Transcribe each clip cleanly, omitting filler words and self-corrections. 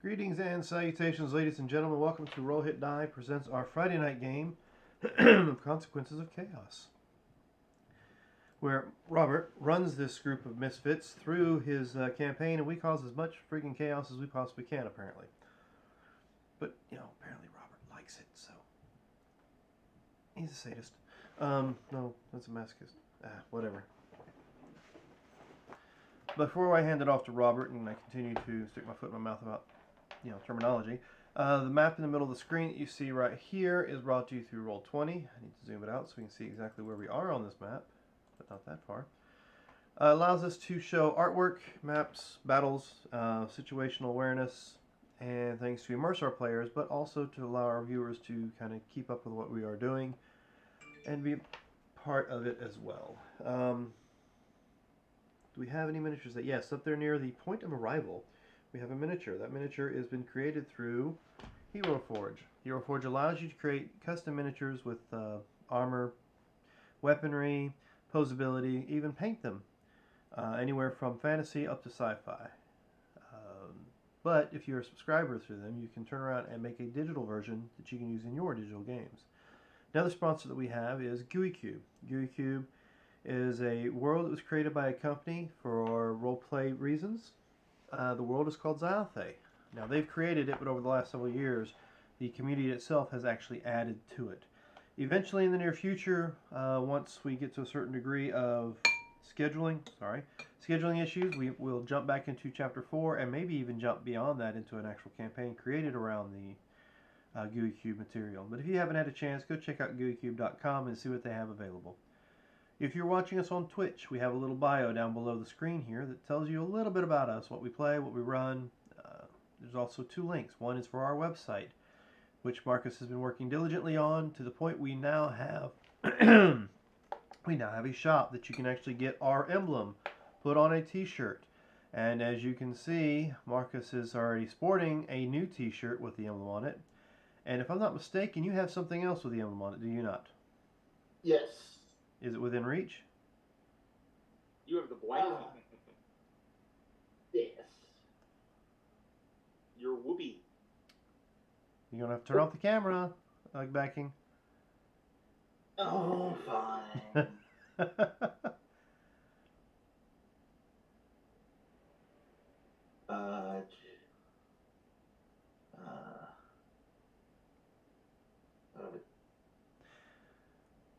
Greetings and salutations, ladies and gentlemen. Welcome to Roll Hit Die presents our Friday night game of Consequences of Chaos, where Robert runs this group of misfits through his campaign, and we cause as much freaking chaos as we possibly can, apparently. But, apparently Robert likes it, so he's a sadist. No, that's a masochist. Whatever. Before I hand it off to Robert, and I continue to stick my foot in my mouth about terminology. The map in the middle of the screen that you see right here is brought to you through Roll20. I need to zoom it out so we can see exactly where we are on this map, but not that far. Allows us to show artwork, maps, battles, situational awareness, and things to immerse our players, but also to allow our viewers to kind of keep up with what we are doing and be part of it as well. Do we have any miniatures? Yes, up there near the point of arrival, we have a miniature. That miniature has been created through Hero Forge. Hero Forge allows you to create custom miniatures with armor, weaponry, posability, even paint them. Anywhere from fantasy up to sci-fi. But if you're a subscriber through them, you can turn around and make a digital version that you can use in your digital games. Another sponsor that we have is GUICube. GUICube is a world that was created by a company for roleplay reasons. The world is called Xyothe. Now, they've created it, but over the last several years, the community itself has actually added to it. Eventually, in the near future, once we get to a certain degree of scheduling issues, we will jump back into Chapter 4 and maybe even jump beyond that into an actual campaign created around the GUICube material. But if you haven't had a chance, go check out GUICube.com and see what they have available. If you're watching us on Twitch, we have a little bio down below the screen here that tells you a little bit about us, what we play, what we run. There's also two links. One is for our website, which Marcus has been working diligently on to the point we now have a shop that you can actually get our emblem put on a t-shirt. And as you can see, Marcus is already sporting a new t-shirt with the emblem on it. And if I'm not mistaken, you have something else with the emblem on it, do you not? Yes. Is it within reach? You have the blanket. Yes. You're whoopee. You're gonna have to turn off the camera, like backing. Oh, fine.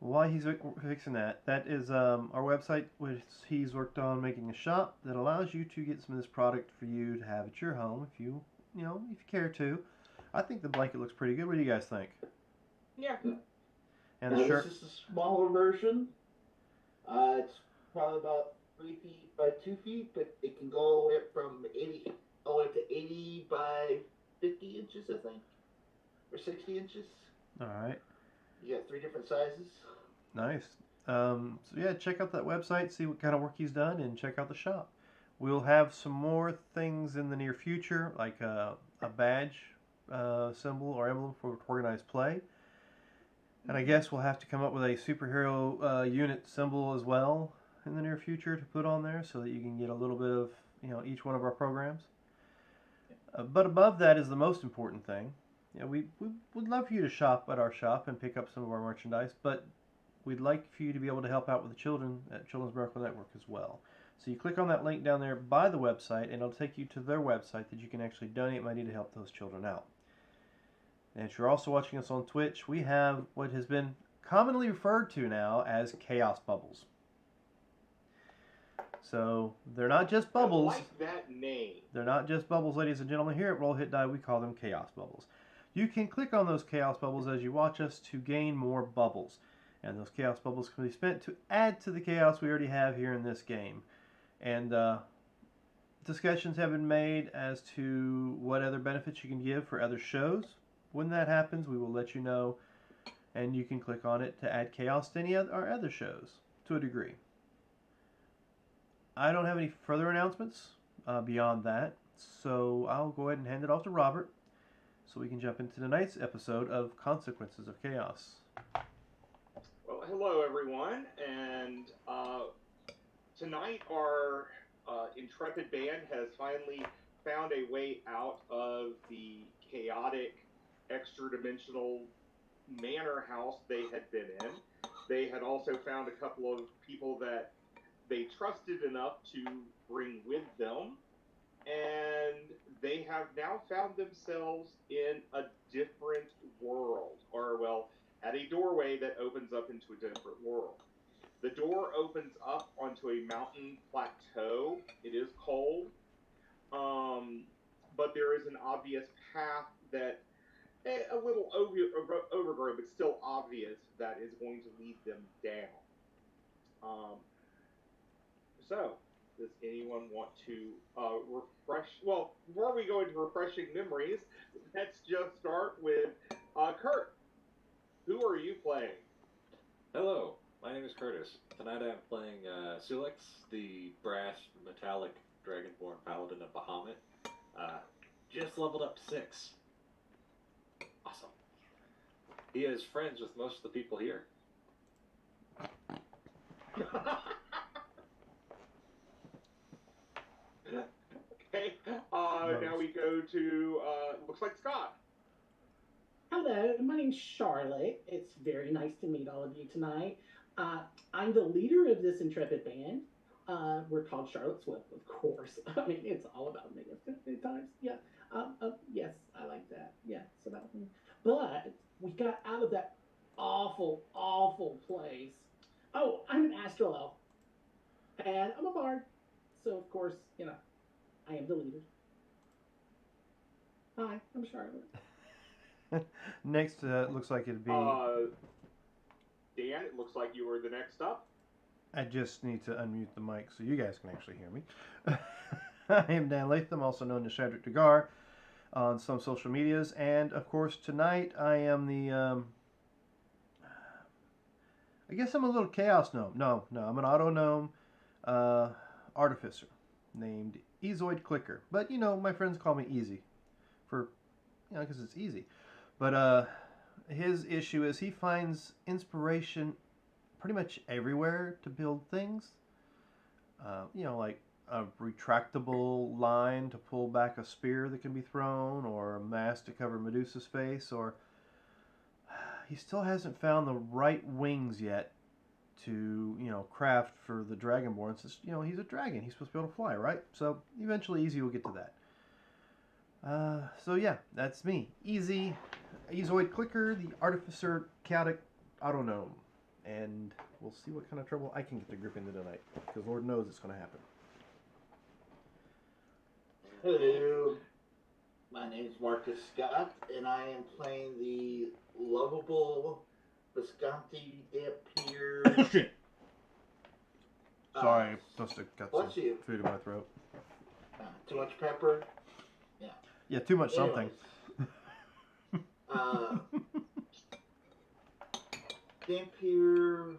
While he's fixing that, that is our website, which he's worked on making a shop that allows you to get some of this product for you to have at your home if you care to. I think the blanket looks pretty good. What do you guys think? Yeah. And the shirt. This is a smaller version. It's probably about 3 feet by 2 feet, but it can go all the way up from 80 all the way up to 80 by 50 inches, I think, or 60 inches. All right. You got 3 different sizes. Nice. So yeah, check out that website, see what kind of work he's done, and check out the shop. We'll have some more things in the near future, like a badge symbol or emblem for organized play. And I guess we'll have to come up with a superhero unit symbol as well in the near future to put on there so that you can get a little bit of each one of our programs. But above that is the most important thing. We would love for you to shop at our shop and pick up some of our merchandise, but we'd like for you to be able to help out with the children at Children's Miracle Network as well. So you click on that link down there by the website, and it'll take you to their website that you can actually donate money to help those children out. And if you're also watching us on Twitch, we have what has been commonly referred to now as Chaos Bubbles. So they're not just bubbles. I like that name. They're not just bubbles, ladies and gentlemen. Here at Roll Hit Die, we call them Chaos Bubbles. You can click on those Chaos Bubbles as you watch us to gain more bubbles. And those Chaos Bubbles can be spent to add to the chaos we already have here in this game. And discussions have been made as to what other benefits you can give for other shows. When that happens, we will let you know, and you can click on it to add chaos to any of our other shows to a degree. I don't have any further announcements beyond that, so I'll go ahead and hand it off to Robert so we can jump into tonight's episode of Consequences of Chaos. Well, hello everyone, and tonight our intrepid band has finally found a way out of the chaotic, extra-dimensional manor house they had been in. They had also found a couple of people that they trusted enough to bring with them, and they have now found themselves in a different world, or well, at a doorway that opens up into a different world. The door opens up onto a mountain plateau. It is cold, um, but there is an obvious path that a little overgrown, but still obvious that is going to lead them down. Um, so, does anyone want to refresh? Well, before we go into refreshing memories, let's just start with Kurt. Who are you playing? Hello, my name is Curtis. Tonight I'm playing Sulix, the brass metallic dragonborn paladin of Bahamut. Just leveled up to 6. Awesome. He is friends with most of the people here. Okay, now we go to, looks like Scott. Hello, my name's Charlotte. It's very nice to meet all of you tonight. I'm the leader of this intrepid band. We're called Charlotte's Whip, of course. I mean, it's all about me at times. Yeah. Yes, I like that. Yeah, so that one. But we got out of that awful, awful place. Oh, I'm an astral elf. And I'm a bard. So, of course, I am the leader. Hi, I'm Charlotte. Next, looks like it'd be. Dan, it looks like you were the next up. I just need to unmute the mic so you guys can actually hear me. I am Dan Latham, also known as Shadrick Dagar on some social medias, and of course tonight I am the. I guess I'm a little chaos gnome. No, I'm an auto gnome artificer named Ezoid Clicker. But my friends call me Easy, for because it's easy. But his issue is he finds inspiration pretty much everywhere to build things. Like a retractable line to pull back a spear that can be thrown, or a mask to cover Medusa's face, or he still hasn't found the right wings yet to, craft for the Dragonborn. Since, he's a dragon. He's supposed to be able to fly, right? So eventually Easy will get to that. So yeah, that's me. Easy, Ezoid Clicker, the Artificer Chaotic Auto Gnome. And we'll see what kind of trouble I can get the grip into tonight, because Lord knows it's going to happen. Hello, my name is Marcus Scott, and I am playing the lovable Visconti Dampier. Shit. Sorry, just got some bless you. food in my throat. Too much pepper. Yeah, too much something. Dampier,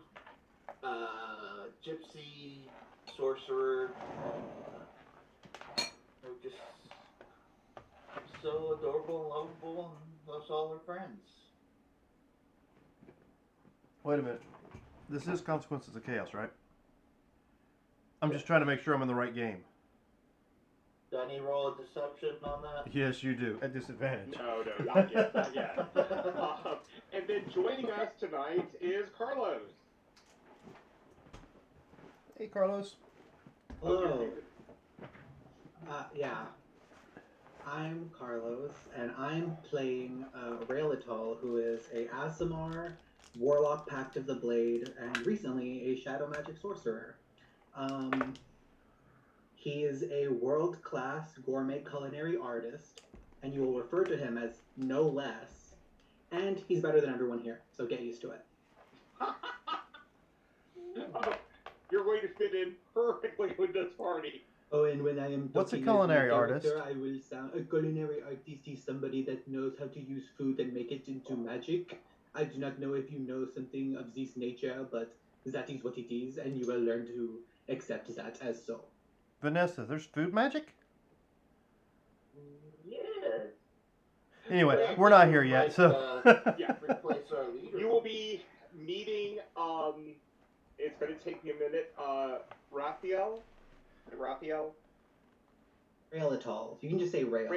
gypsy, sorcerer. They're just so adorable and lovable and loves all their friends. Wait a minute. This is Consequences of Chaos, right? I'm just trying to make sure I'm in the right game. Do I need to roll a deception on that? Yes, you do. At disadvantage. No, not yet, not yet. And then joining us tonight is Carlos. Hey, Carlos. Hello. Yeah. I'm Carlos, and I'm playing Raelitol, who is a Aasimar, Warlock Pact of the Blade, and recently a Shadow Magic Sorcerer. He is a world-class gourmet culinary artist, and you will refer to him as no less. And he's better than everyone here, so get used to it. You're going to fit in perfectly with this party. Oh, and when I am What's a talking as my culinary character, artist? I will sound a culinary artist is somebody that knows how to use food and make it into magic. I do not know if you know something of this nature, but that is what it is, and you will learn to accept that as so. Vanessa, there's food magic? Yeah. Anyway, we're not here yet, so. Yeah. Replace our leader. You will be meeting, it's going to take me a minute, Raphael? Rail Atoll. You can just say rail.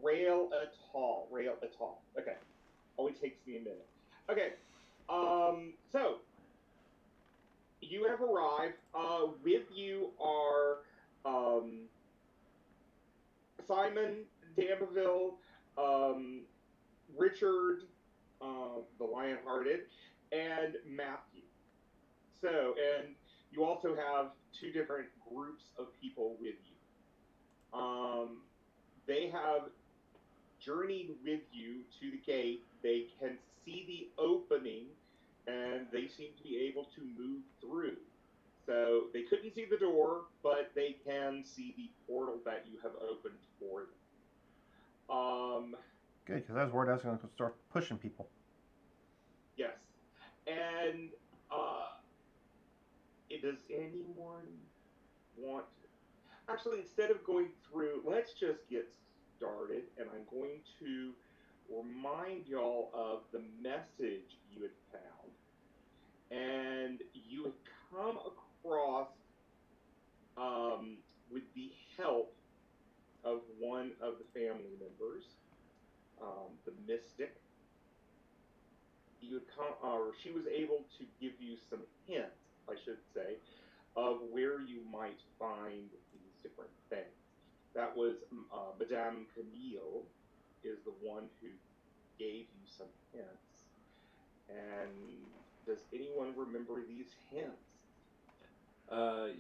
Rail Atoll. Rail Atoll. Okay. Only takes me a minute. Okay. So you have arrived. With you are Simon D'Aberville, Richard, the Lionhearted, and Matthew. So, and you also have two different groups of people with you. They have journeyed with you to the gate. They can see the opening, and they seem to be able to move through. So they couldn't see the door, but they can see the portal that you have opened for them. Good, because I was worried I was going to start pushing people. Yes. And does anyone want... Actually, instead of going through, let's just get started, and I'm going to remind y'all of the message you had found. And you had come across, with the help of one of the family members, the mystic, you had come, or she was able to give you some hints, I should say, of where you might find these different things. That was Madame Camille is the one who gave you some hints. And does anyone remember these hints?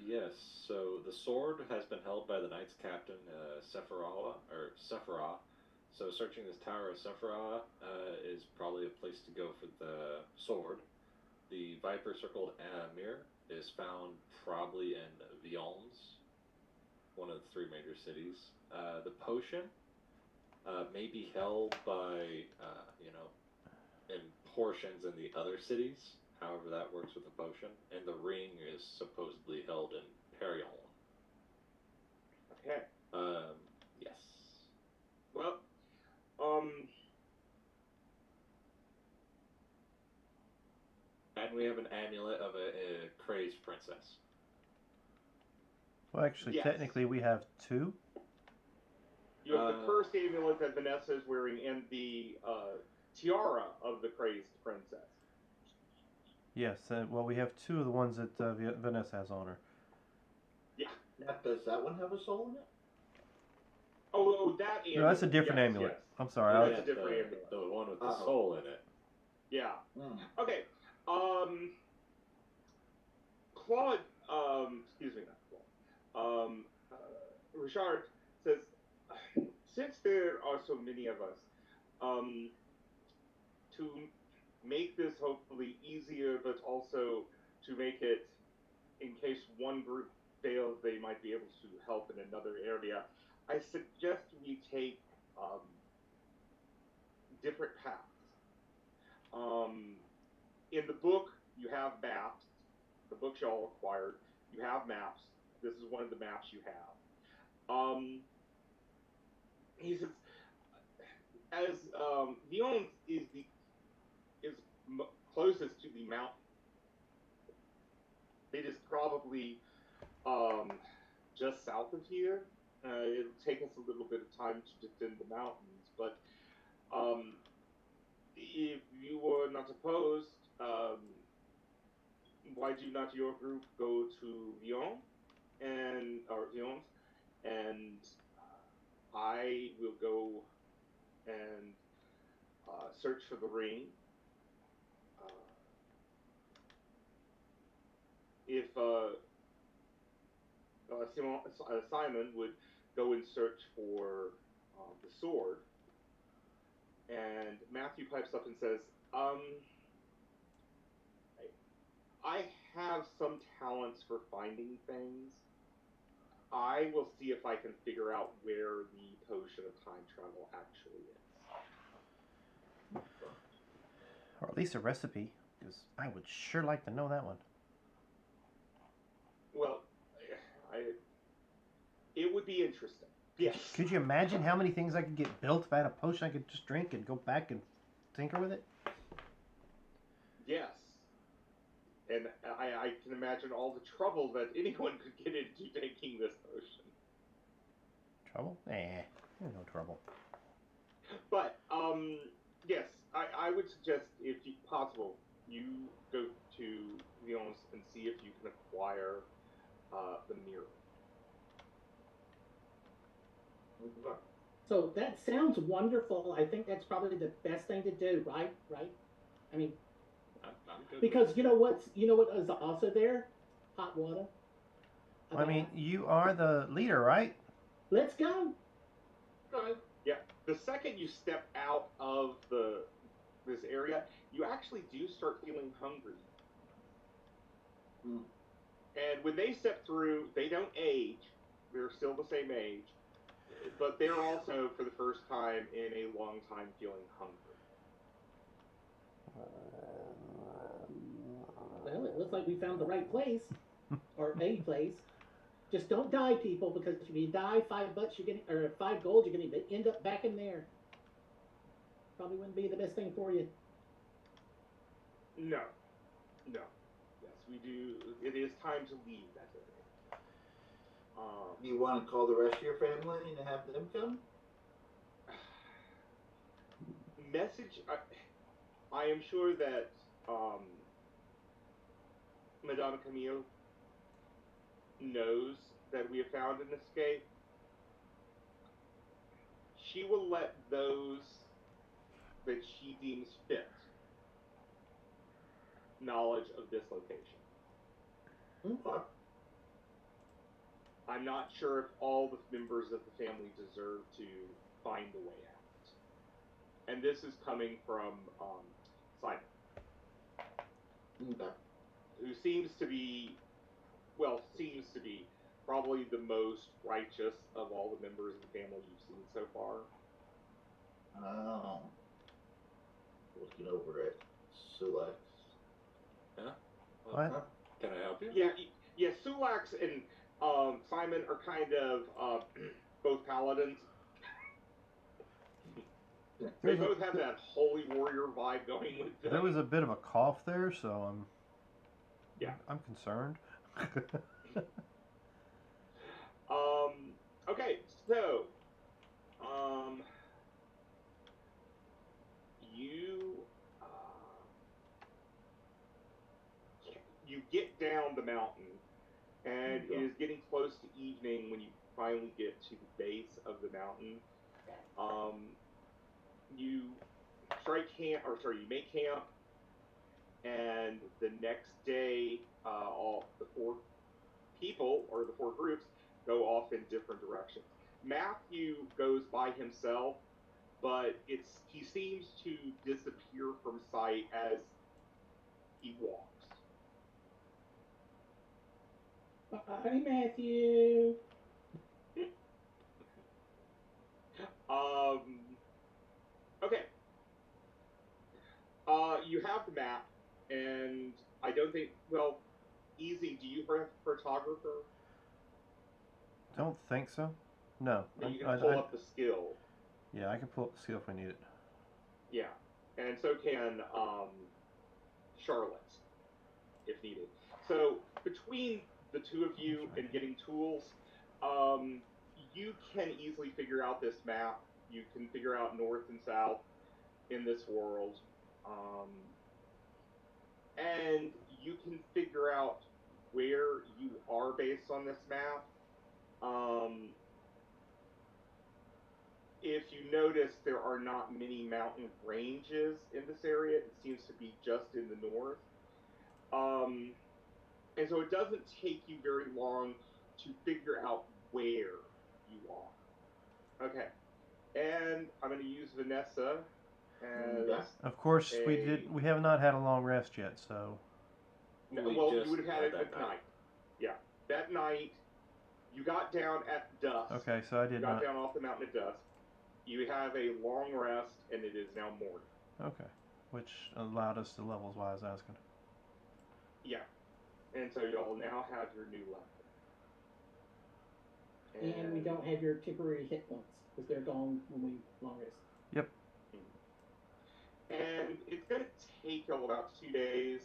Yes. So the sword has been held by the Knights Captain Sephiroth. So searching this tower of Sephiroth is probably a place to go for the sword. The Viper Circled mirror is found probably in Vions, one of the three major cities. The potion may be held by, in portions in the other cities. However, that works with the potion. And the ring is supposedly held in Perion. Okay. Yes. Well, and we have an amulet of a crazed princess. Well, actually, yes. technically, we have two. You have the cursed amulet that Vanessa is wearing and the tiara of the crazed princess. Yes, well, we have two of the ones that Vanessa has on her. Yeah. Now, does that one have a soul in it? Oh, that amulet. No, that's a different yes, amulet. Yes. I'm sorry. Yeah, I that's a different amulet. The one with the soul in it. Yeah. Mm. Okay. Claude, excuse me, not Claude. Richard says, since there are so many of us, to make this hopefully easier, but also to make it, in case one group fails, they might be able to help in another area, I suggest we take different paths. In the book, you have maps. The books y'all acquired. You have maps. This is one of the maps you have. He says, as Vion is closest to the mountain, it is probably just south of here. It'll take us a little bit of time to defend the mountains, but if you were not opposed, why do not your group go to Vion and I will go and search for the ring. If Simon would go and search for the sword, and Matthew pipes up and says, I have some talents for finding things. I will see if I can figure out where the potion of time travel actually is. Or at least a recipe, because I would sure like to know that one. Well, it would be interesting. Yes. Could you imagine how many things I could get built if I had a potion I could just drink and go back and tinker with it? Yes. And I can imagine all the trouble that anyone could get into taking this potion. Trouble? Eh, no trouble. But yes, I would suggest, if possible, you go to Lyons and see if you can acquire the mirror. So that sounds wonderful. I think that's probably the best thing to do, right? Right? I mean, I'm good. because you know what is also there? Hot water. I mean, you are the leader, right? Let's go. Yeah. The second you step out of this area, you actually do start feeling hungry. Hmm. And when they step through, they don't age. They're still the same age. But they're also, for the first time in a long time, feeling hungry. Well, it looks like we found the right place, or a place. Just don't die, people, because if you die, $5 you're getting, or 5 gold, you're going to end up back in there. Probably wouldn't be the best thing for you. No. No. Yes, we do. It is time to leave that area. Do you want to call the rest of your family and have them come? Message. I am sure that Madame Camille knows that we have found an escape. She will let those that she deems fit knowledge of this location. Okay. I'm not sure if all the members of the family deserve to find a way out. And this is coming from Simon, Okay. who seems to be probably the most righteous of all the members of the family you've seen so far. Oh. Looking over at Sulax. Yeah? What? Can I help you? Yeah. Sulax and Simon are kind of both paladins. They both have that holy warrior vibe going with them. There was a bit of a cough there, so Yeah. I'm concerned. Okay, so you get down the mountain, and it is getting close to evening when you finally get to the base of the mountain. You you make camp, and the next day, all the 4 people, or the 4 groups, go off in different directions. Matthew goes by himself, but he seems to disappear from sight as he walks. Bye, Matthew. Okay. You have the map, and I don't think. Well, Easy. Do you have a photographer? Don't think so. No. And you can pull up the skill. Yeah, I can pull up the skill if we need it. Yeah, and so can Charlotte, if needed. So between the two of you and getting tools, you can easily figure out this map. You can figure out north and south in this world, and you can figure out where you are based on this map. If you notice, there are not many mountain ranges in this area. It seems to be just in the north. And so it doesn't take you very long to figure out where you are. Okay. And I'm going to use Vanessa as... Of course, we have not had a long rest yet, so... No, well, you would have had it at night. Yeah. That night, you got down at dusk. Okay, so I did not... You got down off the mountain at dusk. You have a long rest, and it is now morning. Okay. Which allowed us to level as I was asking. Yeah. And so y'all now have your new level. And we don't have your temporary hit points, because they're gone when we long rest. Yep. And it's going to take y'all about 2 days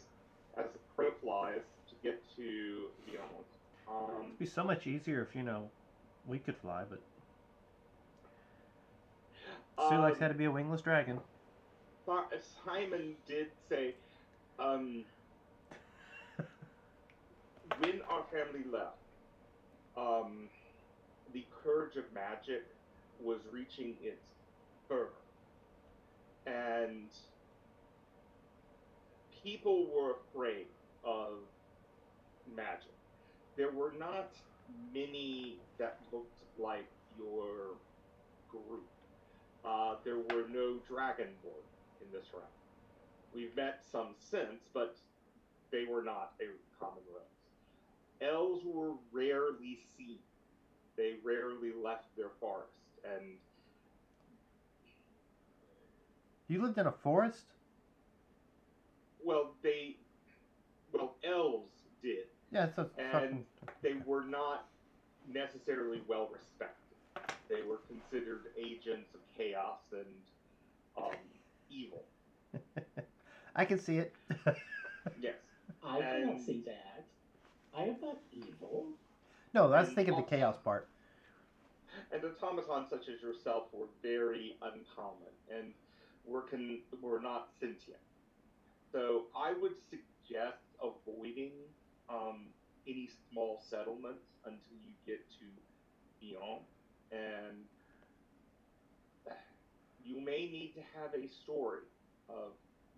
as the crow flies to get to Lyons. It'd be so much easier if, we could fly, but... Sulex had to be a wingless dragon. Simon did say, when our family left, the Courage of Magic was reaching its fervor. And people were afraid of magic. There were not many that looked like your group. There were no Dragonborn in this round. We've met some since, but they were not a common race. Elves were rarely seen. They rarely left their forest, and You lived in a forest? well, elves did, Yeah, it's a and fucking. they were not necessarily well respected. They were considered agents of chaos and evil. I can see it. Yes. I cannot And- see that. I am not evil. No, I was thinking the chaos part. And automatons such as yourself were very uncommon and were not sentient. So I would suggest avoiding any small settlements until you get to Beyond, and you may need to have a story of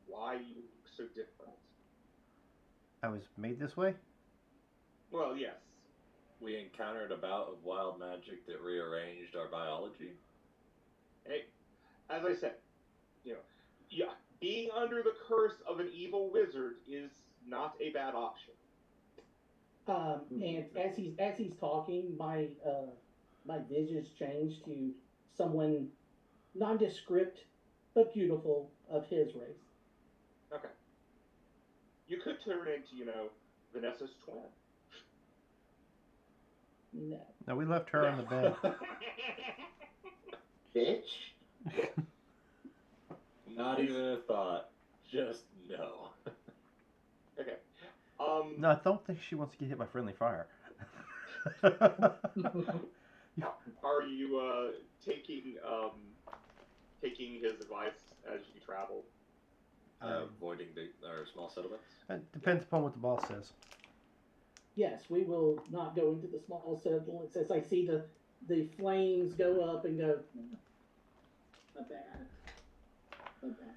why you look so different. I was made this way? Well, yes. We encountered a bout of wild magic that rearranged our biology. Hey, as I said, yeah, being under the curse of an evil wizard is not a bad option. And as he's talking, my visions change to someone nondescript but beautiful of his race. Okay. You could turn into, Vanessa's twin. No. No, we left her on the bed. Bitch. Not even a thought. Just no. Okay. No, I don't think she wants to get hit by friendly fire. Are you taking his advice as you travel? Avoiding our small settlements. It depends upon what the boss says. Yes, we will not go into the small settlements as I see the flames go up and go. Not bad. Not bad.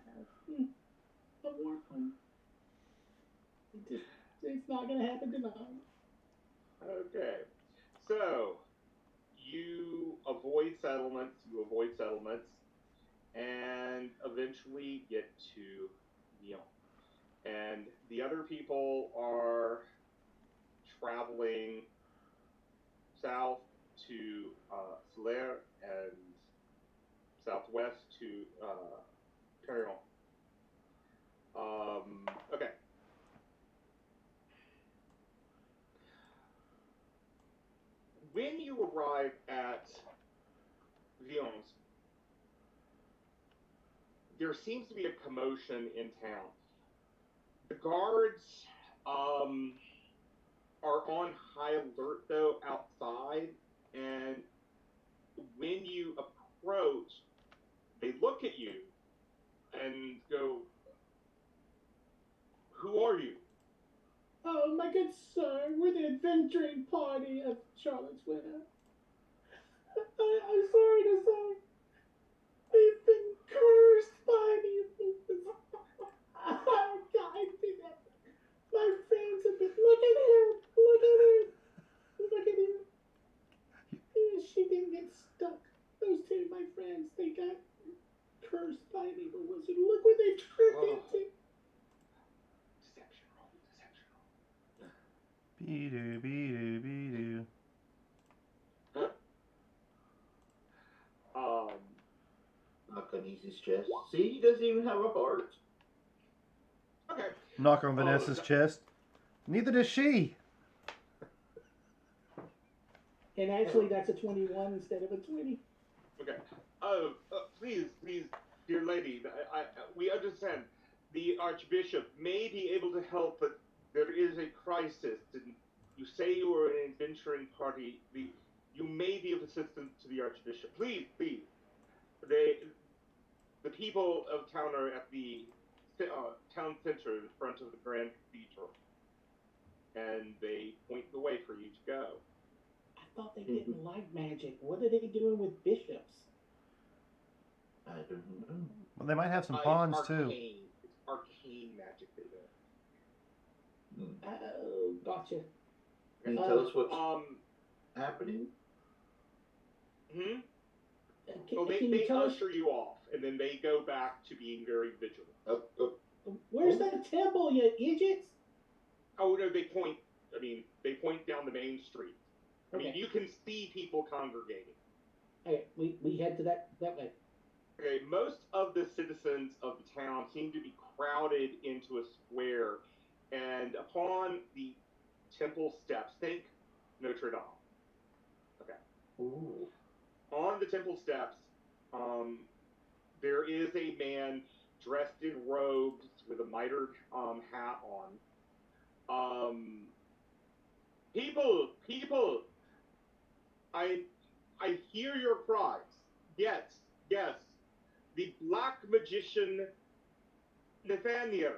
A warm one. It's not gonna happen tonight. Okay. So, you avoid settlements, and eventually get to Lyon. And the other people are traveling south to Solaire and southwest to Perron. Okay. When you arrive at Lyons, there seems to be a commotion in town. The guards are on high alert, though, outside, and when you approach, they look at you and go, "Who are you?" Oh, my good sir, we're the adventuring party of Charlottesville. I'm sorry to say, we've been cursed by the oh, God, my friends have been. Look at him! Look at him! Look at him! She didn't get stuck. Those two, my friends, they got cursed by an evil wizard. Look what they turned into. Deception roll. Be-do, be-do, be-do. Knock on Easy's chest. See, he doesn't even have a heart. Okay. Knock on Vanessa's chest. Neither does she. And actually, that's a 21 instead of a 20. Okay. Please, dear lady, we understand the Archbishop may be able to help, but there is a crisis. And you say you are an adventuring party. You may be of assistance to the Archbishop. Please. The people of town are at the town center in front of the Grand Cathedral, and they point the way for you to go. I thought they didn't like magic. What are they doing with bishops? I don't know. Well, they might have some It's pawns arcane. too. It's arcane magic they do. Oh, gotcha. Can you tell us what's Um. happening? Hmm. Can, Well, they can you tell us usher you off, and then they go back to being very vigilant. Oh, where's the temple, you idiots? Oh no, they point. I mean, they point down the main street. I mean, Okay. you can see people congregating. Okay, we head to that way. Okay, most of the citizens of the town seem to be crowded into a square, and upon the temple steps, think Notre Dame. ooh. On the temple steps, there is a man dressed in robes with a mitred hat on. People, I hear your cries. Yes, yes. The black magician Nathaniel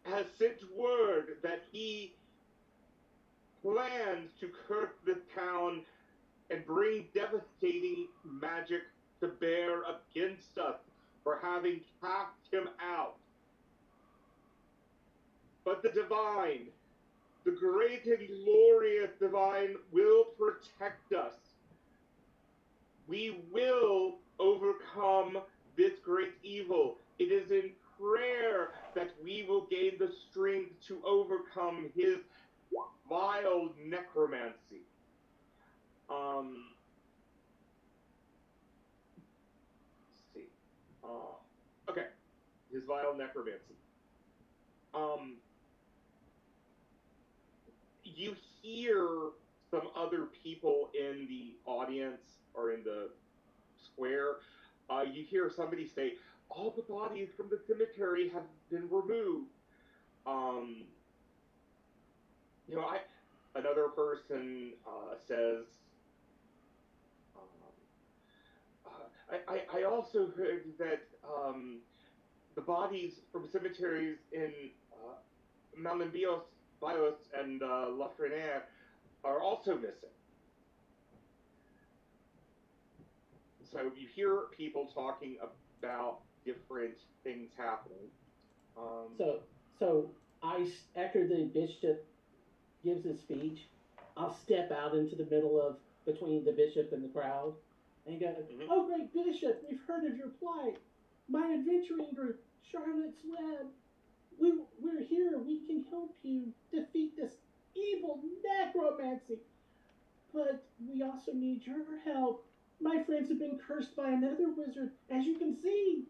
has sent word that he plans to curse the town and bring devastating magic to bear against us for having cast him out. But the divine, the great and glorious divine, will protect us. We will overcome this great evil. It is in prayer that we will gain the strength to overcome his vile necromancy. Let's see. Okay, his vile necromancy. You hear some other people in the audience or in the square. You hear somebody say, "All the bodies from the cemetery have been removed." You know, another person says, I also heard that the bodies from cemeteries in Malimbios, Bios, and La Frenaire are also missing. So you hear people talking about different things happening. So after the bishop gives his speech, I'll step out into the middle of between the bishop and the crowd, and go, "Oh, great bishop, we've heard of your plight. My adventuring group, Charlotte's Web, we're here. We can help you defeat this evil necromancy. But we also need your help. My friends have been cursed by another wizard, as you can see."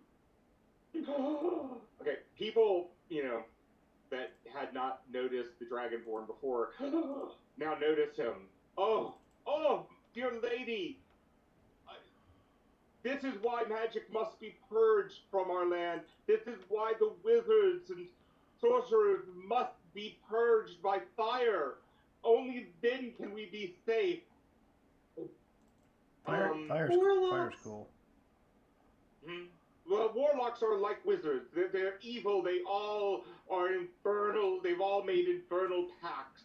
Okay, people, that had not noticed the Dragonborn before now notice him. Oh, dear lady, this is why magic must be purged from our land. This is why the wizards and sorcerers must be purged by fire. Only then can we be safe. Fire's cool. Well, warlocks are like wizards. They're evil. They all are infernal. They've all made infernal pacts.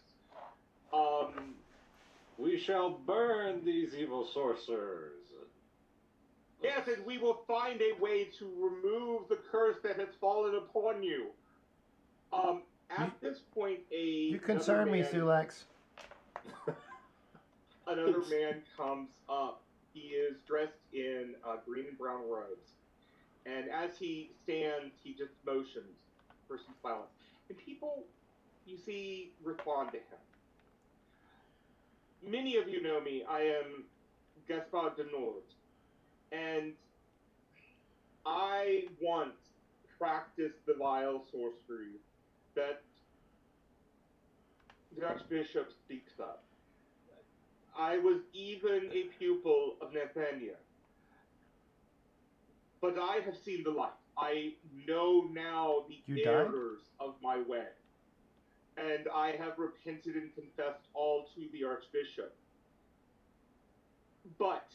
We shall burn these evil sorcerers. Yes, and we will find a way to remove the curse that has fallen upon you. At this point, You concern me, Sulax. Another man comes up. He is dressed in green and brown robes. And as he stands, he just motions for some silence. And people, you see, respond to him. Many of you know me. I am Gaspard de Nord. And I once practiced the vile sorcery that the Archbishop speaks of. I was even a pupil of Nathaniel. But I have seen the light. I know now the errors of my way. And I have repented and confessed all to the Archbishop. But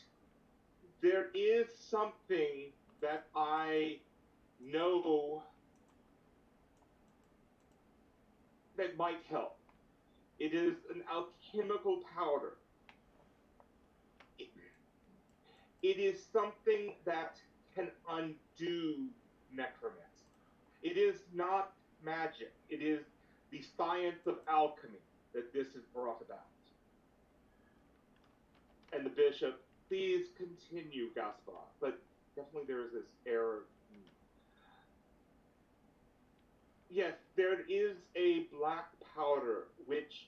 there is something that I know that might help. It is an alchemical powder. It is something that can undo necromancy. It is not magic. It is the science of alchemy that this is brought about. And the bishop, please continue, Gaspar. But definitely there is this air of... Yes, there is a black powder which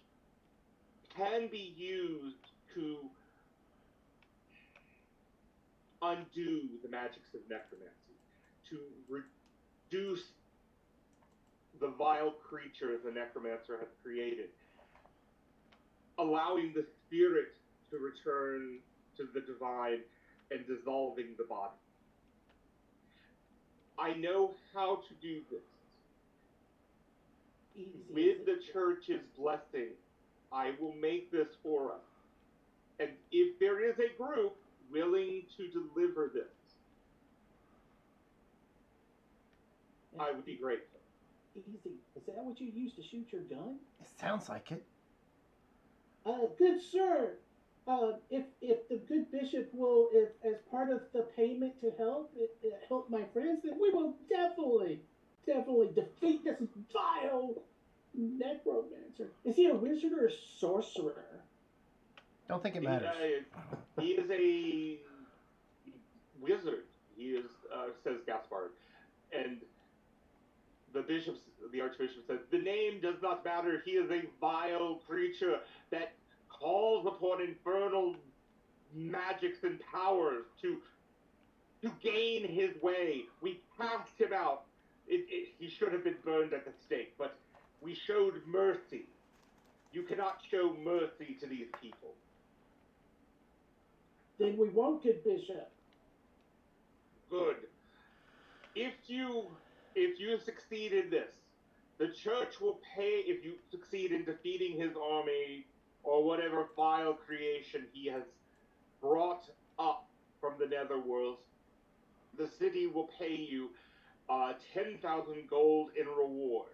can be used to undo the magics of necromancy, to reduce the vile creature the necromancer has created, allowing the spirit to return to the divine and dissolving the body. I know how to do this. Easy. With the church's blessing, I will make this for us. And if there is a group willing to deliver this, I would be grateful. Easy. Is that what you use to shoot your gun? It sounds like it. Good sir. If the good bishop will, if as part of the payment to help my friends, then we will definitely defeat this vile necromancer. Is he a wizard or a sorcerer? Don't think it matters. He is a wizard. He is, says Gaspard. And the archbishop says, the name does not matter. He is a vile creature that calls upon infernal magics and powers to gain his way. We cast him out. He should have been burned at the stake, but we showed mercy. You cannot show mercy to these people. Then we won't, good bishop. Good. If you succeed in this, the church will pay. If you succeed in defeating his army or whatever vile creation he has brought up from the netherworld, the city will pay you 10,000 gold in reward.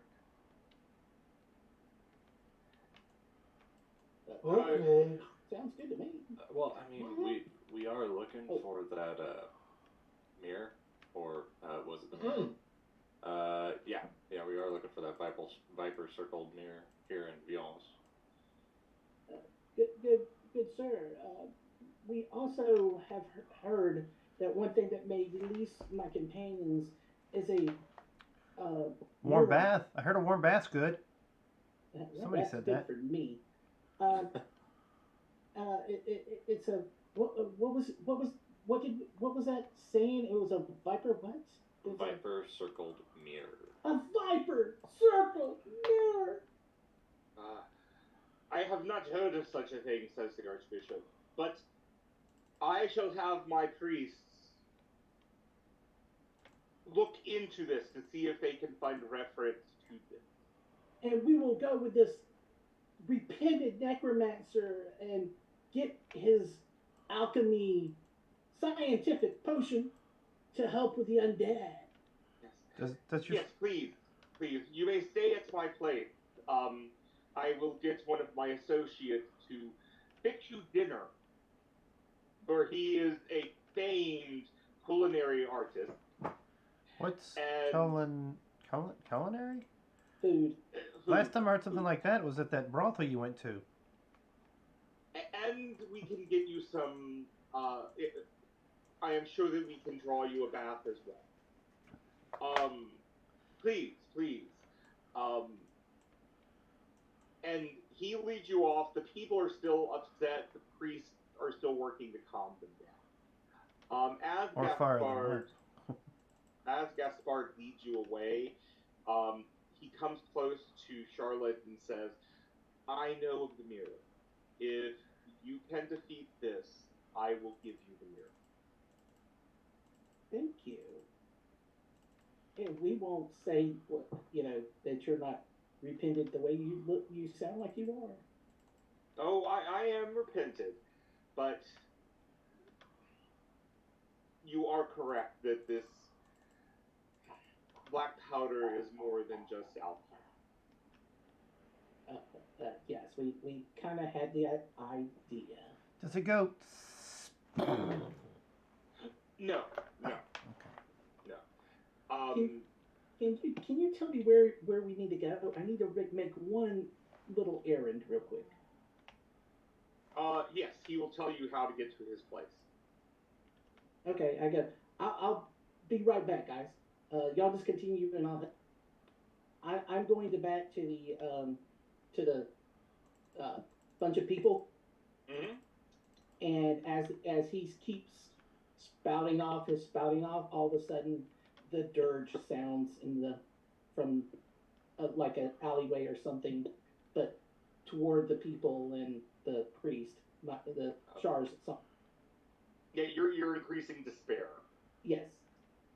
Okay. Sounds good to me. Well, I mean, we are looking for that mirror, or was it the mirror? Yeah, we are looking for that viper circled mirror here in Viance. Good sir. We also have heard that one thing that may release my companions is a Warm mural. bath. I heard a warm bath's good. Well, Somebody that's said good that. for me. It's a what was that saying? It was a viper. What? It's Viper circled mirror. a viper circle mirror. I have not heard of such a thing, says the archbishop, but I shall have my priests look into this to see if they can find reference to this. And we will go with this repentant necromancer and get his alchemy scientific potion to help with the undead. Does your Yes, please. You may stay at my place. I will get one of my associates to fix you dinner. For he is a famed culinary artist. what's And culinary? Food. Last time I heard something like that was at that brothel you went to. And we can get you some. I am sure that we can draw you a bath as well. Please. And he leads you off. The people are still upset. The priests are still working to calm them down. Or fire them. As Gaspard leads you away, he comes close to Charlotte and says, I know of the mirror. If you can defeat this, I will give you the mirror. Thank you. And we won't say that you're not repentant the way you look. You sound like you are. Oh, I am repentant, but you are correct that this black powder is more than just alcohol. Yes, we kind of had the idea. Does it go? No, no, no. Um, Can you tell me where we need to go? I need to make one little errand real quick. yes, he will tell you how to get to his place. Okay, I'll be right back, guys. Y'all just continue, and I'm going to back to the bunch of people, Mm-hmm. and as he keeps spouting off, all of a sudden the dirge sounds from like an alleyway or something, but toward the people and the priest, not the Shars. Yeah, you're increasing despair. Yes.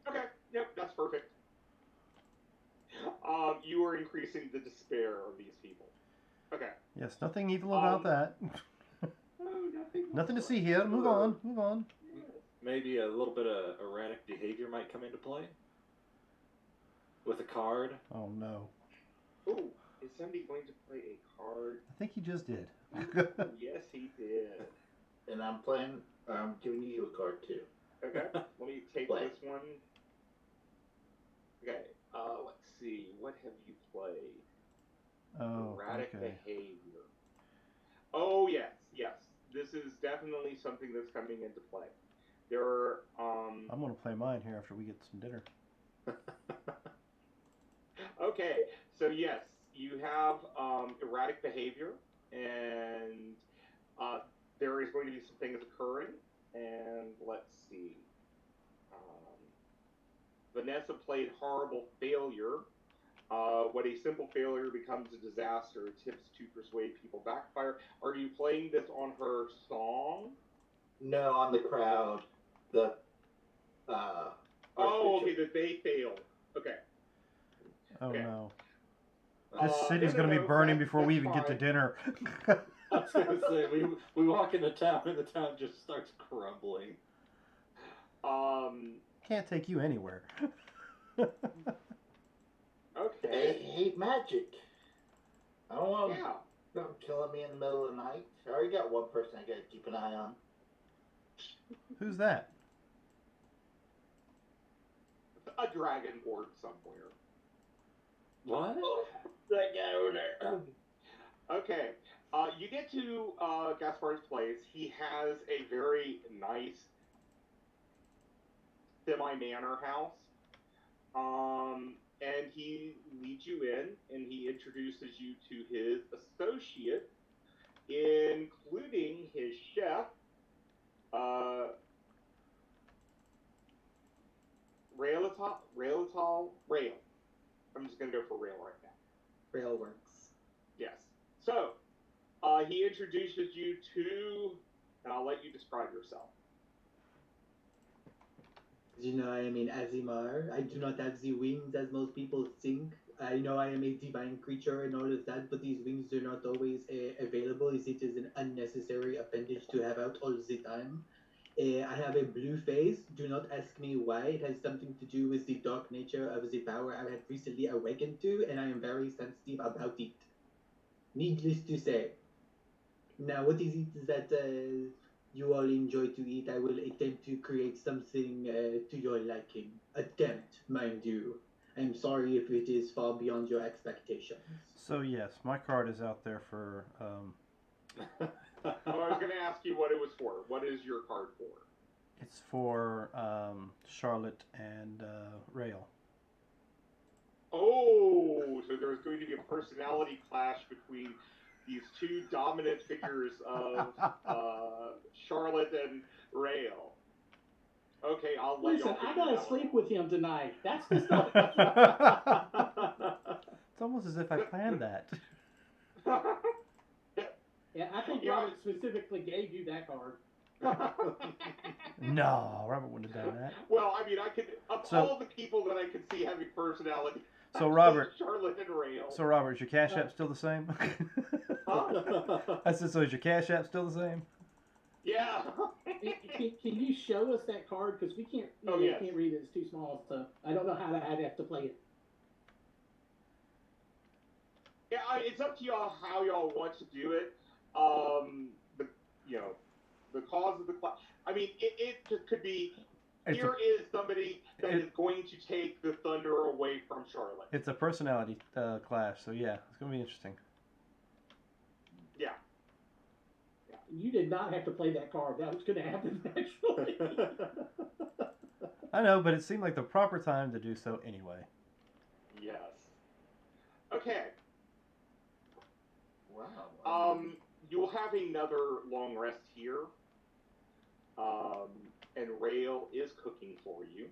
Okay, yep, that's perfect. You are increasing the despair of these people. Okay. Yes, nothing evil about that. Nothing to see here. Move on. Move on. Maybe a little bit of erratic behavior might come into play with a card. Oh no. Ooh, is somebody going to play a card? I think he just did. Yes, he did. And I'm giving you a card too. Okay, let me take Play. this one. Okay, let's see. What have you played? Oh, Erratic okay. behavior. Oh, yes, yes. This is definitely something that's coming into play. There are, I'm gonna play mine here after we get some dinner. Okay, so yes, you have erratic behavior, and there is going to be some things occurring. And let's see. Vanessa played horrible failure. When a simple failure becomes a disaster, tips to persuade people backfire. Are you playing this on her song? No, on the crowd. The Oh, okay, Archbishop. that they failed. Okay. Oh Okay. no. This No, city's no, gonna be no, burning that's- before we that's even get to fine. dinner. I was gonna say we walk into town and the town just starts crumbling. Can't take you anywhere. They Okay. hate magic. I don't want Yeah. them killing me in the middle of the night. I already got one person I gotta keep an eye on. Who's that? A dragonborn somewhere. What? That guy over there. Okay. You get to Gaspar's place. He has a very nice semi-manor house. And he leads you in, and he introduces you to his associates, including his chef, Rail. I'm just going to go for Rail right now. Railworks. Yes. So, he introduces you to, and I'll let you describe yourself. You know, I am in Azimar. I do not have the wings as most people think. I know I am a divine creature and all of that, but these wings are not always available, as it is an unnecessary appendage to have out all the time. I have a blue face. Do not ask me why. It has something to do with the dark nature of the power I have recently awakened to, and I am very sensitive about it. Needless to say. Now, what is it that you all enjoy to eat? I will attempt to create something to your liking. Attempt, mind you. I'm sorry if it is far beyond your expectations. So yes, my card is out there for. Oh, I was going to ask you what it was for. What is your card for? It's for Charlotte and Rail. Oh, so there's going to be a personality clash between these two dominant figures of Charlotte and Rail. Okay, I'll let Listen, y'all I figure gotta that sleep one with him tonight. That's the stuff. It's almost as if I planned that. out. Yeah, I think Yeah. Robert specifically gave you that card. No, Robert wouldn't have done that. Well, I mean, I could of So- all the people that I could see having personality. So Robert, Charlotte and Rail. is your Cash App still the same? Huh? I said, so is your Cash App still the same? Yeah. can you show us that card? Because we can't, Oh, we yes. can't read it. It's too small. So I don't know how I'd have to play it. Yeah, it's up to y'all how y'all want to do it. The you know, the cause of the clash. I mean, it just could be. It's Here a, is somebody that it- is going to take the thunder away from Charlotte. it's a personality clash, so yeah, it's gonna be interesting. Yeah. You did not have to play that card. That was going to happen naturally. I know, but it seemed like the proper time to do so anyway. Yes. Okay. Wow. You'll have another long rest here. And Rail is cooking for you.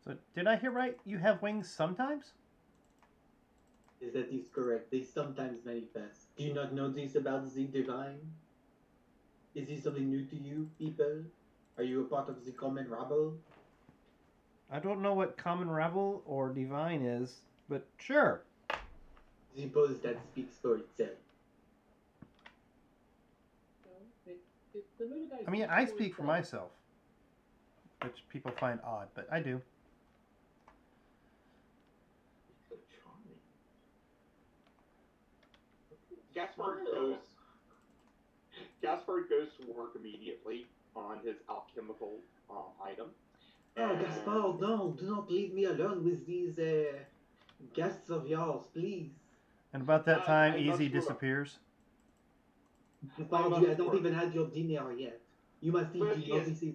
So did I hear right? You have wings sometimes? Is that is correct? They sometimes manifest. Do you not know this about the divine? Is this something new to you, people? Are you a part of the common rabble? I don't know what common rabble or divine is, but sure. Suppose that speaks for itself. I mean, I speak for myself, which people find odd, but I do. So charming. Gaspard goes to work immediately on his alchemical item. Oh, And- Gaspard, no, do not leave me alone with these guests of yours, please. And about that time, I'm not Easy sure. disappears. Gaspard, not you don't sure. even had your dinner yet. You must eat. Well, You know, yes. this is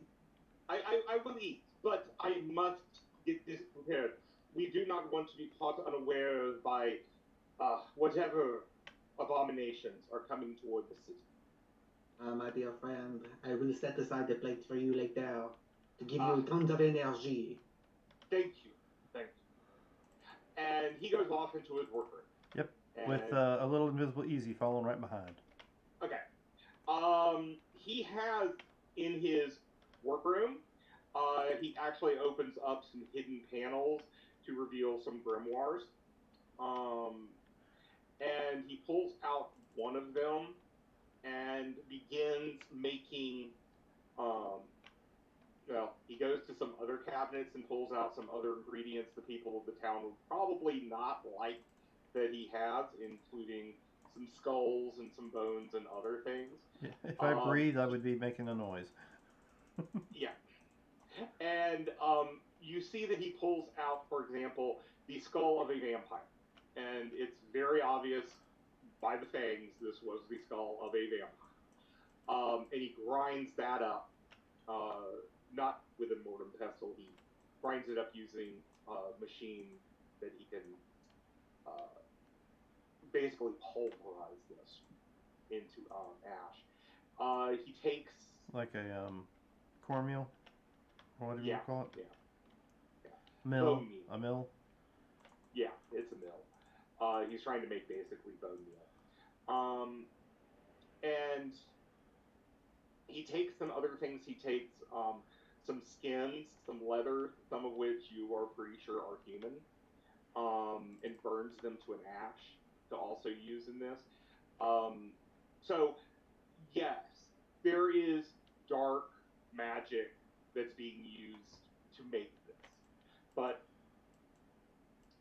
I will eat, but I must get this prepared. We do not want to be caught unawares by whatever abominations are coming toward the city. my dear friend, I will set aside a plate for you later to give Ah. you tons of energy. Thank you. And he goes off into his workroom. Yep, And, with a little invisible Easy following right behind. Okay. He has in his workroom, he actually opens up some hidden panels to reveal some grimoires. And he pulls out one of them and begins making, he goes to some other cabinets and pulls out some other ingredients the people of the town would probably not like that he has, including some skulls and some bones and other things. Yeah, if I breathed, I would be making a noise. Yeah. And you see that he pulls out, for example, the skull of a vampire. And it's very obvious by the fangs this was the skull of a vampire. And he grinds that up, not with a mortem pestle, he grinds it up using a machine that he can basically pulverize this into ash. He takes... Like a cornmeal, or whatever Yeah, you call it. yeah. Mill. Bone meal. A mill. Yeah, it's a mill. He's trying to make basically bone meal. And he takes some other things. He takes some skins, some leather, some of which you are pretty sure are human, and burns them to an ash to also use in this. So, yes, there is dark magic that's being used to make this. But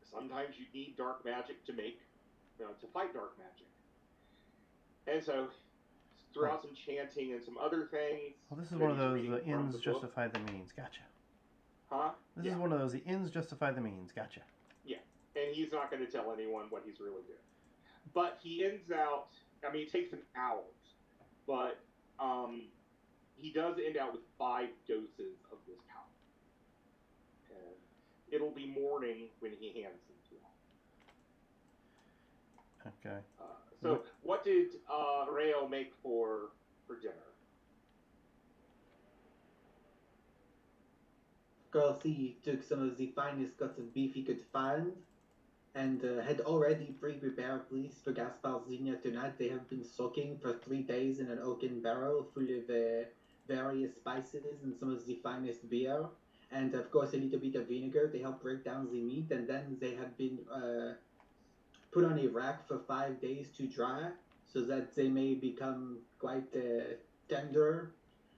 sometimes you need dark magic to make, to fight dark magic. And so, throughout some chanting and some other things. Well, this is that one of he's those reading the from ends the book. justify the means. Gotcha. Huh? This Yeah. is one of those the ends justify the means. Gotcha. And he's not going to tell anyone what he's really doing. But he ends out, I mean, it takes him hours, but he does end out with 5 doses of this powder. And it'll be morning when he hands them to you. Okay. So, what did Rayo make for dinner? Of course, he took some of the finest cuts of beef he could find and had already pre-prepared these for Gaspard's dinner tonight. They have been soaking for 3 days in an oaken barrel full of various spices and some of the finest beer. And of course, a little bit of vinegar to help break down the meat. And then they have been put on a rack for 5 days to dry so that they may become quite tender,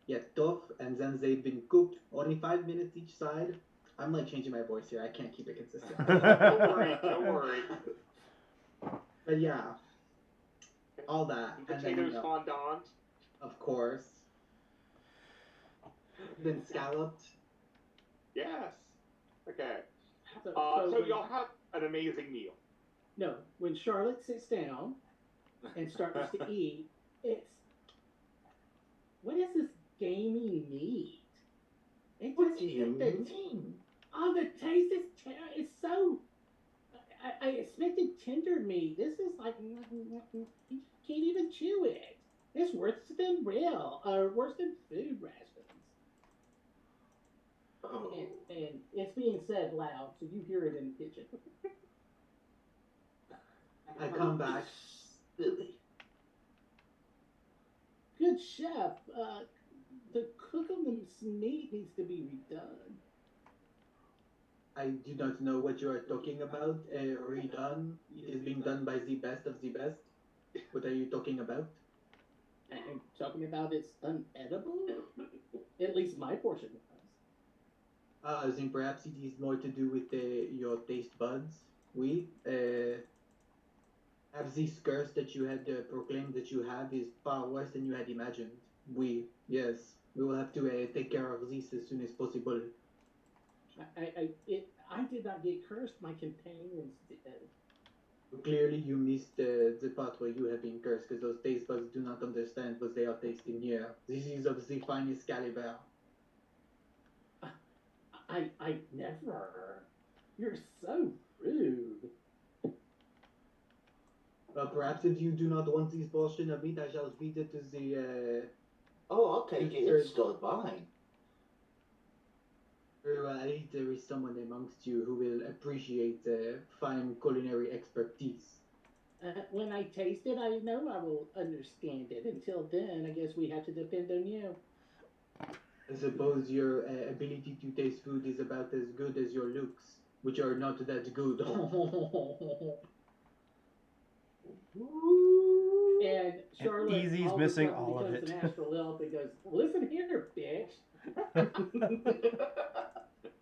yet tough, and then they've been cooked only 5 minutes each side. I'm like changing my voice here. I can't keep it consistent. Don't worry, don't worry. But yeah, all that, and then Potatoes fondant. of course, then scalloped. Yes. Okay. So So when- y'all have an amazing meal. No, when Charlotte sits down and starts to eat, it's what is this gamey meat? It What just do you the mean? oh, the taste is it's so. I expected tender meat. This is like you can't even chew it. It's worse than worse than food rations. Oh. And it's being said loud, so you hear it in the kitchen. I come back. Silly. Good chef, the cook of this meat needs to be redone. I do not know what you are talking about. Redone. It is being done by the best of the best. What are you talking about? I'm talking about it's unedible. At least my portion was. I think perhaps it is more to do with your taste buds. We have this curse that you had proclaimed that you have is far worse than you had imagined. Yes, we will have to take care of this as soon as possible. I did not get cursed. My companions did. Clearly, you missed the part where you have been cursed because those taste buds do not understand what they are tasting here. This is of the finest caliber. I never. You're so rude. Well, perhaps if you do not want this portion of meat, I shall feed it to the. Oh, I'll take it. It's still mine. Very well, at least there is someone amongst you who will appreciate fine culinary expertise. When I taste it, I know I will understand it. Until then, I guess we have to depend on you. I suppose your ability to taste food is about as good as your looks, which are not that good. And Charlotte Easy's all of a missing sudden all of becomes it. an astral elf and goes, "Listen here, bitch."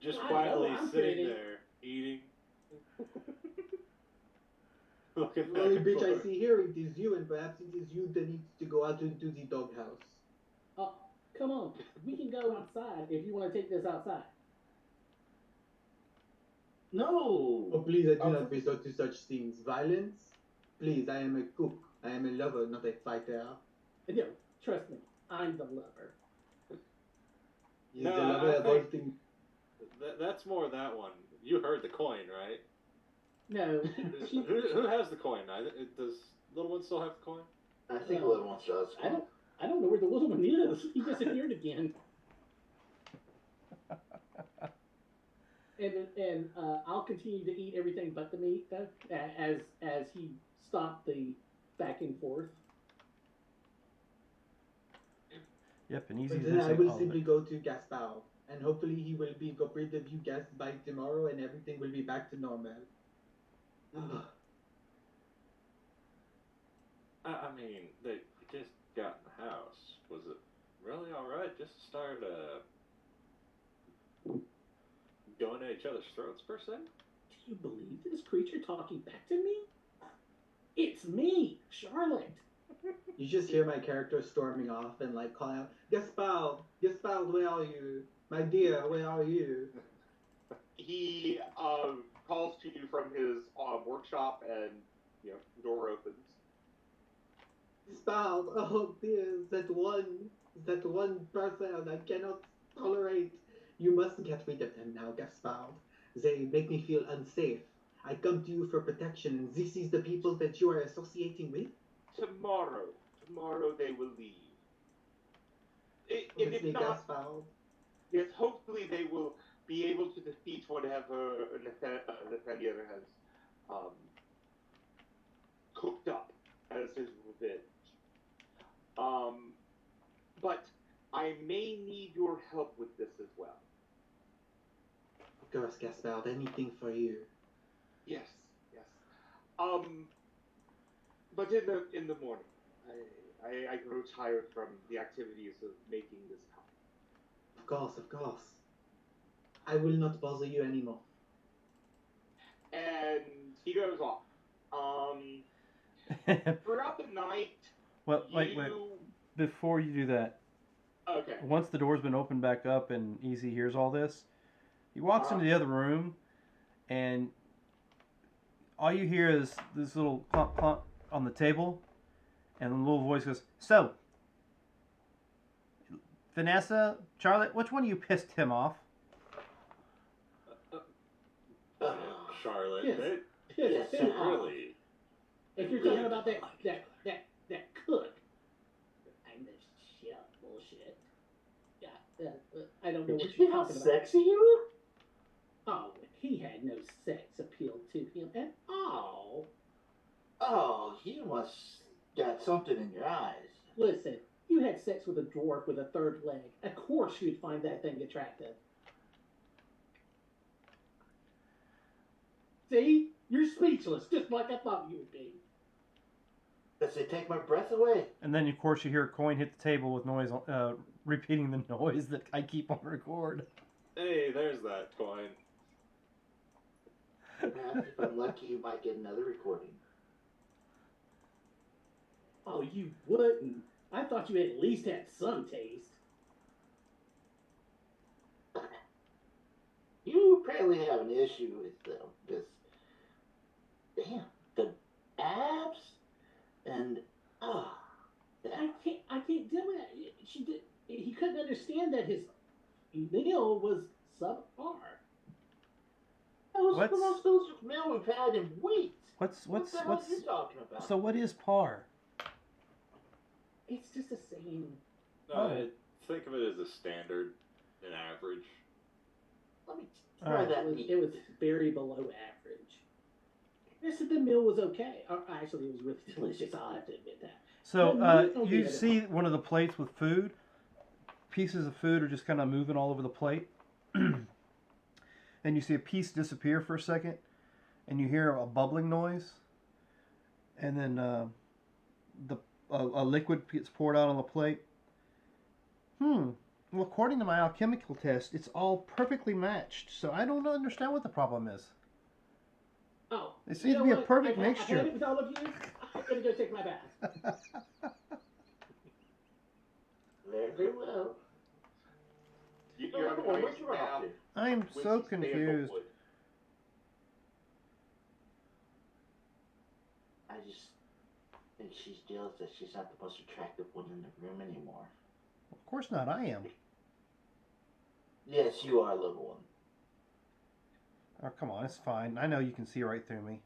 Just I quietly know, I'm sitting pretty. there, eating. Looking The back only and bitch I forth. see here, it is you, and perhaps it is you that needs to go out into the doghouse. Oh, come on, we can go outside if you want to take this outside. Oh, No. please, I do not resort to such things. Violence? Please, I am a cook. I am a lover, not a fighter. No, trust me, I'm the lover. He is No, the lover I of all think- things. That's more that one. You heard the coin, right? No, Who has the coin? Does little one still have the coin? I think little one does. I don't know where the little one is. He disappeared again. And I'll continue to eat everything but the meat though, as he stopped the back and forth. Yep, and But Easy's then I missing will all of simply it. go to Gaspar, and hopefully he will be got rid of you guests by tomorrow, and everything will be back to normal. I mean, they just got in the house. Was it really alright just to start going at each other's throats, per se? Do you believe this creature talking back to me? It's me, Charlotte. You just hear my character storming off and like calling out, Gaspar, Gaspar, where are you? My dear, where are you? He calls to you from his workshop, and door opens. Gaspar, oh dear, that one person I cannot tolerate. You must get rid of them now, Gaspar. They make me feel unsafe. I come to you for protection, and this is the people that you are associating with? Tomorrow they will leave. If Obviously, it's not, Gaspar. yes, hopefully they will be able to defeat whatever Nathaniel has cooked up as his revenge. But I may need your help with this as well. Of course, Gaspar, anything for you. Yes. But in the morning, I grow tired from the activities of making this cup. Of course, of course. I will not bother you anymore. And he goes off. Throughout the night, Well, wait. Before you do that, Okay. once the door's been opened back up and Easy hears all this, he walks into the other room, and all you hear is this little clomp clomp on the table, and the little voice goes, "So, Vanessa, Charlotte, which one of you pissed him off?" Charlotte, Yes. Yes, Yes, really? If you're talking about that cook, I know shit bullshit. Yeah, I don't know Did you what see you're how talking about. sexy you were? Oh, he had no sex appeal to him at all. Oh, you must got something in your eyes. Listen, you had sex with a dwarf with a third leg. Of course you'd find that thing attractive. See? You're speechless, just like I thought you would be. Does it take my breath away? And then, of course, you hear a coin hit the table with noise, repeating the noise that I keep on record. Hey, there's that coin. Perhaps if I'm lucky, you might get another recording. Oh, you wouldn't. I thought you at least had some taste. You apparently have an issue with this. Damn, the abs and I can't deal with that. He couldn't understand that his meal was subpar. that was What's- the most delicious meal we've had in weeks. What the hell are you talking about? So what is par? It's just a saying. No, Oh. think of it as a standard, an average. Let me All try right. that. It was very below average. I said the meal was okay. Actually, it was really delicious. I'll have to admit that. So No, no, you no. see one of the plates with food. Pieces of food are just kind of moving all over the plate. And you see a piece disappear for a second, and you hear a bubbling noise. And then a liquid gets poured out on the plate. Well, according to my alchemical test, it's all perfectly matched. So I don't understand what the problem is. Oh, It seems you to know be a what? perfect I've mixture. had it with all of you. I'm gonna go take my bath. Very well. You No, have a no, nice where'd you run off bath to? I'm with so some confused. sandalwood. I just think she's jealous that she's not the most attractive one in the room anymore. Of course not, I am. Yes, you are, little one. Oh, come on, it's fine. I know you can see right through me.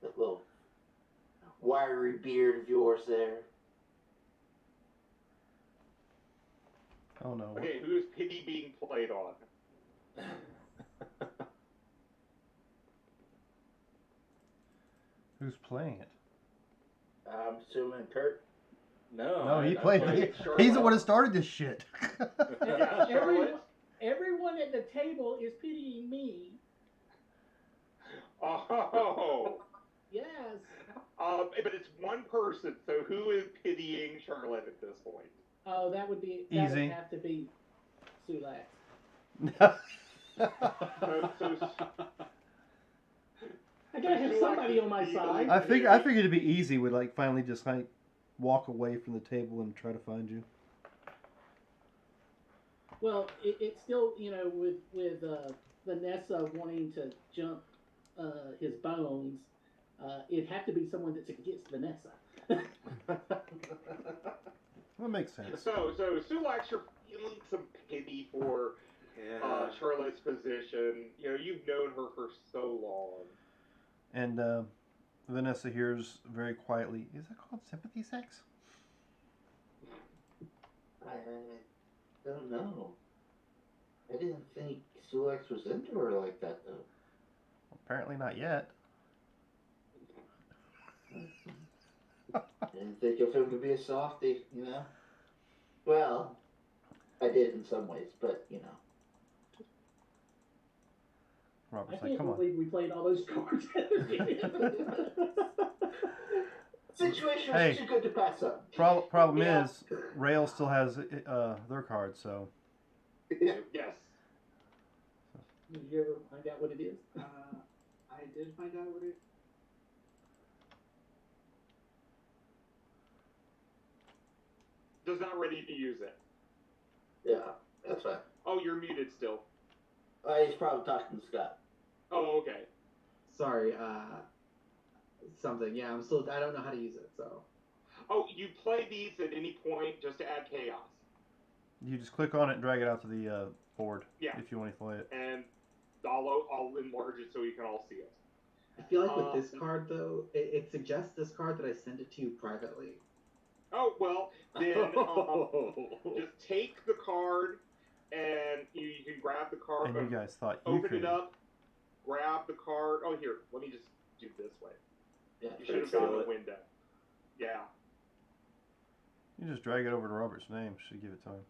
That little wiry beard of yours there. Oh no. Okay, who's pity being played on? Who's playing it? I'm assuming Kurt. No, No, he I played played it. Charlotte. He's the one that started this shit. Yeah, Charlotte. Everyone at the table is pitying me. Oh, Yes. but it's one person. So who is pitying Charlotte at this point? Oh, that would Easy. have to be Sulak. So I gotta have somebody on my side. I figured it'd be easy. Would like finally just like walk away from the table and try to find you. Well, it's still, with Vanessa wanting to jump his bones, it'd have to be someone that's against Vanessa. That makes sense. So Sulax, you're feeling some pity for Charlotte's position. You know, you've known her for so long. And Vanessa hears very quietly, "Is that called sympathy sex?" I don't know. I didn't think Sulex was into her like that, though. Apparently not yet. I didn't think of him to be a softie, you know? Well, I did in some ways, but, you know. I Robert's like, can't "Come on." believe we played all those cards. Situation Hey. is too good to pass up. Problem Yeah. is, Rail still has their card, so Yeah. Yes. Did you ever find out what it is? I did find out what it. Just not ready to use it. Yeah, that's fine. Oh, you're muted still. He's probably talking to Scott. Oh, okay. Sorry, something. Yeah, I don't know how to use it, so. Oh, you play these at any point just to add chaos. you just click on it and drag it out to the board Yeah. if you want to play it. And I'll enlarge it so you can all see it. I feel like with this card, though, it suggests this card that I send it to you privately. Oh, well, then just take the card and you can grab the card. And you guys thought you Open could. it up, grab the card. Oh, here, let me just do it this way. Yeah, You should have gone a window. Yeah, You just drag it over to Robert's name. Should give it time.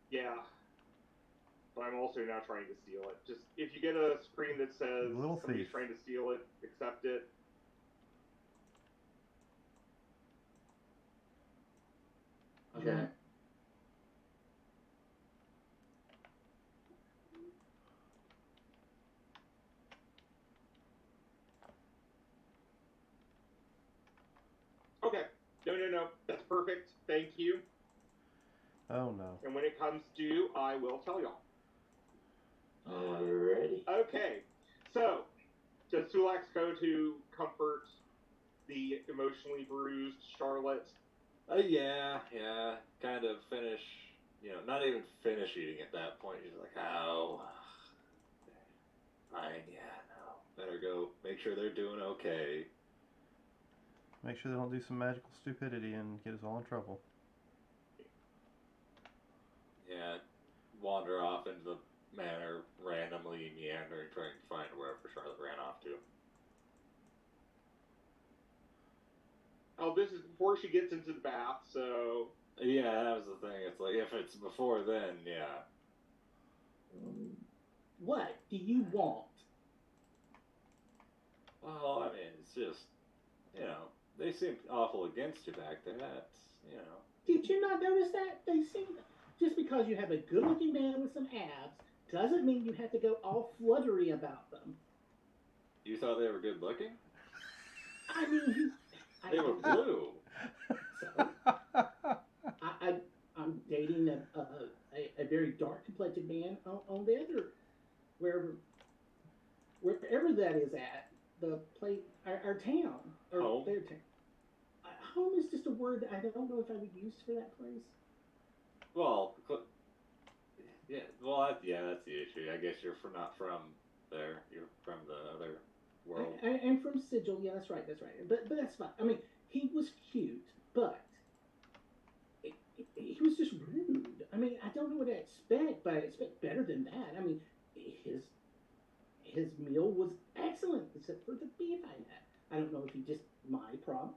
yeah. But I'm also now trying to steal it. Just if you get a screen that says Little somebody's thief. trying to steal it, accept it. Okay. Okay. No. That's perfect. Thank you. Oh no. And when it comes due, I will tell y'all. Alrighty. Okay. So, does Sulax go to comfort the emotionally bruised Charlotte? Yeah. Kind of finish, not even finish eating at that point. She's like, oh, fine, no. Better go make sure they're doing okay. Make sure they don't do some magical stupidity and get us all in trouble. Yeah, wander off into the manor, randomly meandering, trying to find wherever Charlotte ran off to. Oh, this is before she gets into the bath, so... Yeah, that was the thing. It's like, if it's before then, yeah. What do you want? Well, I mean, it's just, they seemed awful against you back there. That's, Did you not notice that? They seem just because you have a good-looking man with some abs doesn't mean you have to go all fluttery about them. You thought they were good looking? I mean, They were blue. So, I'm dating a very dark complected man on the other, wherever that is at, the place, our town, or Home? their town. Home is just a word that I don't know if I would use for that place. Well, yeah, that's the issue. I guess you're not from there. You're from the other world. I'm from Sigil. Yeah, that's right. But that's fine. I mean, he was cute, but he was just rude. I mean, I don't know what I expect, but I expect better than that. I mean, his meal was excellent, except for the beef I had. I don't know if he just my problem,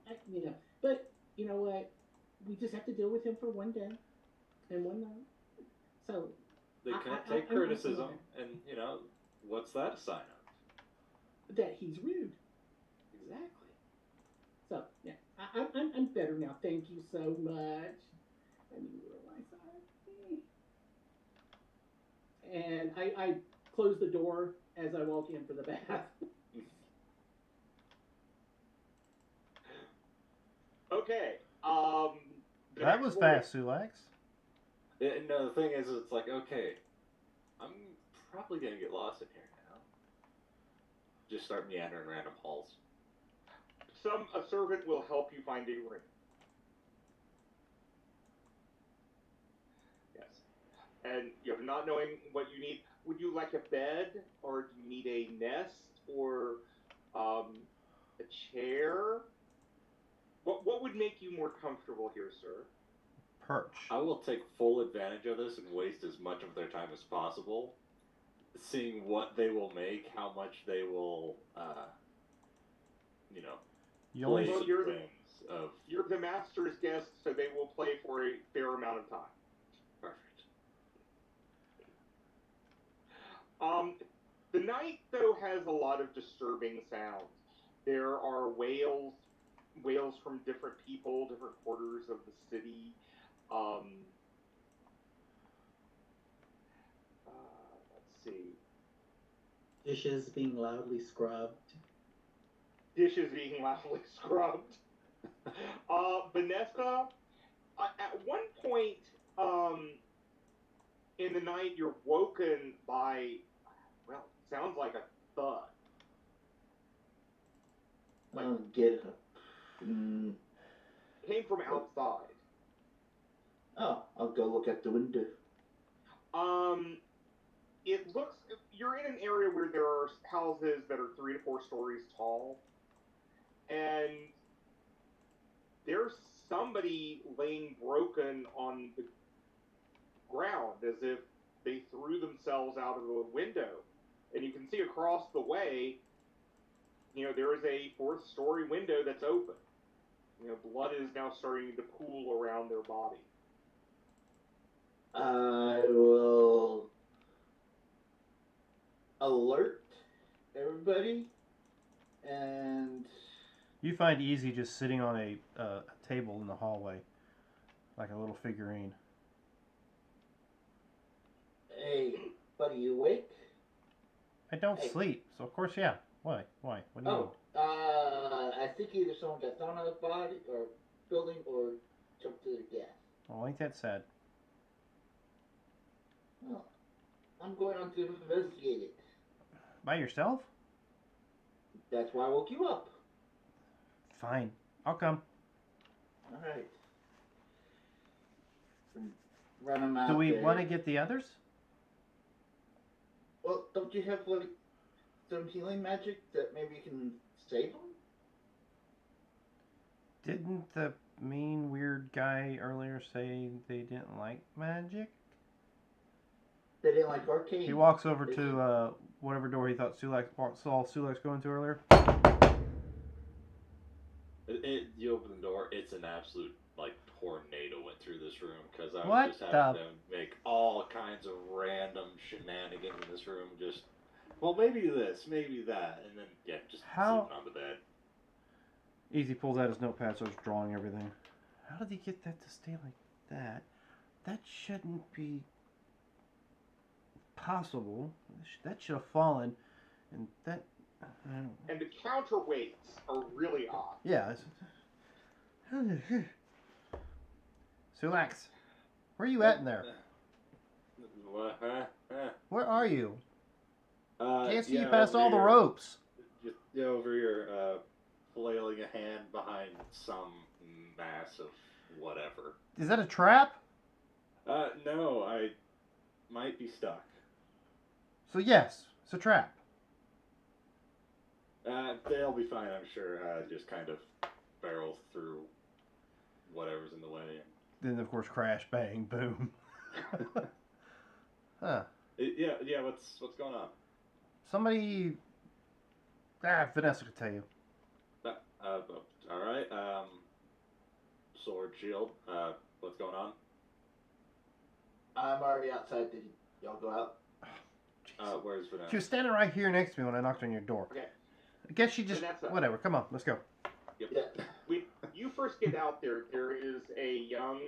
But you know what? We just have to deal with him for one day and one night. So They can't take criticism, and what's that a sign of? that he's rude. Exactly. So yeah, I'm better now. Thank you so much. I mean, you were my side. And I close the door as I walk in for the bath. Okay. The That next was morning- fast, Sulax. No, the thing is, it's like, okay, I'm probably gonna get lost in here now. Just start meandering random halls. A servant will help you find a room. Yes. And not knowing what you need, would you like a bed, or do you need a nest, or a chair? What would make you more comfortable here, sir? Perch. I will take full advantage of this and waste as much of their time as possible, seeing what they will make, how much they will, You only play Well, some you're- things of You're the master's guest, so they will play for a fair amount of time. perfect. The night, though, has a lot of disturbing sounds. There are wails wails from different people, different quarters of the city. Um, let's see. Dishes being loudly scrubbed. Dishes being loudly scrubbed. Vanessa, at one point um, in the night, you're woken by, well, sounds like a thud. Like, Get up. Mm. came from outside. Oh, I'll go look at the window. It looks, you're in an area where there are houses that are 3 to 4 stories tall, and there's somebody laying broken on the ground as if they threw themselves out of the window. And you can see across the way, there is a 4th-story window that's open. Blood is now starting to pool around their body. I will alert everybody, and You find Easy just sitting on a table in the hallway, like a little figurine. hey, buddy, you awake? I don't Hey. sleep, so of course, yeah. Why? Why? What do you mean? Oh, I think either someone got thrown out of the body or building or jumped to their death. Well, ain't that sad? Well, I'm going on to investigate it. By yourself? That's why I woke you up. Fine. I'll come. All right. Run them out. Do we there. want to get the others? Well, don't you have like some healing magic that maybe can save them? Didn't the mean weird guy earlier say they didn't like magic? They didn't like arcane. He walks over to whatever door he thought saw Sulex going to earlier. You open the door, it's an absolute, tornado went through this room, because I was What just having to make all kinds of random shenanigans in this room, just, well, maybe this, maybe that, and then, just How- sleeping on the bed. Easy pulls out his notepad, starts drawing everything. How did he get that to stay like that? That shouldn't be possible. That should have fallen, and that. I don't. And the counterweights are really odd. Yeah. Sulax, where are you at in there? What? Where are you? Can't see you yeah, past over all the here. ropes. Just over here, flailing a hand behind some mass of whatever. Is that a trap? No, I might be stuck. So yes, it's a trap. They'll be fine, I'm sure. Just kind of barrel through whatever's in the way. Then of course crash, bang, boom. Huh. Yeah. What's going on? Somebody. Vanessa could tell you. All right. Sword, shield. What's going on? I'm already outside. Did y'all go out? Where's Vanessa? She was standing right here next to me when I knocked on your door. Okay. I guess she just. Vanessa. Whatever. Come on, let's go. Yep. Yeah. When you first get out there, there is a young,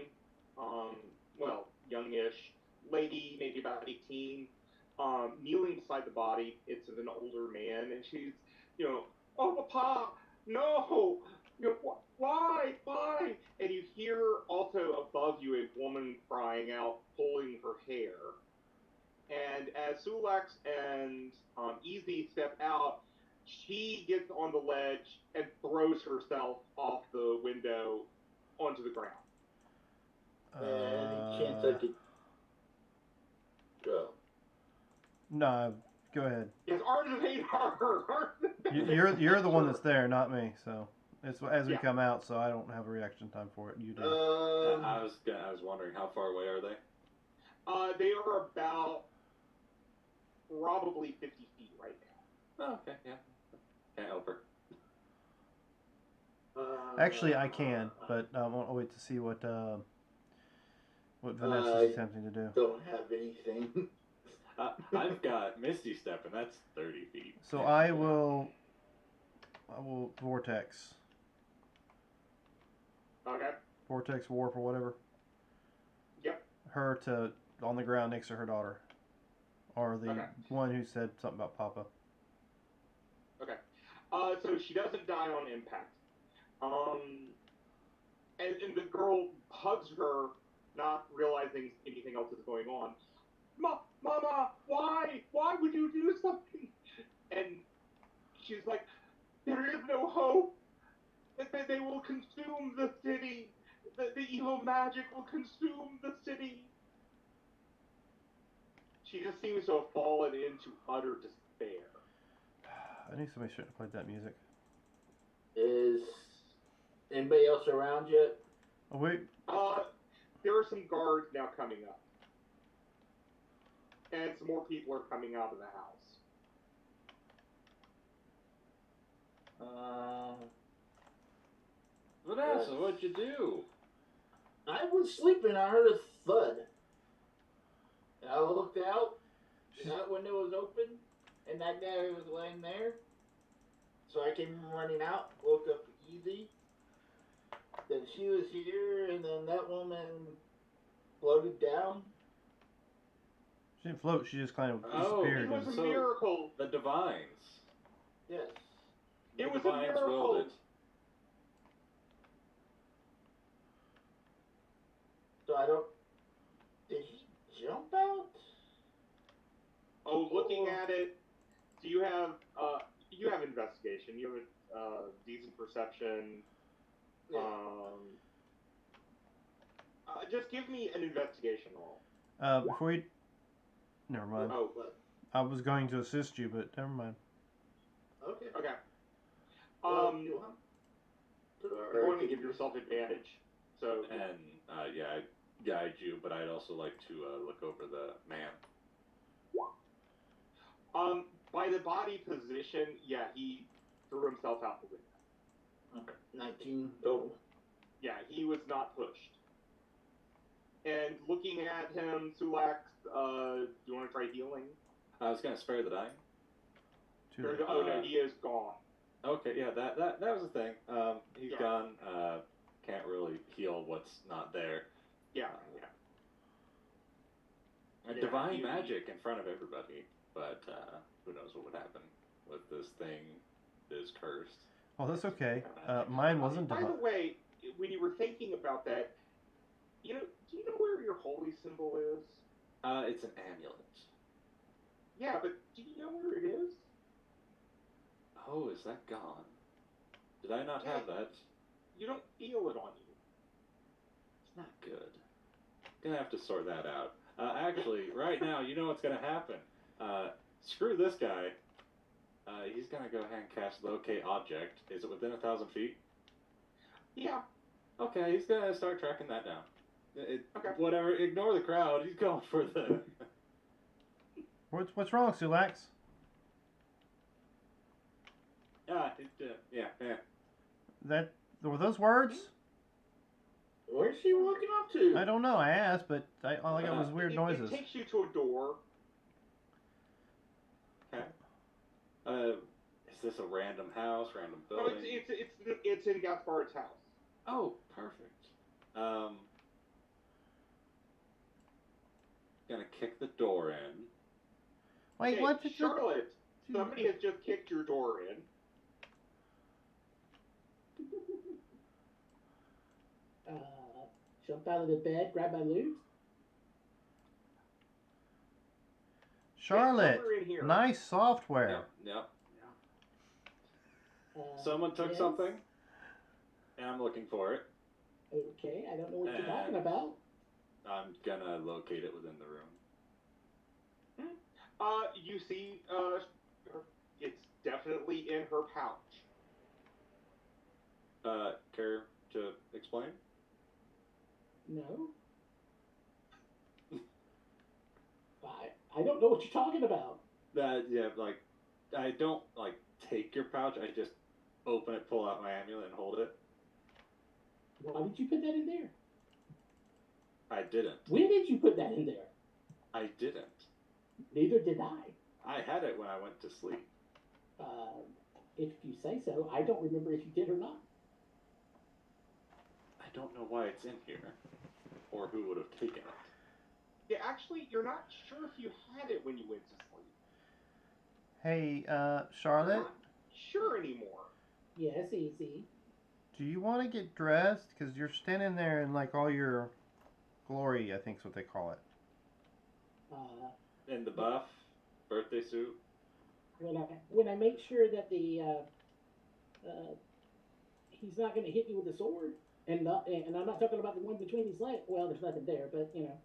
youngish lady, maybe about 18, kneeling beside the body. It's of an older man, and she's, oh, Papa, no, why? And you hear also above you a woman crying out, pulling her hair. And as Sulax and Easy step out, she gets on the ledge and throws herself off the window onto the ground. Any chance I could go? No, go ahead. Yes, Arms of Hadar! You're the one that's there, not me. So it's as we Yeah. come out, so I don't have a reaction time for it. You do. I was wondering, how far away are they? They are about probably 50 feet right now. Oh, okay, yeah. Can't help her. Actually, I can, but I'll wait to see what Vanessa's attempting to do. Don't have anything. I've got Misty Step, and that's 30 feet. So I will vortex. Okay. Vortex warp or whatever. Yep. Her to on the ground next to her daughter, or the Okay. one who said something about Papa. Okay. So she doesn't die on impact. And the girl hugs her, not realizing anything else is going on. Mama, why? Why would you do something? And she's like, there is no hope. They will consume the city. The evil magic will consume the city. She just seems to have fallen into utter despair. I knew somebody shouldn't have played that music. Is anybody else around yet? Oh wait, There are some guards now coming up. And some more people are coming out of the house. Vanessa, what'd you do? I was sleeping. I heard a thud. I looked out. That window was open, and that guy was laying there. So I came running out, woke up easy. Then she was here, and then that woman floated down. she didn't float. She just kind of Oh, disappeared. It was a So- miracle. The Divines. Yes. It The was a Divines miracle. willed it. So I don't. Did he jump out? Oh, looking at it, do you have investigation? You have decent perception. Yeah. Just give me an investigation roll. Before you, never mind. Oh, But, I was going to assist you, but never mind. okay. okay. You want to You're going to give yourself advantage. So And, yeah, I'd guide you, but I'd also like to look over the man. by the body position, yeah, he threw himself out the window. Okay. 19 total. Yeah, he was not pushed. And looking at him, Sulax, do you want to try healing? I was going to spare the dying. Too late. Oh no, he is gone. Okay, yeah, that was the thing. He's Yeah. gone. Can't really heal what's not there. Yeah, yeah. A Yeah, divine you- magic in front of everybody, but who knows what would happen with this thing that is cursed. Oh, that's okay. Mine wasn't By the divine. way, when you were thinking about that, do you know where your holy symbol is? It's an amulet. Yeah, but do you know where it is? Oh, is that gone? Did I not have that? You don't feel it on you. It's not good. Gonna have to sort that out. Actually, right now, you know what's gonna happen. Screw this guy. He's gonna go ahead and cast locate object. Is it within 1,000 feet? Yeah. Okay, he's gonna start tracking that down. Okay. Whatever. Ignore the crowd. He's going for the. What's wrong, Sulax? Yeah. That were those words? Where's she walking off to? I don't know. I asked, but all I got was weird It noises. takes you to a door. Okay. Is this a random house, random No, building? it's in Gaspard's house. Oh, perfect. Gonna kick the door in. Wait, Hey, what did you? Charlotte, somebody has just kicked your door in. Jump out of the bed, grab my loot. Charlotte, somewhere in here. nice software. Yep. Uh, Someone took yes. something, and I'm looking for it. Okay, I don't know what you're And- talking about. I'm gonna locate it within the room. You see, it's definitely in her pouch. Care to explain? No. I don't know what you're talking about. Yeah, like, I don't, like, take your pouch, I just open it, pull out my amulet, and hold it. Why did you put that in there? I didn't. When did you put that in there? I didn't. Neither did I. I had it when I went to sleep. If you say so, I don't remember if you did or not. I don't know why it's in here, or who would have taken it. Yeah, actually, you're not sure if you had it when you went to sleep. Hey, You're Charlotte, not sure anymore. Yes, easy. do you want to get dressed? Because you're standing there in like all your glory, I think is what they call it. In the buff, birthday suit. When I make sure that he's not going to hit you with a sword, and I'm not talking about the one between his legs. Well, there's nothing there, but you know.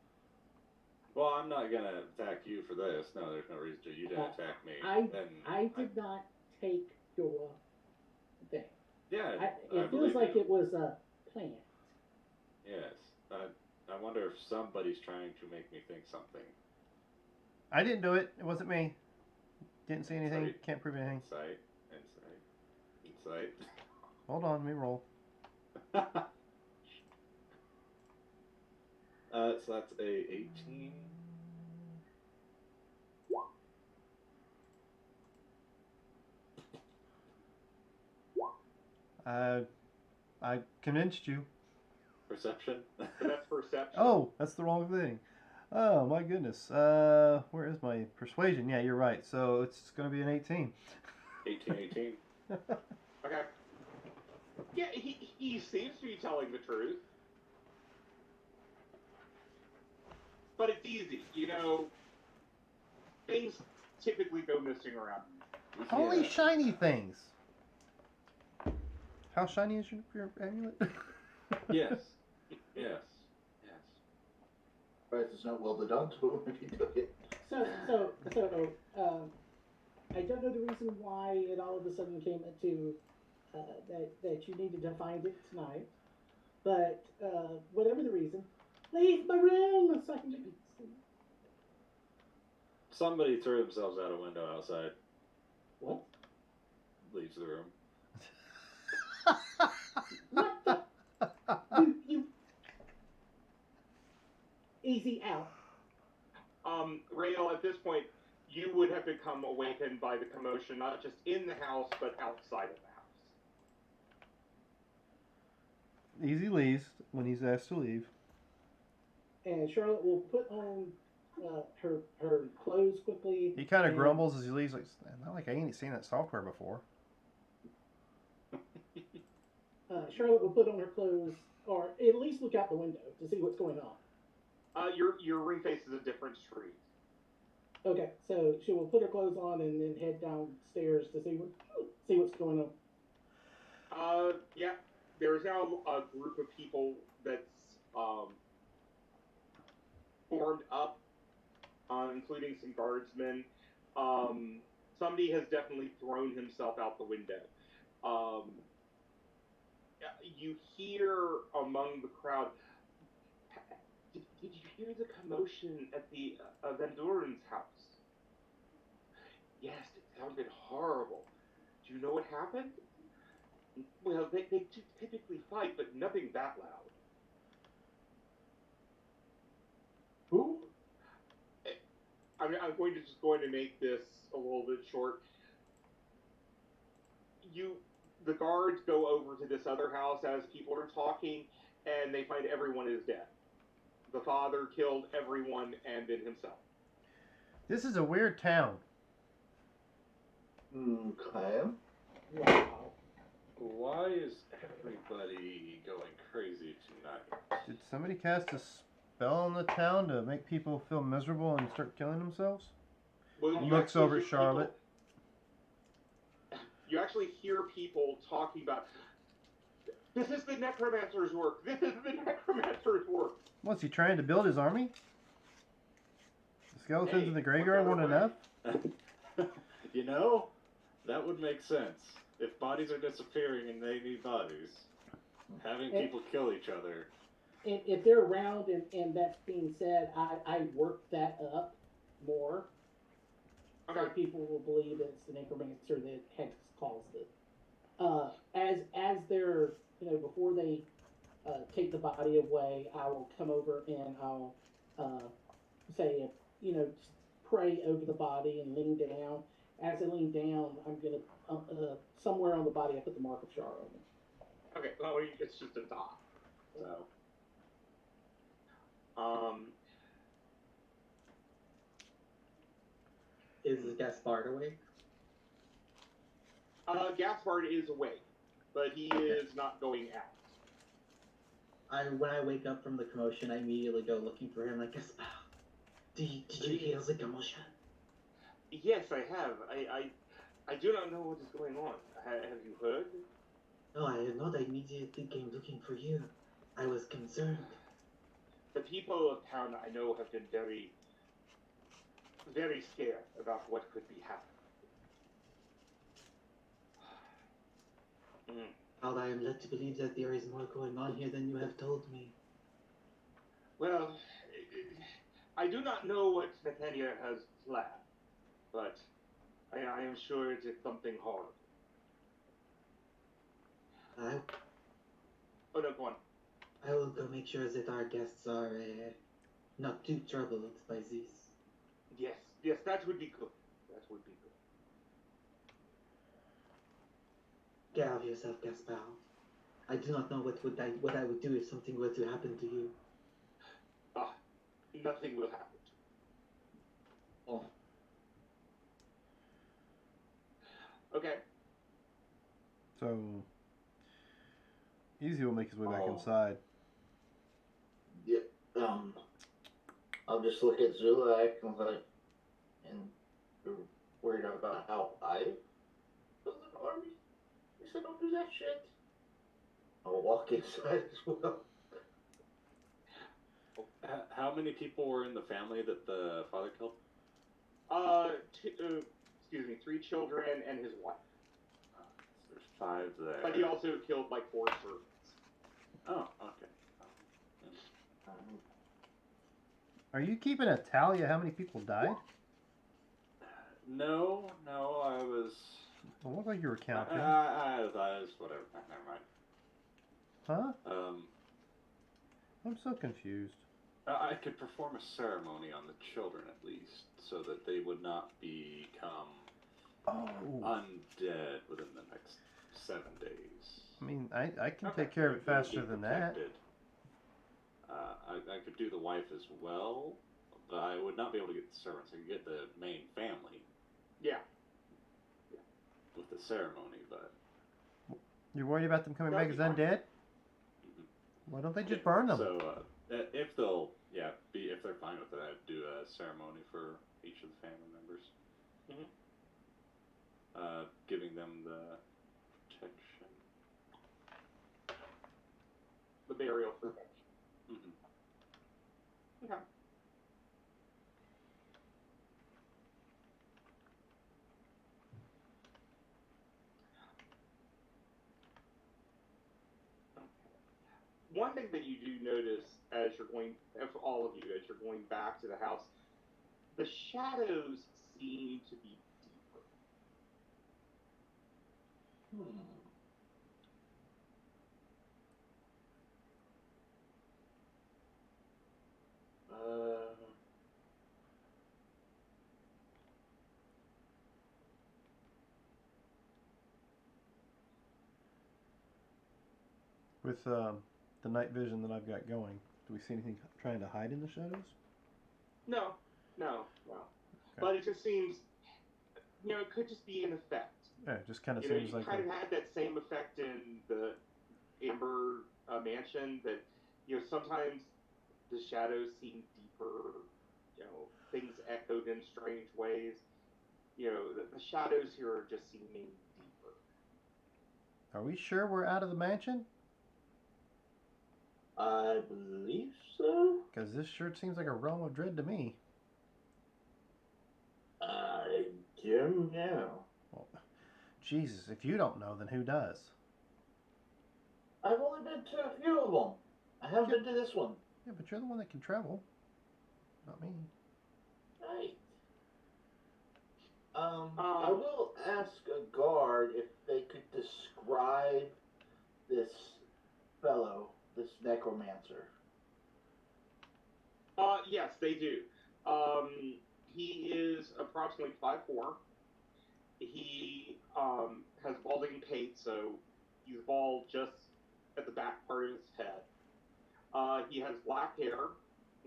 Well, I'm not gonna attack you for this. No, there's no reason to. You didn't attack me. I did not take your thing. Yeah, It feels like it was a plant. Yes. I wonder if somebody's trying to make me think something. I didn't do it. It wasn't me. Didn't see anything. Insight. Can't prove anything. Insight. Hold on, let me roll. So that's a 18. I convinced you. Perception. So that's perception. Oh, that's the wrong thing. Oh my goodness. Where is my persuasion? Yeah, you're right. So it's going to be an 18. 18. Okay. Yeah, he seems to be telling the truth. But it's easy, you know. Things typically go missing around. Only Yeah. shiny things. How shiny is your amulet? Yes. Yes. Surprised it's not welded onto him if you took it. So, I don't know the reason why it all of a sudden came to that you needed to find it tonight, but whatever the reason, leave my room so I can get sleep. Somebody threw themselves out a window outside. What? Leaves the room. What the? You easy out. Rael, at this point, you would have become awakened by the commotion, not just in the house, but outside of the house. Easy leaves when he's asked to leave. And Charlotte will put on her clothes quickly. He kind of and- grumbles as he leaves, like, not like I ain't seen that software before. Charlotte will put on her clothes, or at least look out the window to see what's going on. Your ring faces a different street. Okay, so she will put her clothes on and then head downstairs to see what's going on. Yeah, there is now a group of people that's formed up, including some guardsmen. Somebody has definitely thrown himself out the window. You hear among the crowd, did you hear the commotion at the Van Doren's house? Yes, it sounded horrible. Do you know what happened? Well, they typically fight, but nothing that loud. Who? I'm going to make this a little bit short. The guards go over to this other house as people are talking, and they find everyone is dead. The father killed everyone and then himself. This is a weird town. Okay. Wow. Why is everybody going crazy tonight? Did somebody cast a spell on the town to make people feel miserable and start killing themselves? Well, you Looks actually over hear at Charlotte. You actually hear people talking about, this is the necromancer's work. This is the necromancer's work. What's he trying to build his army? The skeletons Hey, in the graveyard what's weren't that enough? You know, that would make sense. If bodies are disappearing and they need bodies, having people kill each other. And if they're around and that's being said, I work that up more. So Okay. people will believe it's the necromancer that has caused it. As they're, before they take the body away, I will come over and I'll say, just pray over the body and lean down. As I lean down, I'm gonna somewhere on the body I put the mark of Char on it. Okay, well, it's just a dot. So, Is Gaspard awake? Gaspard is awake, but he is not going out. When I wake up from the commotion, I immediately go looking for him. Like, Gaspard, did you hear the commotion? Yes, I have. I do not know what is going on. Have you heard? No, I have not. I immediately came looking for you. I was concerned. The people of town I know have been very, very scared about what could be happening. But I am led to believe that there is more going on here than you have told me. Well, I do not know what Nathaniel has planned, but I am sure it is something horrible. Oh no, go on. I will go make sure that our guests are not too troubled by this. Yes, that would be good. That would be good. Get out of yourself, Gaspard. I do not know what I would do if something were to happen to you. Nothing will happen to you. Oh. Okay. So, Easy will make his way back inside. Yeah. I'll just look at Zulak and worried about how I build an army. He said, don't do that shit. I'll walk inside as well. how many people were in the family that the father killed? Excuse me, 3 children and his wife. So there's 5 there. But he also killed like 4 servants. Oh, okay. Are you keeping a tally of how many people died? No, I was. It looked like you were counting. I was whatever. Never mind. Huh? I'm so confused. I could perform a ceremony on the children at least, so that they would not become undead within the next 7 days. I mean, I can take care of it faster than that. I could do the wife as well, but I would not be able to get the servants. I could get the main family. Yeah. With the ceremony, but You're worried about them coming back as undead? Why don't they just burn them? So, if they'll, if they're fine with it, I'd do a ceremony for each of the family members. Giving them the protection. The burial protection. Okay. One thing that you do notice as you're going, for all of you, as you're going back to the house, the shadows seem to be deeper. With the night vision that I've got going, do we see anything trying to hide in the shadows? No. Okay. But it just seems, it could just be an effect. Yeah, it just kind of You seems like kind of had that same effect in the Amber Mansion that, sometimes the shadows seem deeper, things echoed in strange ways. The shadows here are just seeming deeper. Are we sure we're out of the mansion? I believe so. Because this sure seems like a realm of dread to me. I don't know. Well, Jesus, if you don't know, then who does? I've only been to a few of them. I haven't been to this one. Yeah, but you're the one that can travel. Not me. Right. I will ask a guard if they could describe this fellow, this necromancer. Yes, they do. He is approximately 5'4". He has balding pate, so he's bald just at the back part of his head. He has black hair.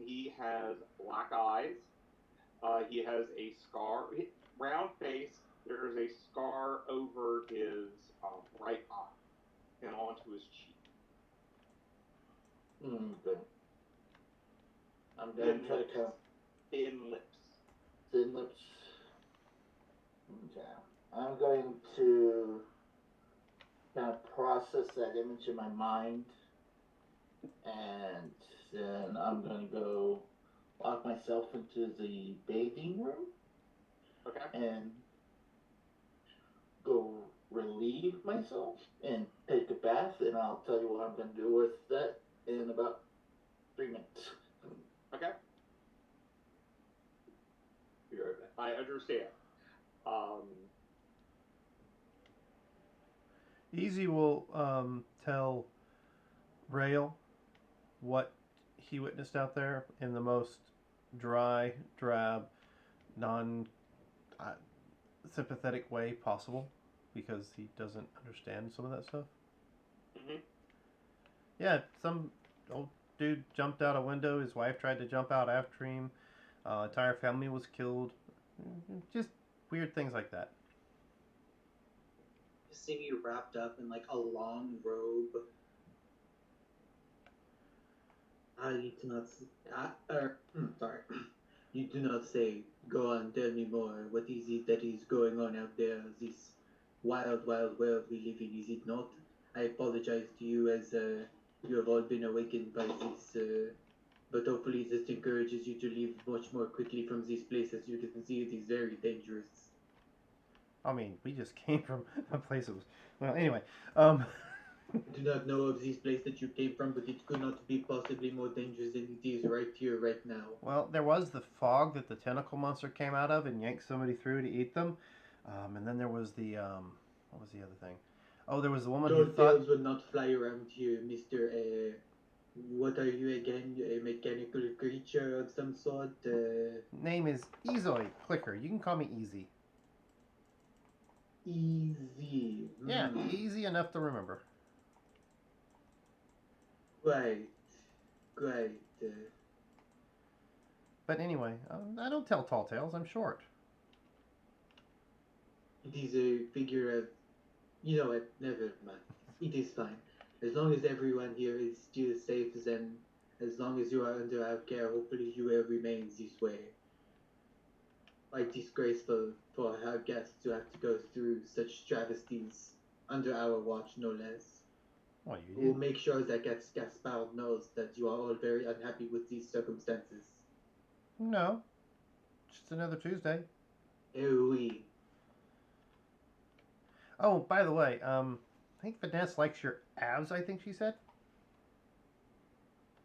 He has black eyes. He has a scar, round face. There is a scar over his right eye and onto his cheek. Okay. I'm gonna Thin try lips. to Thin lips. thin lips. Okay. I'm going to kind of process that image in my mind, and then I'm gonna go lock myself into the bathing room Okay. and go relieve myself and take a bath, and I'll tell you what I'm gonna do with that in about 3 minutes. Okay. Be right back. I understand. Easy will tell Rail what he witnessed out there in the most dry, drab, non sympathetic way possible because he doesn't understand some of that stuff. Mhm. Yeah, some old dude jumped out a window. His wife tried to jump out after him. Entire family was killed. Just weird things like that. See me wrapped up in like a long robe. You do not. Sorry. You do not say. Go on, tell me more. What is it that is going on out there? This wild, wild world we live in, is it not? I apologize to you as you have all been awakened by this. But hopefully this encourages you to leave much more quickly from this place. As you can see, it is very dangerous. I mean, we just came from a place that was. Well, anyway. I do not know of this place that you came from, but it could not be possibly more dangerous than it is right here, right now. Well, there was the fog that the tentacle monster came out of and yanked somebody through to eat them. And then there was the. What was the other thing? Oh, there was the woman who Those thought. tales will not fly around here, Mr. What are you again? A mechanical creature of some sort? Name is Ezoid Clicker. You can call me Easy. Easy. Yeah, easy enough to remember. Right. Right. But anyway, I don't tell tall tales. I'm short. It is a figure of. You know what? Never mind. It is fine. As long as everyone here is still safe, then as long as you are under our care, hopefully you will remain this way. Quite disgraceful for our guests to have to go through such travesties under our watch, no less. Well, you We'll did. make sure that Gaspard knows that you are all very unhappy with these circumstances. No. Just another Tuesday. Oui. Oh, by the way, I think Vanessa likes your abs, I think she said.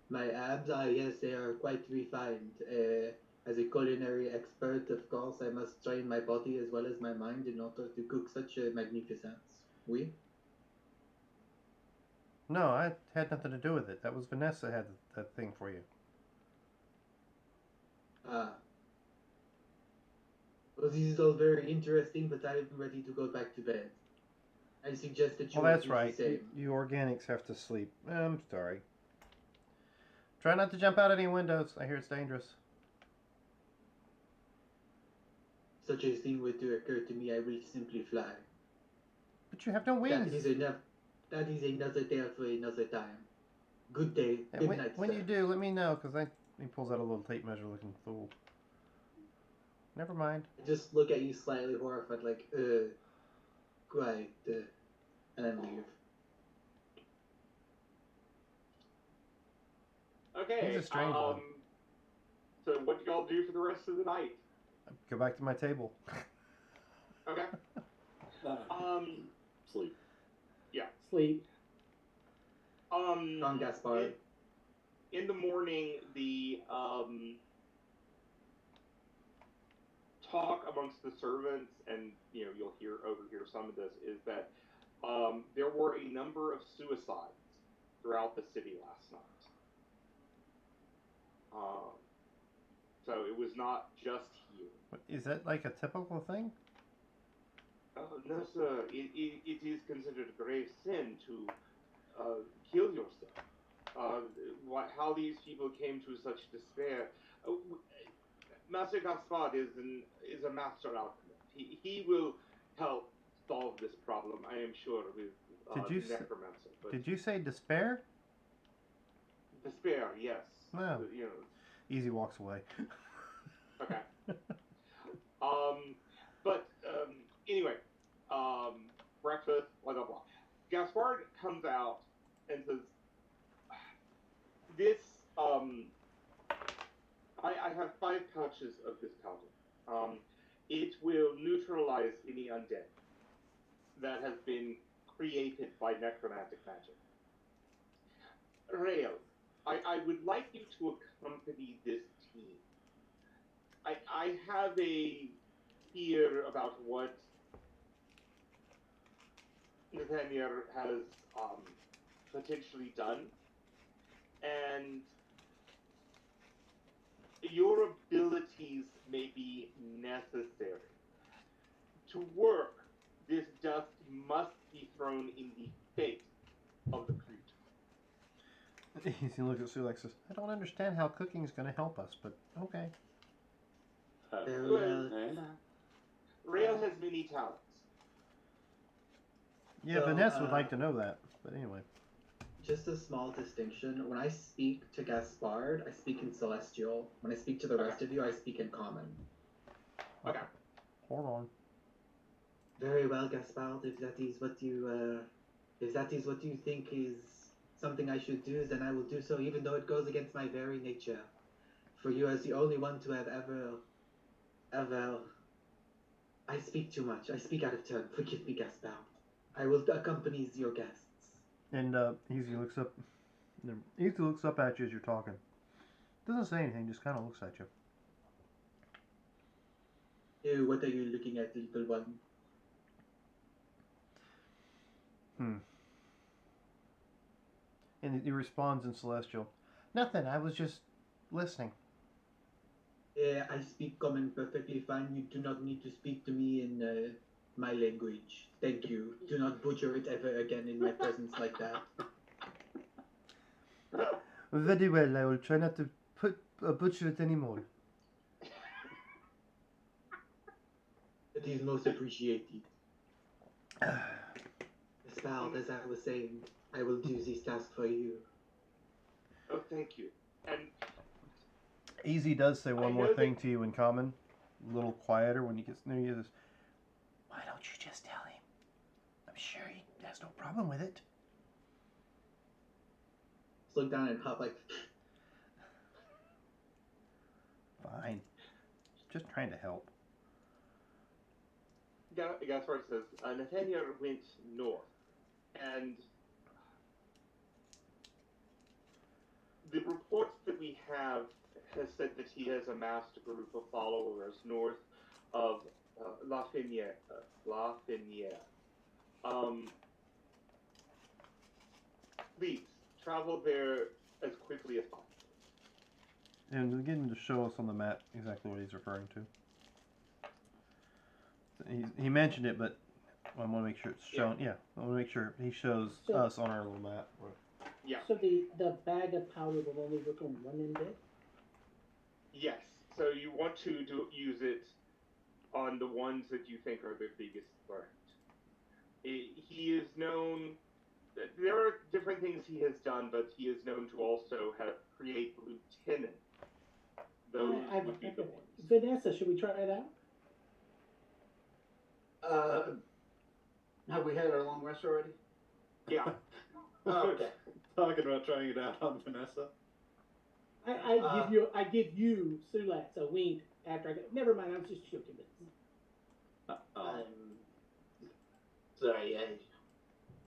My abs, yes, they are quite refined. As a culinary expert, of course, I must train my body as well as my mind in order to cook such magnificence. Oui? No, I had nothing to do with it. That was Vanessa had that thing for you. Ah. Well, this is all very interesting, but I am ready to go back to bed. I suggest that you Well, that's do right. the same. You organics have to sleep. I'm sorry. Try not to jump out any windows. I hear it's dangerous. Such a thing were to occur to me, I will simply fly. But you have no That wings. is enough. That is another tale for another time. Good day. And Good when, night, when sir. you do, let me know, because he pulls out a little tape measure looking fool. Never mind. I just look at you slightly horrified, like, quite, and then leave. Okay. He's a strange one. So what do y'all do for the rest of the night? Go back to my table. Okay. Sleep. Sleep. Don Gaspard. In the morning, the talk amongst the servants, and you'll overhear some of this, is that there were a number of suicides throughout the city last night. So it was not just here. Is that like a typical thing? No, sir. It is considered a grave sin to kill yourself. how these people came to such despair. Master Gaspard is a master alchemist. He will help solve this problem, I am sure, with necromancer. But Did you say despair? despair, yes. No. You know, Easy walks away. okay. But anyway, breakfast, blah blah blah. Gaspard comes out and says, "This, I have 5 pouches of this powder. It will neutralize any undead that has been created by necromantic magic. Rael, I would like you to accompany this team. I have a fear about what Nathaniel has potentially done, and your abilities may be necessary. To work, this dust must be thrown in the fate of the creature." Easy look at Sulek and says, I don't understand how cooking is going to help us, but okay. Very well. well. Rael has many talents. Yeah, So, Vanessa would like to know that, but anyway. Just a small distinction. When I speak to Gaspard, I speak in Celestial. When I speak to the rest of you, I speak in Common. Okay. Hold on. Very well, Gaspard. If that is what you think is something I should do, then I will do so, even though it goes against my very nature. For you, as the only one to have ever. I speak too much. I speak out of turn. Forgive me, Gaspard. I will accompany your guests. And Easy looks up. Easy looks up at you as you're talking. Doesn't say anything, just kind of looks at you. Ew, what are you looking at, little one? And he responds in Celestial. Nothing, I was just listening. I speak Common perfectly fine. You do not need to speak to me in my language. Thank you. Do not butcher it ever again in my presence like that. Very well, I will try not to butcher it anymore. It is most appreciated. Gaspard, as I was saying, I will do this task for you. Oh, thank you. And Easy does say one I more know thing to you in common, a little quieter when he gets near you. Says, why don't you just tell him? I'm sure he has no problem with it. Just look down and hop like. Fine. Just trying to help. Gaspard says, Nathaniel went north, and the reports that we have has said that he has amassed a group of followers north of La Finière. Please, travel there as quickly as possible. And get him to show us on the map exactly what he's referring to. He mentioned it, but I want to make sure it's shown. Yeah, I want to make sure he shows us on our little map. Yeah. So the bag of powder will only work on one end bit? Yes. So you want to use it on the ones that you think are the biggest threat. He is known. There are different things he has done, but he is known to also create lieutenants. Those would be the ones. Vanessa, should we try it out? Have we had our long rest already? Yeah. Oh, okay. Talking about trying it out on Vanessa. I give you Sulax a wink after I go. Never mind, I was just joking. Sorry, I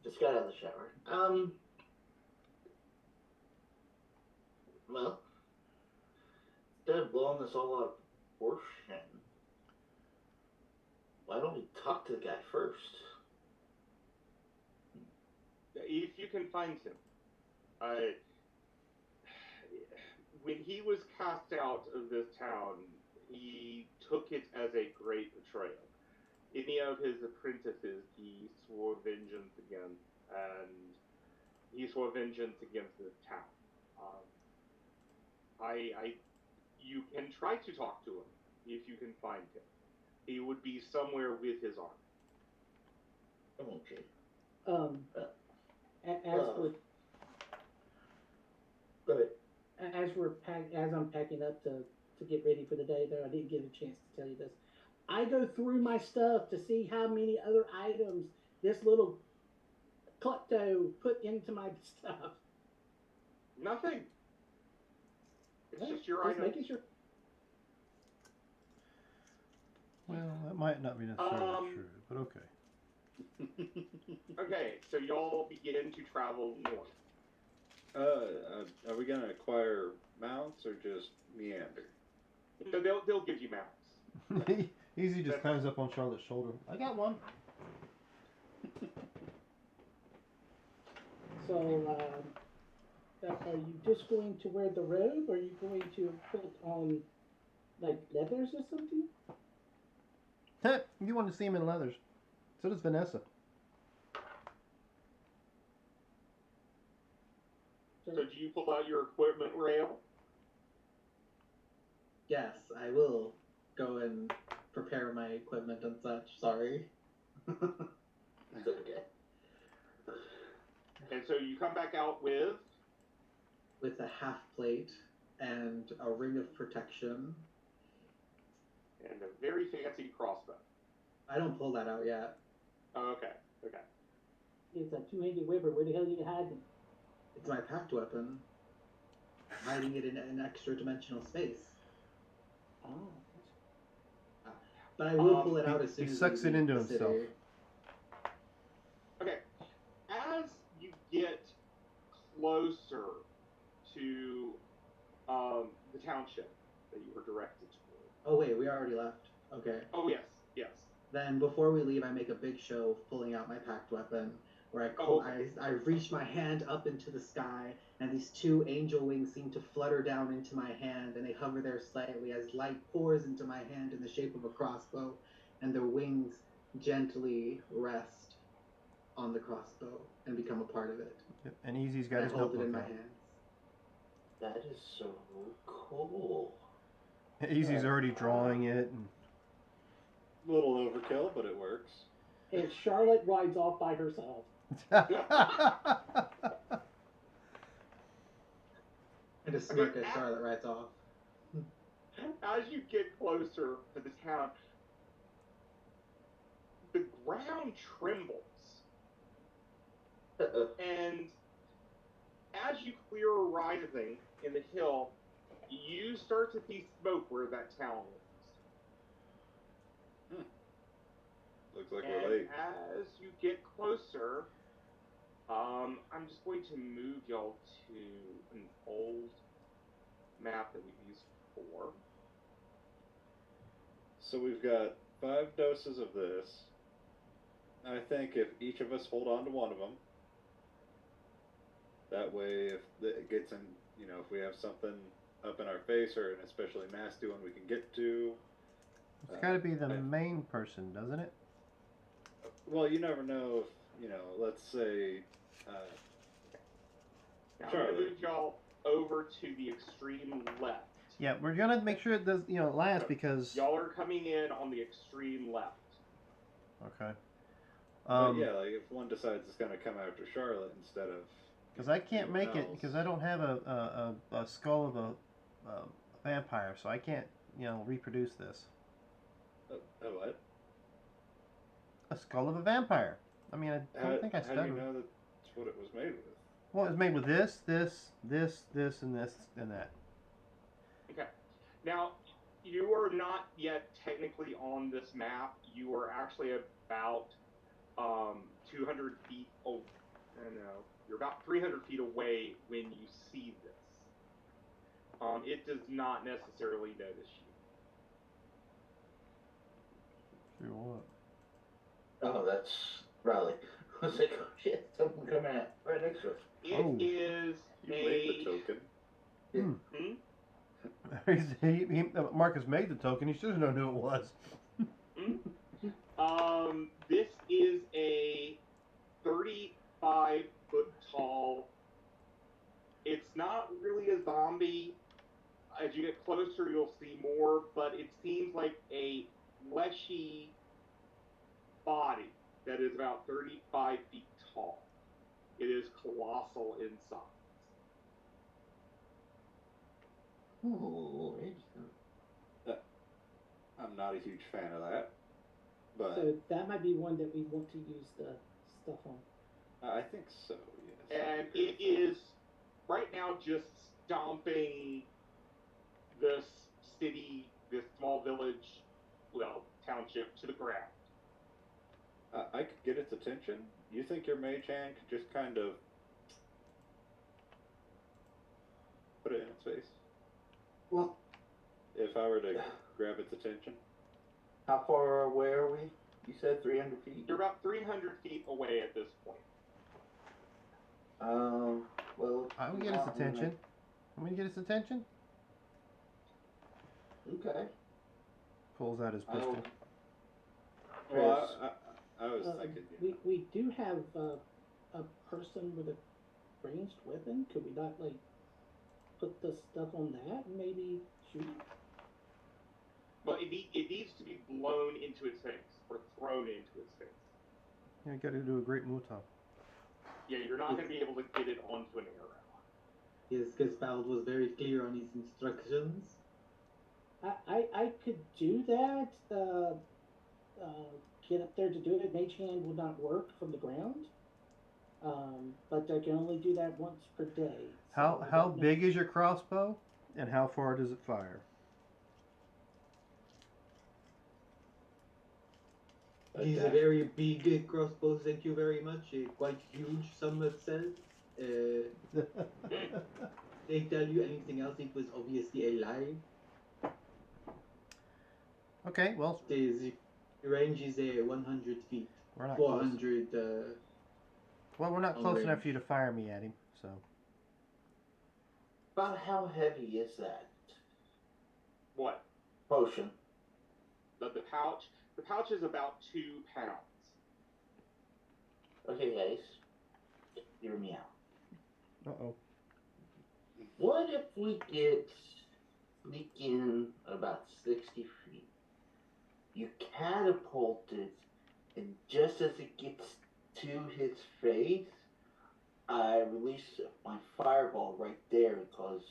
just got out of the shower. Well, instead of blowing this all out of proportion, why don't we talk to the guy first? If you can find him. When he was cast out of this town, he took it as a great betrayal. Any of his apprentices he swore vengeance against, and he swore vengeance against this town. You can try to talk to him if you can find him. He would be somewhere with his army. Okay. Um, as we're Go ahead. as I'm packing up to get ready for the day, though I didn't get a chance to tell you this. I go through my stuff to see how many other items this little klepto put into my stuff. Nothing. It's just your Just item. making sure. Well, that might not be necessarily true, but okay. Okay, so y'all begin to travel north. Are we gonna acquire mounts or just meander? So they'll give you mounts. Easy just climbs up on Charlotte's shoulder. I got one. So, are you just going to wear the robe, or are you going to put on like leathers or something? You want to see him in leathers. So does Vanessa. So do you pull out your equipment rail? Yes, I will go and prepare my equipment and such. Sorry. It's okay. And so you come back out with With a half plate and a ring of protection. and a very fancy crossbow. I don't pull that out yet. Oh, okay. It's a two-handed whipper. Where the hell are you hiding? It's my packed weapon. I'm hiding it in an extra dimensional space. Oh. But I will pull it out he- as soon he as sucks we it leave into the himself. city. Okay. As you get closer to the township that you were directed toward. Oh wait, we already left. Okay. Oh yes. Then before we leave, I make a big show of pulling out my packed weapon, where I reach my hand up into the sky, and these two angel wings seem to flutter down into my hand, and they hover there slightly as light pours into my hand in the shape of a crossbow, and their wings gently rest on the crossbow and become a part of it. Yep. And Easy's got And I his hold it notebook in my out. hands. That is so cool. Easy's already drawing it. And A little overkill, but it works. And Charlotte rides off by herself. And a smirk as Charlotte rides off. As you get closer to the town, the ground trembles. And as you clear a rising in the hill, you start to see smoke where that town is. Looks like And we're late. as you get closer, I'm just going to move y'all to an old map that we've used before. So we've got 5 doses of this. I think if each of us hold on to one of them, that way if it gets in, if we have something up in our face or an especially nasty one we can get to. It's got to be the main person, doesn't it? Well, you never know if, let's say, Now I'm Charlie. going to move y'all over to the extreme left. Yeah, we're gonna make sure it does, last because. Y'all are coming in on the extreme left. Okay. but yeah, like if one decides it's going to come after Charlotte instead of. Because I can't make it else. because I don't have a skull of a vampire, so I can't reproduce this. A what? A skull of a vampire. I mean, I don't think I How do studied. you know that's what it was made with? Well, it's made with this, and this, and that. Okay. Now, you are not yet technically on this map. You are actually about 200 feet. Oh, no. You're about 300 feet away when you see this. It does not necessarily notice you. Sure what? Oh, that's Raleigh. I was like, oh shit, something coming out right next to us. It is You made the token. Marcus made the token. He should have known who it was. This is a 35-foot tall. It's not really zombie. As you get closer, you'll see more, but it seems like a fleshy body that is about 35 feet tall. It is colossal in size. Ooh, I'm not a huge fan of that, but So that might be one that we want to use the stuff on. I think so. Yes. And it is right now just stomping this city, this small village, well, township to the ground. I could get its attention. You think your mage hand could just kind of put it in its face? Well, If I were to grab its attention? how far away are we? You said 300 feet. You're about 300 feet away at this point. Well, I'm gonna get his attention. I'm gonna get his attention. Okay. Pulls out his pistol. Well, I was thinking. We do have a person with a ranged weapon. Could we not like put the stuff on that and maybe shoot? Well, it needs to be blown into its face or thrown into its face. You gotta do a great Muta. Yeah, you're not going to be able to get it onto an arrow. Yes, Gaspard was very clear on his instructions. I could do that. Get up there to do it. Mage hand will not work from the ground. But I can only do that once per day. How So how that big is your crossbow, and how far does it fire? He's a very big crossbow, thank you very much. Quite huge, some have said. They tell you anything else, it was obviously a lie. Okay, well, The range is 100 feet. we're not close. 400. Well, we're not on close enough range. for you to fire me at him. So About how heavy is that What? potion? The pouch? The pouch is about 2 pounds. Okay, guys, hear me out. Uh-oh. What if we sneak in about 60 feet? You catapult it, and just as it gets to his face, I release my fireball right there and cause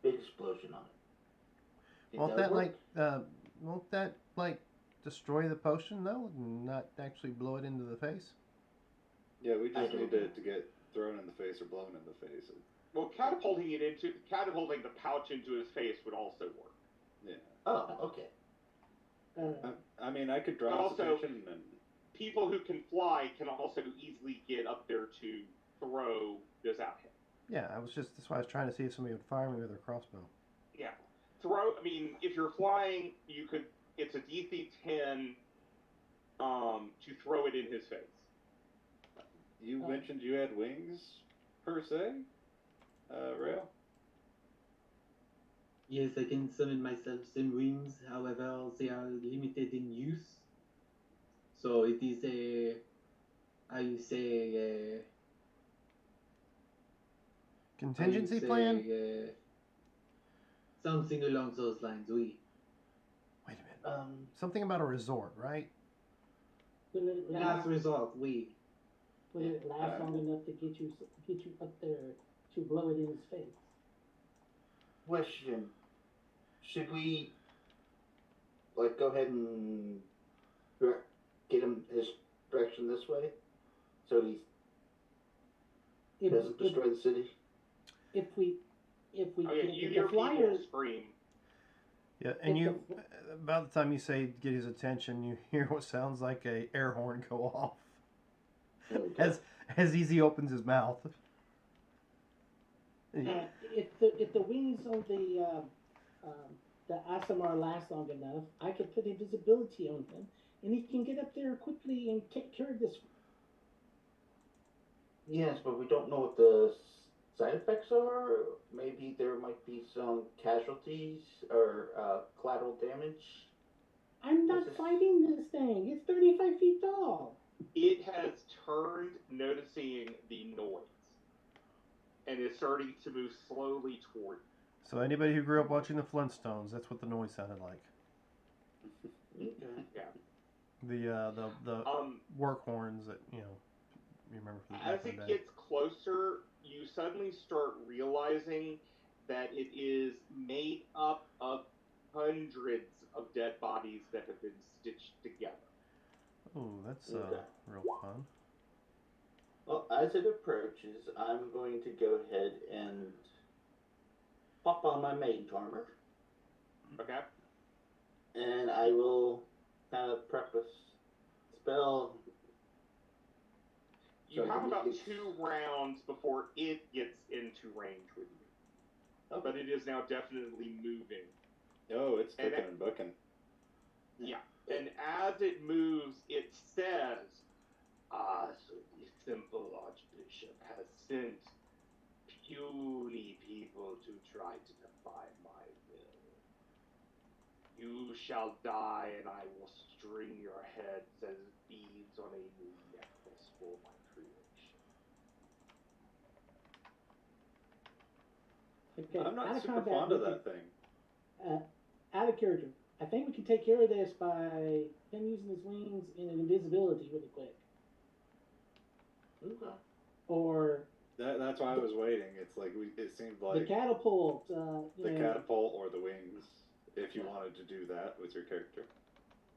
big explosion on it. Think Won't would that work? won't that destroy the potion though, and not actually blow it into the face? Yeah, we I just don't need know. it to get thrown in the face or blown in the face. Well, catapulting the pouch into his face would also work. Yeah. Oh, okay. I mean, I could draw its Also- attention and People who can fly can also easily get up there to throw this at him. Yeah, that's why I was trying to see if somebody would fire me with their crossbow. Yeah. If you're flying, you could, it's a DC 10 to throw it in his face. you mentioned you had wings, per se, Rail? Yes, I can summon myself some wings, however, they are limited in use. So it is how you say, Contingency plan? Something along those lines, oui. Wait a minute. Um, Something about a resort, right? Will it Last last? resort, oui. Will it last long enough to get you up there to blow it in his face? question. Should we go ahead and get him his direction this way, so he If, doesn't if, destroy the city? if we Oh yeah, can, you if hear the people flyers scream. Yeah, and If you, about the time you say get his attention, you hear what sounds like a air horn go off Okay. as Easy opens his mouth. if the wings on the Asimar last long enough, I could put invisibility on him, and he can get up there quickly and take care of this. Yes, but we don't know what the side effects are. Maybe there might be some casualties or collateral damage. I'm not This is- fighting this thing. It's 35 feet tall. It has turned, noticing the noise. and is starting to move slowly toward. So anybody who grew up watching the Flintstones, that's what the noise sounded like. Okay. The work horns that you remember from the As back it in the day. gets closer, you suddenly start realizing that it is made up of hundreds of dead bodies that have been stitched together. Oh, that's Okay. real fun. Well, as it approaches, I'm going to go ahead and pop on my mage armor, Okay? and I will kind of prep a spell. You So have about it's- 2 rounds before it gets into range with you. Okay. But it is now definitely moving. Oh, it's And cooking it- and booking. Yeah. And as it moves, it says, so the simple Archbishop has sent puny people to try to defy my will. You shall die, and I will string your heads as beads on a new necklace for my creation. Okay, I'm out not of super combat, fond we of can- that thing. Out of character. I think we can take care of this by him using his wings and an invisibility really quick. Okay. Or That's why I was waiting. It's like it seemed the like catapult, the catapult or the wings, if you wanted to do that with your character.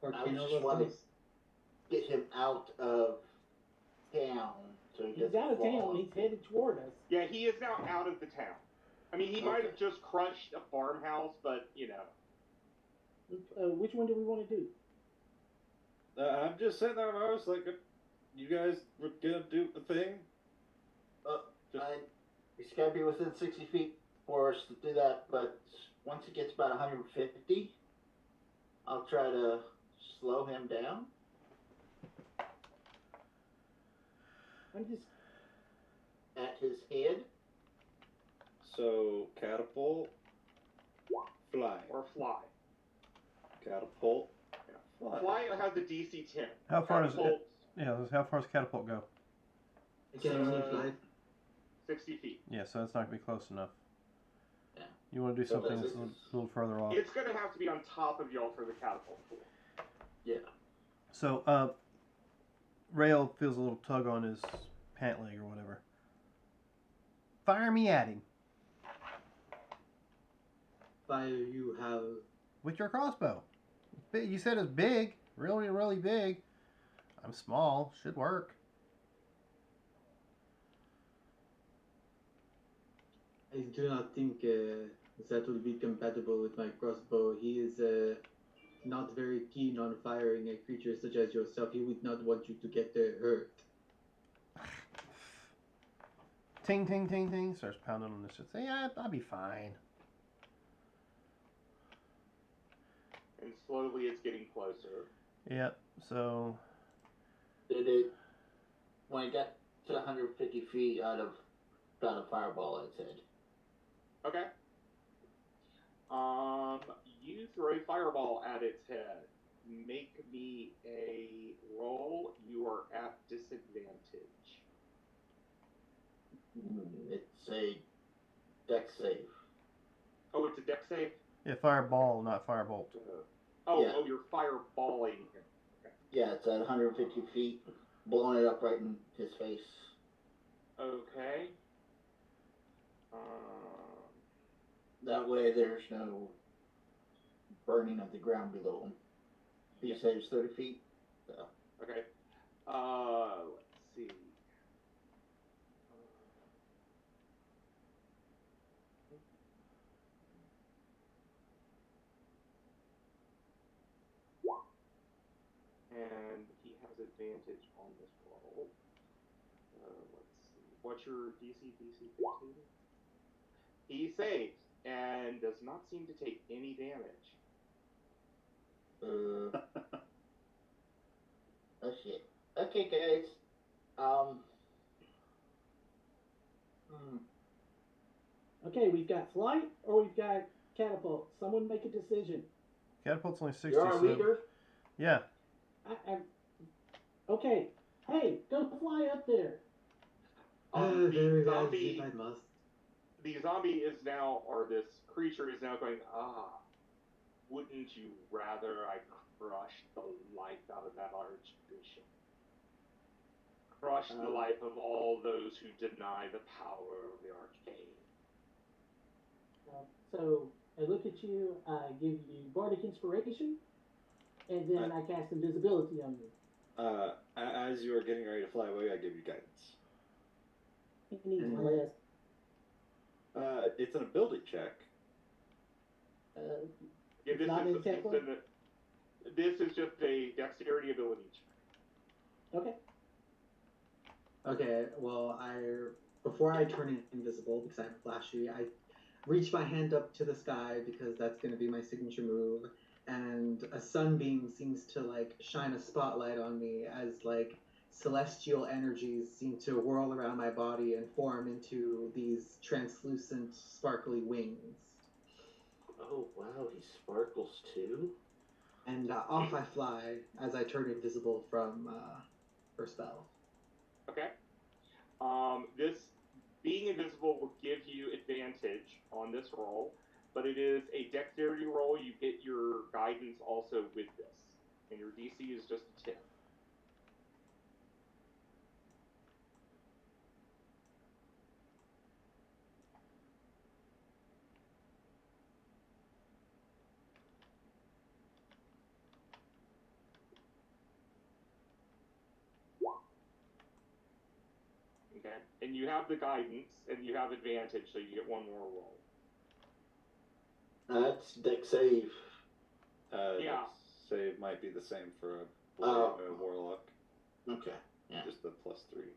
Or I can just all of wanted- those? Get him out of town so he he's doesn't out of fall town. off. He's headed toward us. Yeah, he is now out of the town. I mean, he might have Okay. just crushed a farmhouse, but, Which one do we want to do? I'm just sitting there, and I was like, you guys were gonna do the thing? It's got to be within 60 feet for us to do that, but once it gets about 150, I'll try to slow him down. I'm just At his head. So catapult, fly, or fly. catapult, fly. Fly has a DC 10. How far is it? Catapult, Yeah, how far does catapult go? I can only fly. 60 feet. Yeah, so that's not gonna be close enough. Yeah. You want to do So something that's- that's a little further off. It's going to have to be on top of y'all for the catapult pool. Yeah. So, Rail feels a little tug on his pant leg or whatever. Fire me at him Fire you how? with your crossbow. You said it's big, really, really big. I'm small, should work. I do not think that will be compatible with my crossbow. He is not very keen on firing a creature such as yourself. He would not want you to get hurt. Ting, ting, ting, ting. Starts pounding on this. Say, yeah, I'll be fine. And slowly it's getting closer. Yep. So, Did it, when it got to 150 feet, I'd have got a fireball at its head. Okay. You throw a fireball at its head. Make me a roll. You are at disadvantage. It's a dex save. Oh, it's a dex save? yeah, fireball, not firebolt. Oh, Yeah. oh, you're fireballing him. Yeah, it's at 150 feet, blowing it up right in his face. Okay. That way there's no burning of the ground below him. He Yeah. saves 30 feet. So. Okay. Let's see. And he has advantage on this roll. Let's see. What's your DC? DC 15? He saves and does not seem to take any damage. Oh shit. Okay, guys. okay. We've got flight or we've got catapult. Someone make a decision. Catapult's only 60, You're our so... leader. Yeah. Okay. Hey, go fly up there. The Very bad zombie if I must. the zombie is now, or this creature is now going, wouldn't you rather I crush the life out of that archbishop? Crush the life of all those who deny the power of the arcane. So I look at you, I give you bardic inspiration, and then I cast invisibility on you. As you are getting ready to fly away, I give you guidance. He needs my list. It's an ability check. Yeah, this not is in temple? this is just a dexterity ability check. Okay. Okay, well, before I turn invisible, because I'm flashy, I reach my hand up to the sky because that's going to be my signature move, and a sunbeam seems to, like, shine a spotlight on me as, like, celestial energies seem to whirl around my body and form into these translucent, sparkly wings. Oh wow, he sparkles too. And off I fly as I turn invisible from her spell. Okay. This being invisible will give you advantage on this roll, but it is a dexterity roll. You get your guidance also with this, and your DC is just a 10. Okay, and you have the guidance, and you have advantage, so you get one more roll. That's deck save. Yeah. Save might be the same for a warlock. Okay. Yeah. Just the +3.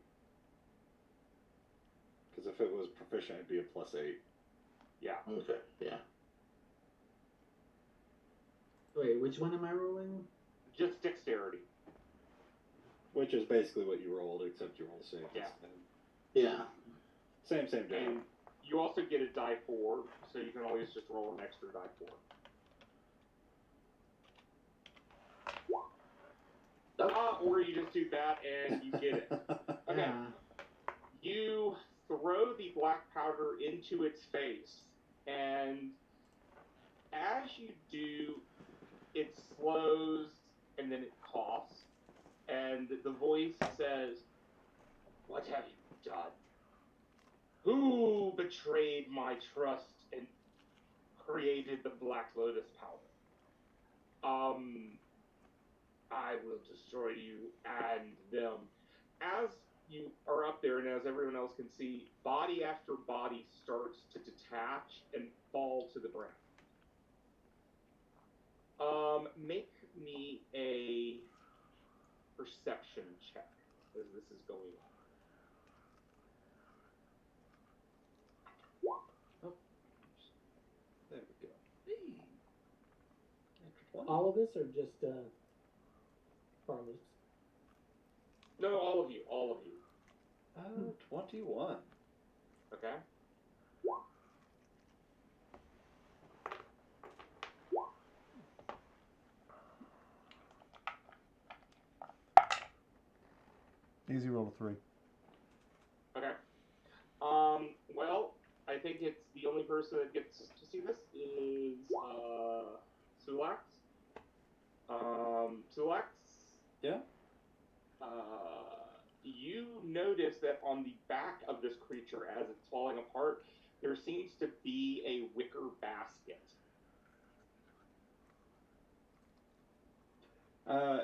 Because if it was proficient, it'd be a +8. Yeah. Okay. Yeah. Wait, which one am I rolling? Just dexterity. Which is basically what you rolled, except you rolled a save. Yeah. Yeah. Same job. And you also get a die 4, so you can always just roll an extra die 4. Or you just do that and you get it. Okay. Yeah. You throw the black powder into its face, and as you do, it slows and then it coughs, and the voice says, "What have you done? Who betrayed my trust and created the Black Lotus powder? I will destroy you and them." As you are up there and as everyone else can see, body after body starts to detach and fall to the ground. Make me a perception check as this is going on. There we go. Hey. All of us or just Carlos? No, all of you. 21. Okay. Easy roll of 3. Okay. Well, I think it's the only person that gets to see this is Sulax. Sulax? Yeah? You notice that on the back of this creature, as it's falling apart, there seems to be a wicker basket.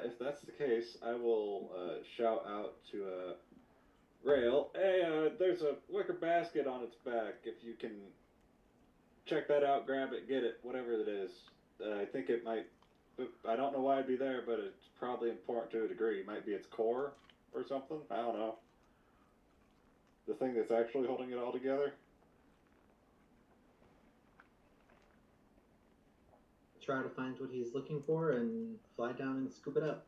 If that's the case, I will shout out to Rail, "Hey, there's a wicker basket on its back. If you can check that out, grab it, get it, whatever it is. I think it might... I don't know why it'd be there, but it's probably important to a degree. It might be its core or something. I don't know. The thing that's actually holding it all together." Try to find what he's looking for and fly down and scoop it up.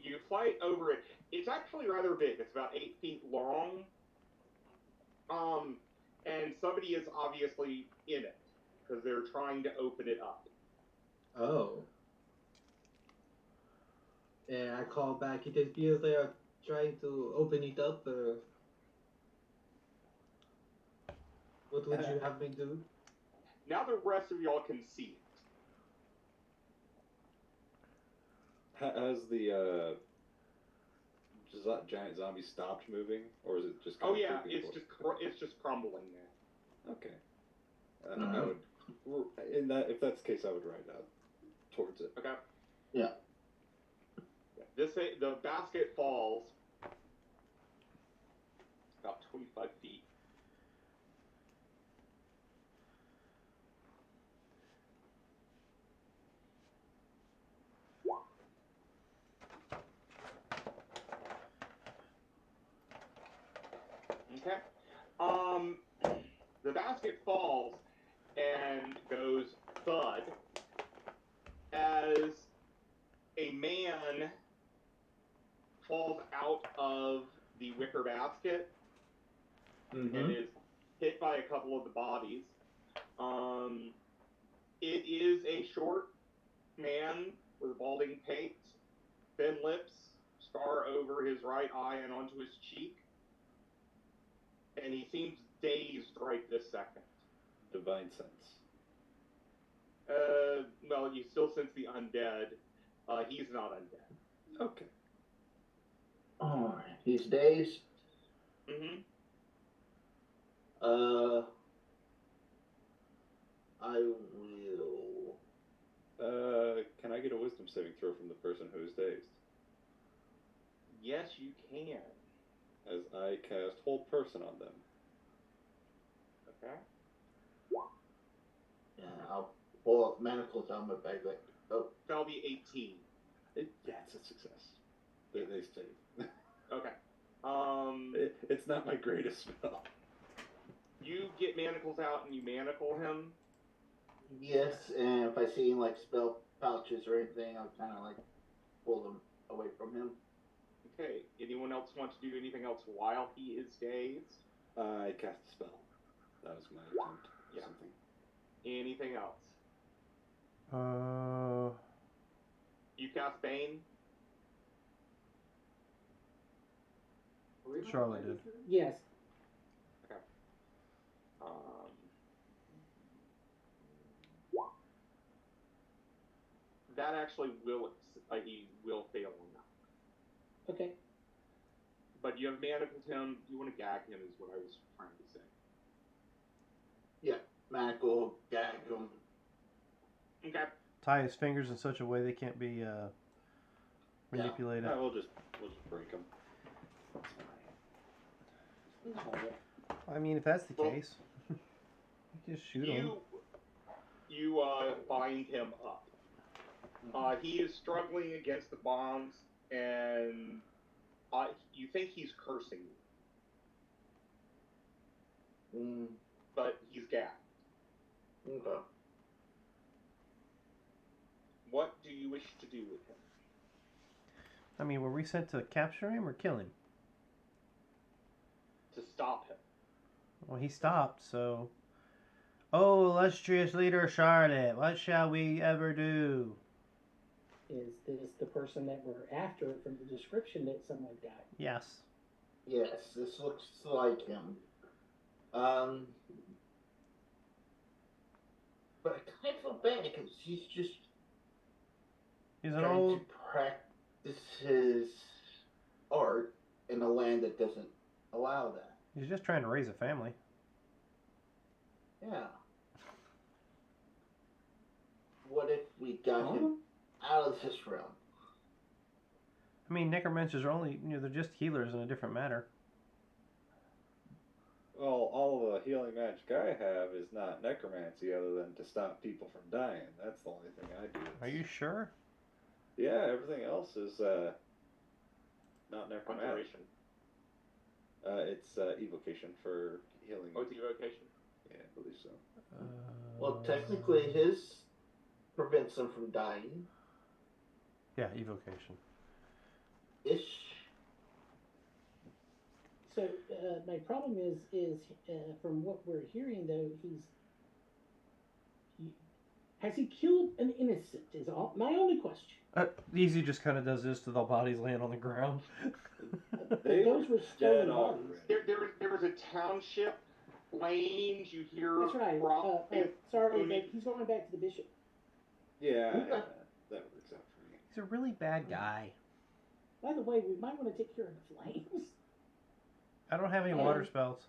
You fly over it. It's actually rather big. It's about 8 feet long. And somebody is obviously in it because they're trying to open it up. Oh. Yeah, I call back. It appears they are trying to open it up. What would you have me do? Now the rest of y'all can see it. Has the giant zombie stopped moving, or is it just? Oh Kind of yeah, creeping forward? it's just crumbling now. Okay. I would, if that's the case, I would ride out towards it. Okay. Yeah. The basket falls about 25 feet. Okay. The basket falls and goes thud as a man falls out of the wicker basket and is hit by a couple of the bodies. It is a short man with balding pate, thin lips, scar over his right eye and onto his cheek, and he seems dazed right this second. Divine sense. Well, you still sense the undead. He's not undead. Okay. Alright, he's dazed. Mm-hmm. I will. Can I get a wisdom saving throw from the person who is dazed? Yes, you can. As I cast hold person on them. Okay. Yeah, I'll pull up manacles on my bag. Like, oh, That'll be 18. Yeah, it's a success. They stayed. Okay. It's not my greatest spell. You get manacles out and you manacle him. yes, and if I see like spell pouches or anything, I'll kind of like pull them away from him. Okay. Anyone else want to do anything else while he is dazed? I cast a spell. That was my attempt. Yeah. Something. Anything else? You cast Bane? Charlotte did. Yes. That actually will he will fail on that. Okay. But you have manacled him. You want to gag him is what I was trying to say. Manacle, gag him. Okay. Tie his fingers in such a way they can't be manipulated. Yeah, we'll just break them. I mean, if that's the Well, case, you just shoot him. You bind him up. He is struggling against the bombs, and you think he's cursing you, but he's gagged. Okay. What do you wish to do with him? I mean, were we sent to capture him or kill him? To stop him. Well, he stopped, so... Oh, illustrious leader Charlotte, what shall we ever do? Is this the person that we're after from the description that someone got? Yes. Yes, this looks like him. But I kind of feel bad because he's just He's an trying old... to practice his art in a land that doesn't allow that. He's just trying to raise a family. Yeah. What if we got him out of this realm? I mean, necromancers are only, they're just healers in a different matter. Well, all the healing magic I have is not necromancy other than to stop people from dying. That's the only thing I do. Are you sure? Yeah, everything else is not necromancy. Conjuration. It's evocation for healing. Oh, it's evocation. Yeah, I believe so. Well, technically, his prevents them from dying. Yeah, evocation. Ish. So my problem is from what we're hearing though, has he killed an innocent? Is all my only question. Easy just kind of does this to the bodies laying on the ground. Those were stolen dead bodies. already. There was a township planes. You hear That's right. Sorry, but he's going back to the bishop. Yeah, Okay. that works out for me. He's a really bad guy. By the way, we might want to take care of the flames. I don't have any Yeah. water spells.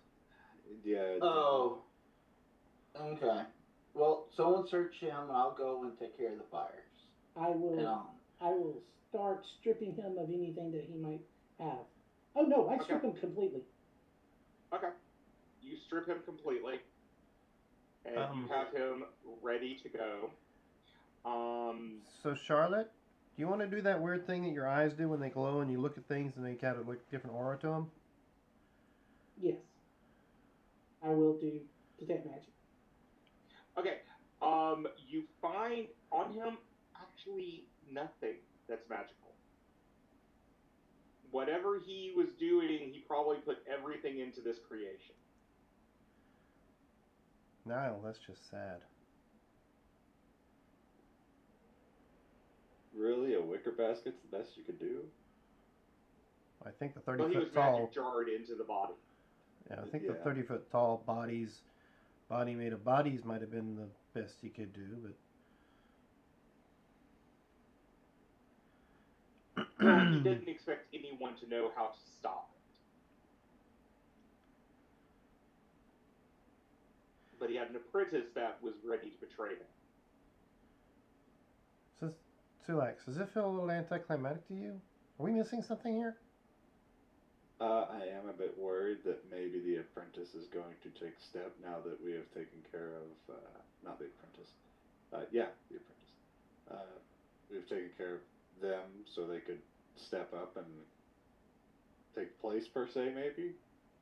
Yeah. Oh. Okay. Well, someone search him. I'll go and take care of the fires. I will. And I will start stripping him of anything that he might have. Oh no, I strip him completely. Okay. You strip him completely, and you have him ready to go. So Charlotte, do you want to do that weird thing that your eyes do when they glow and you look at things and they kind of look different aura to them? Yes. I will do detect magic. Okay. You find on him actually nothing that's magical. Whatever he was doing, he probably put everything into this creation. Niall, that's just sad. Really, a wicker basket's the best you could do? I think the Well, he 30-foot was tall. magic jarred into the body. Yeah, I think the Yeah. 30-foot tall body made of bodies might have been the best he could do, but. Well, he didn't expect anyone to know how to stop it. But he had an apprentice that was ready to betray him. So, Sulax, does it feel a little anticlimactic to you? Are we missing something here? I am a bit worried that maybe the apprentice is going to take a step now that we have taken care of, not the apprentice. The apprentice. We've taken care of them so they could step up and take place per se, maybe.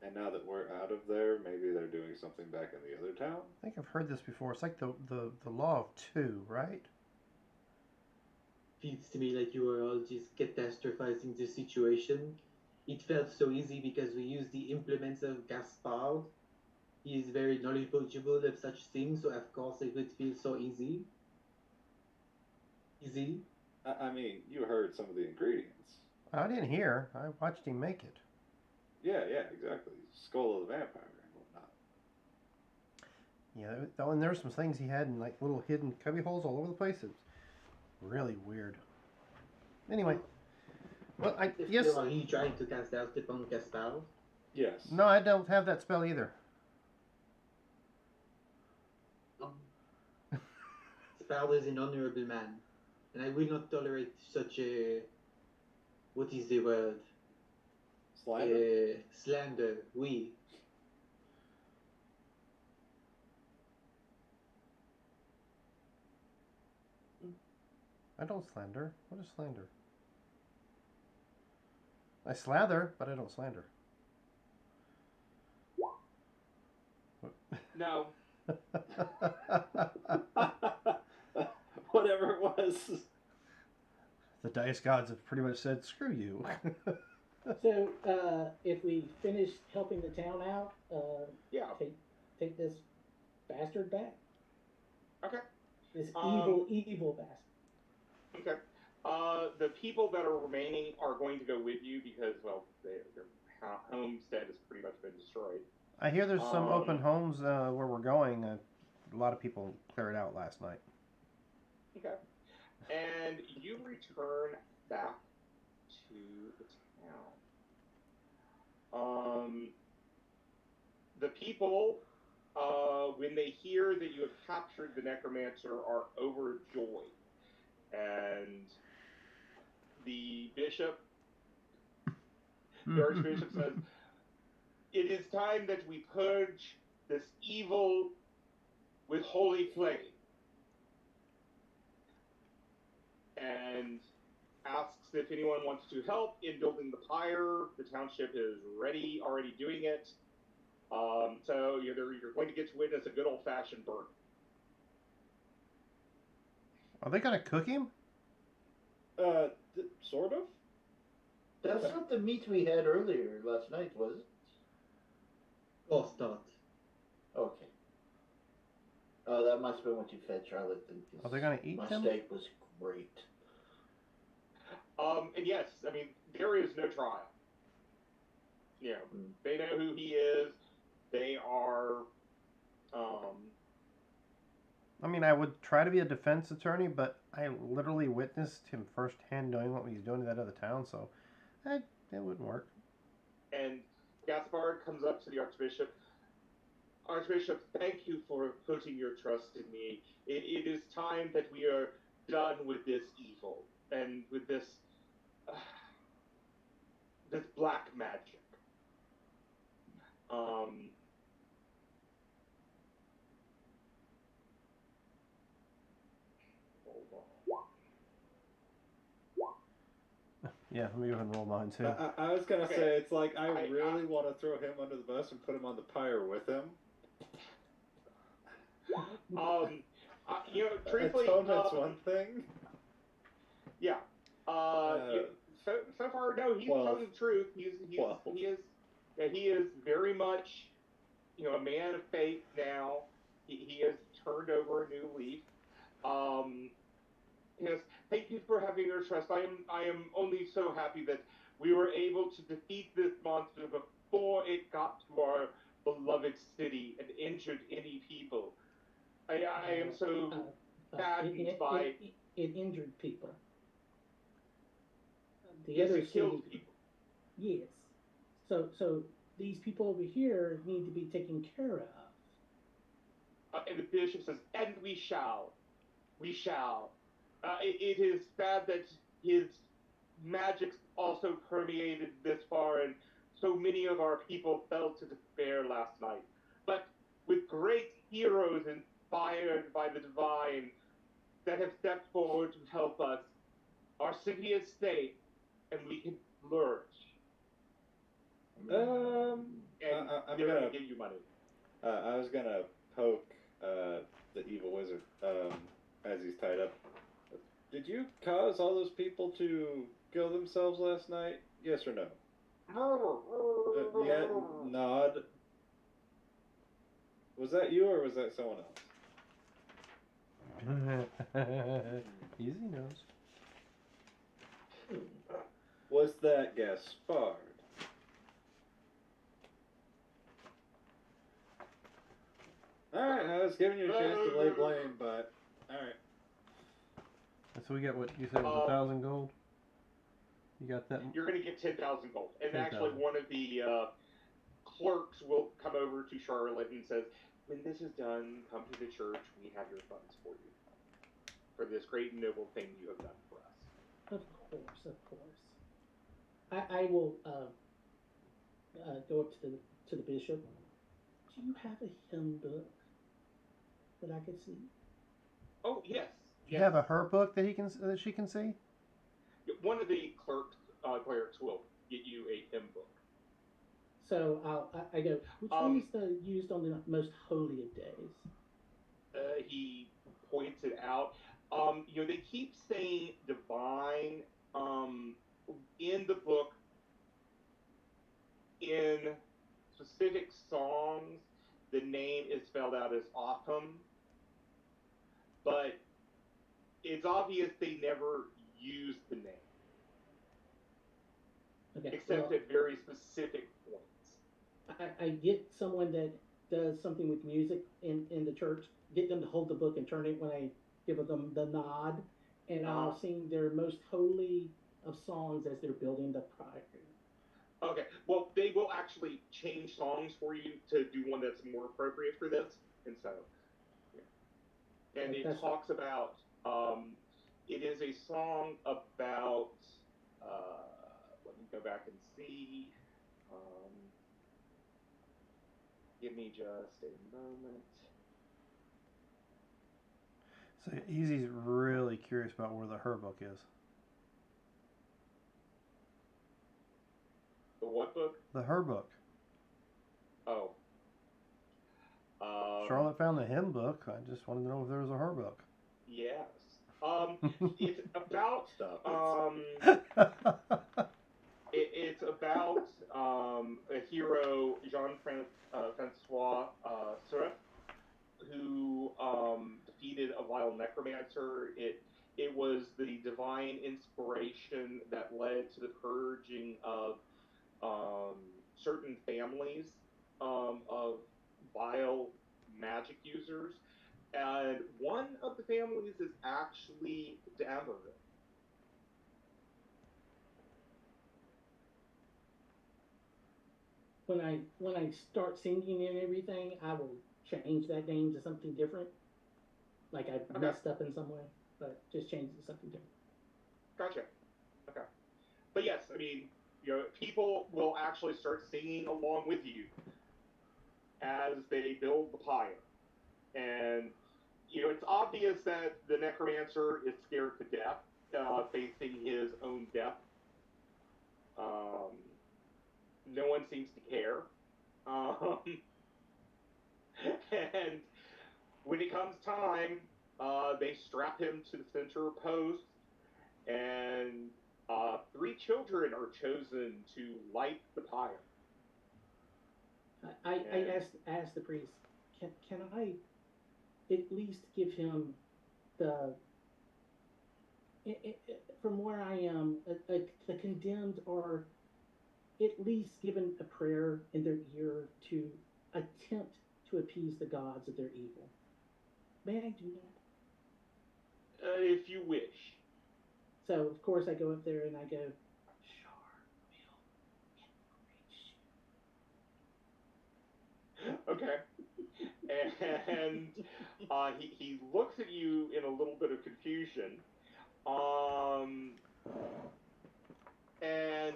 And now that we're out of there, maybe they're doing something back in the other town. I think I've heard this before. It's like the law of two, right? Feels to me like you were all just catastrophizing the situation. It felt so easy because we used the implements of Gaspard. He is very knowledgeable of such things, so of course it would feel so easy. Easy? I mean, you heard some of the ingredients. I didn't hear. I watched him make it. Yeah, exactly. Skull of the vampire and whatnot. Yeah, and there were some things he had in like little hidden cubby holes all over the place. It's really weird. Anyway, well, I yes. Are you trying to cast out upon Gaspard? Yes. No, I don't have that spell either. Gaspard is an honorable man, and I will not tolerate such a. What is the word? Slander? Slander, oui. I don't slander. What is slander? I slather, but I don't slander. No. Whatever it was. The dice gods have pretty much said, "Screw you." So, if we finish helping the town out, Yeah. take this bastard back. Okay. This evil bastard. Okay. The people that are remaining are going to go with you because, well, their homestead has pretty much been destroyed. I hear there's some open homes where we're going. A lot of people cleared out last night. Okay. And you return back to the town. The people, when they hear that you have captured the necromancer, are overjoyed. And the bishop, the archbishop says, "It is time that we purge this evil with holy flame." And asks if anyone wants to help in building the pyre. The township is already doing it. So you're going to get to witness a good old-fashioned burn. Are they gonna cook him? Sort of? That's not the meat we had earlier last night, was it? Of course not. Okay. Oh, that must have been what you fed Charlotte. Are they gonna eat my them? steak was great. And yes, I mean, there is no trial. You know, they know who he is. They are I mean, I would try to be a defense attorney, but I literally witnessed him firsthand doing what he's doing in that other town, so it wouldn't work. And Gaspard comes up to the Archbishop. Archbishop, thank you for putting your trust in me. It is time that we are done with this evil and with uh, this black magic. Um, hold on. Yeah, let me go ahead and roll mine too. I was gonna Okay. say, it's like I I- really want to throw him under the bus and put him on the pyre with him. Truthfully, Atonement's one thing. yeah. So far, no, he's 12. telling the truth. He is very much, a man of faith now. He has turned over a new leaf. Yes, thank you for having your trust. I am only so happy that we were able to defeat this monster before it got to our beloved city and injured any people. I am so saddened by it injured people. The yes, other it killed city, people. yes. So these people over here need to be taken care of. And the bishop says, and we shall. We shall. It is sad that his magic also permeated this far, and so many of our people fell to despair last night. But with great heroes inspired by the divine that have stepped forward to help us, our city is safe, and we can flourish. And I'm they're gonna going to give you money. I was gonna poke the evil wizard as he's tied up. Did you cause all those people to kill themselves last night? Yes or no? Yeah, nod. Was that you or was that someone else? Easy knows. Was that Gaspard? Alright, I was giving you a chance to lay blame, but alright. So we got what you said was 1,000 gold. You got that? You're going to get 10,000 gold. And 10,000. actually, one of the clerks will come over to Charlotte and says, when this is done, come to the church. We have your funds for you. For this great and noble thing you have done for us. Of course. I will go up to the bishop. Do you have a hymn book that I could see? Oh, yes. You have a her book that she can see? One of the clerics will get you a hymn book. So I go, which one is used on the most holy of days? He points it out. They keep saying divine in the book in specific songs. The name is spelled out as autumn, but it's obvious they never used the name, Okay, except at very specific points. I get someone that does something with music in the church, get them to hold the book and turn it when I give them the nod, and I'll sing their most holy of songs as they're building the priory. Okay, well, they will actually change songs for you to do one that's more appropriate for this, and so, yeah. And it talks about, it is a song about, let me go back and see, give me just a moment. So Easy's really curious about where the her book is. The what book? The her book. Oh. Charlotte found the hymn book. I just wanted to know if there was a her book. Yes. It's about it's about a hero, Jean-Francois Suref, who defeated a vile necromancer. It was the divine inspiration that led to the purging of certain families of vile magic users, and one of the families is actually Dameron. When I start singing and everything, I will change that name to something different. Like I Okay. messed up in some way, but just change it to something different. Gotcha. Okay. But yes, I mean, people will actually start singing along with you as they build the pyre. And, it's obvious that the necromancer is scared to death, facing his own death. Um, no one seems to care. Um, and when it comes time, they strap him to the center post, and three children are chosen to light the pyre. I And- asked the priest, can I at least give him the from where I am, the condemned are at least given a prayer in their ear to attempt to appease the gods of their evil. May I do that? If you wish. So of course I go up there and I go, Char will enrich you. Okay. And he looks at you in a little bit of confusion. And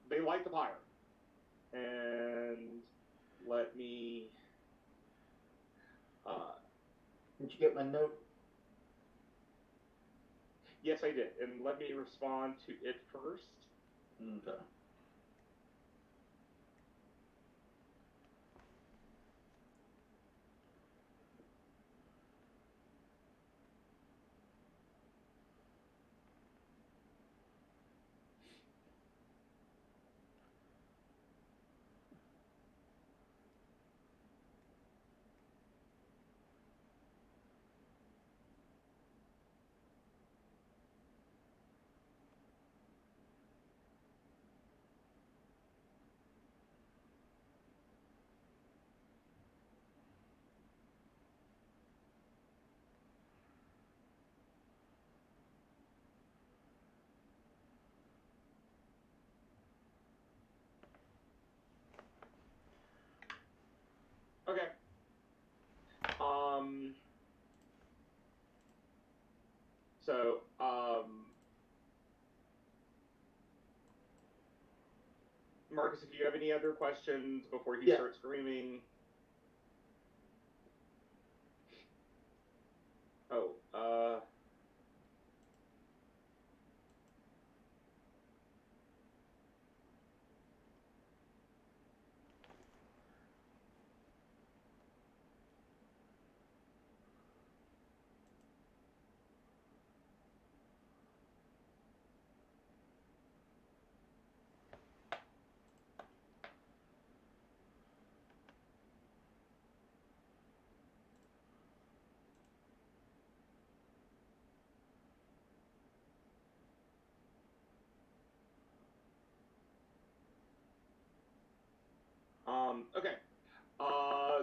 they light the pyre. And let me. Did you get my note? Yes, I did. And let me respond to it first. Okay. Okay. So, Marcus, if you have any other questions before he Yeah. starts screaming. Oh, okay.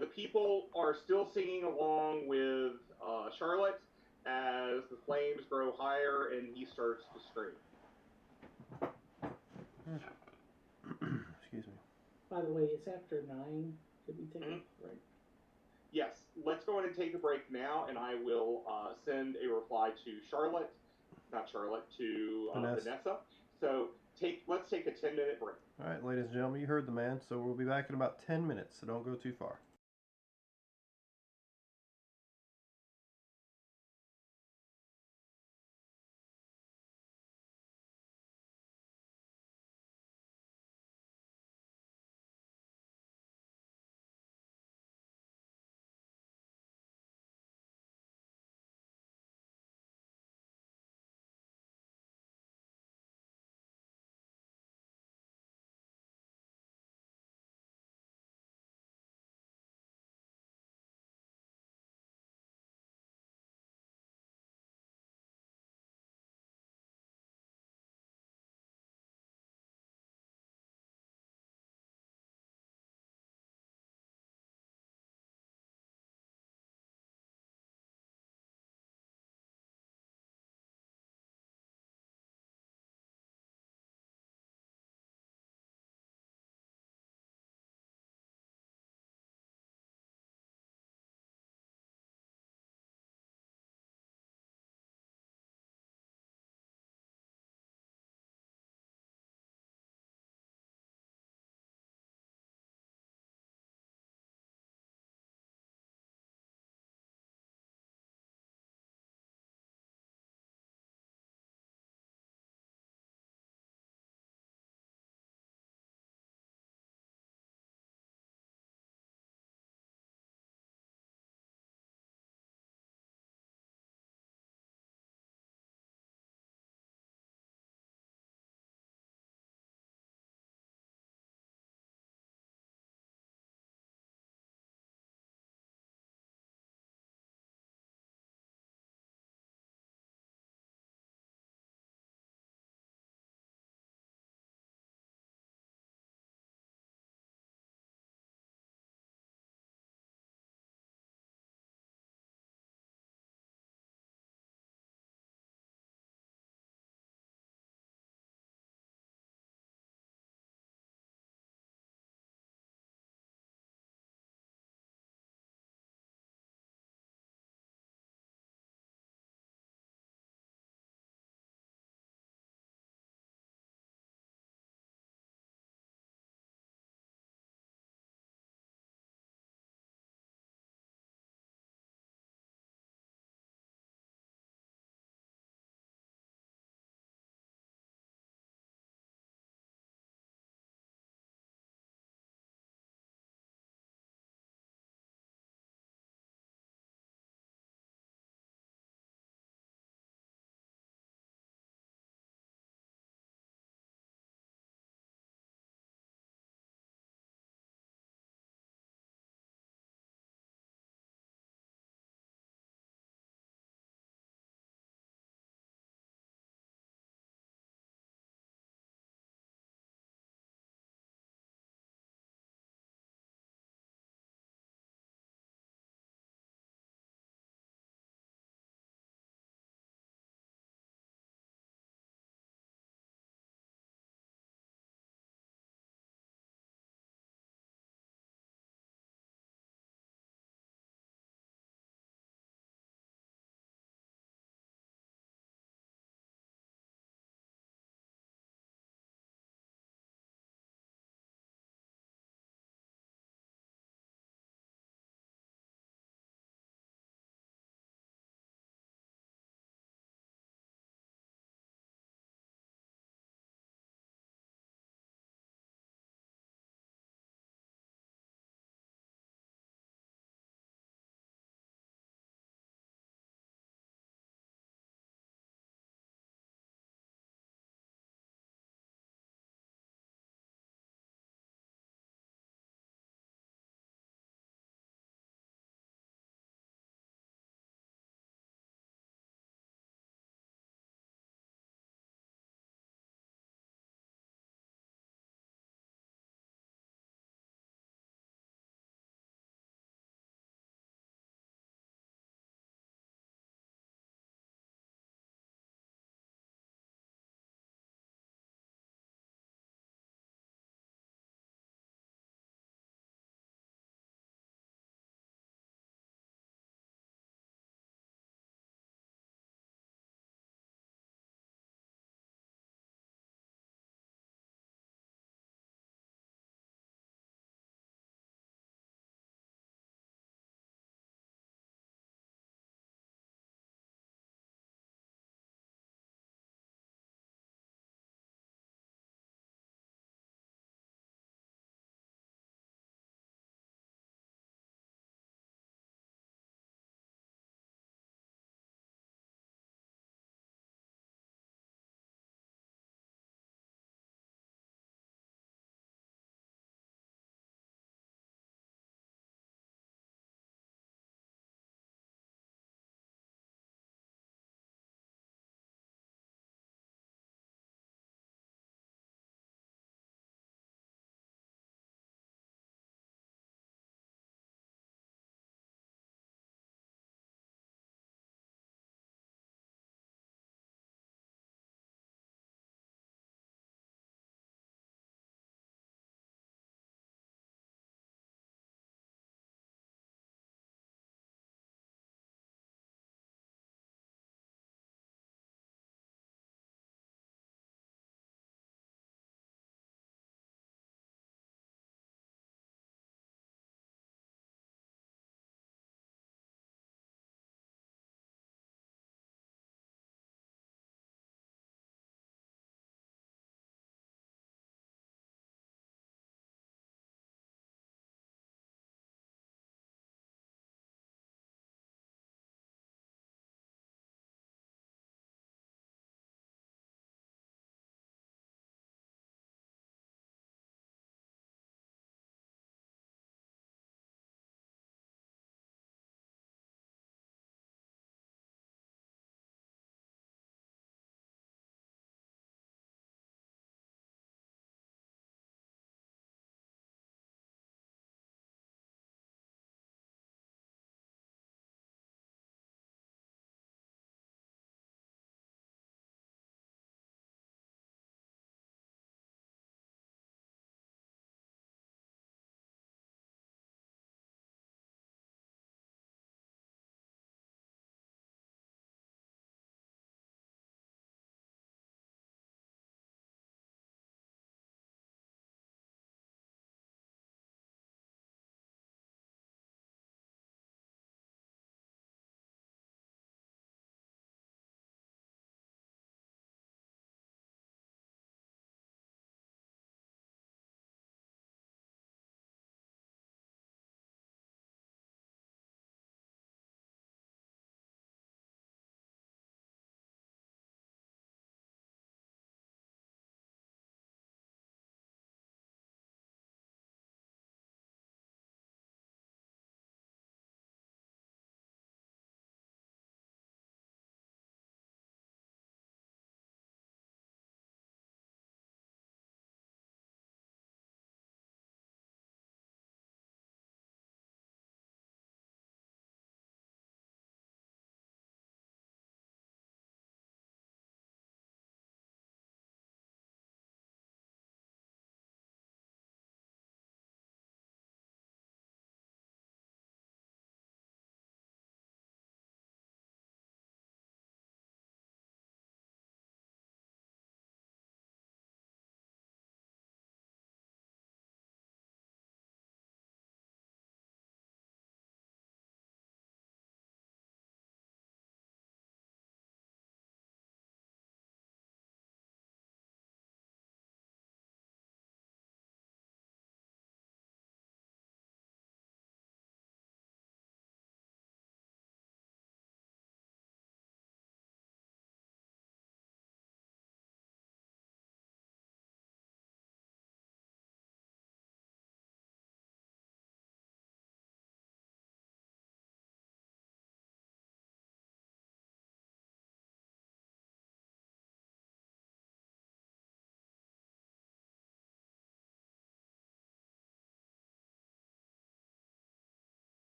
The people are still singing along with Charlotte as the flames grow higher and he starts to scream. Excuse me. By the way, it's after 9. Could we take a break? Yes, let's go ahead and take a break now, and I will send a reply to Charlotte, not Charlotte, to Vanessa. So let's take a 10-minute break. All right, ladies and gentlemen, you heard the man, so we'll be back in about 10 minutes, so don't go too far.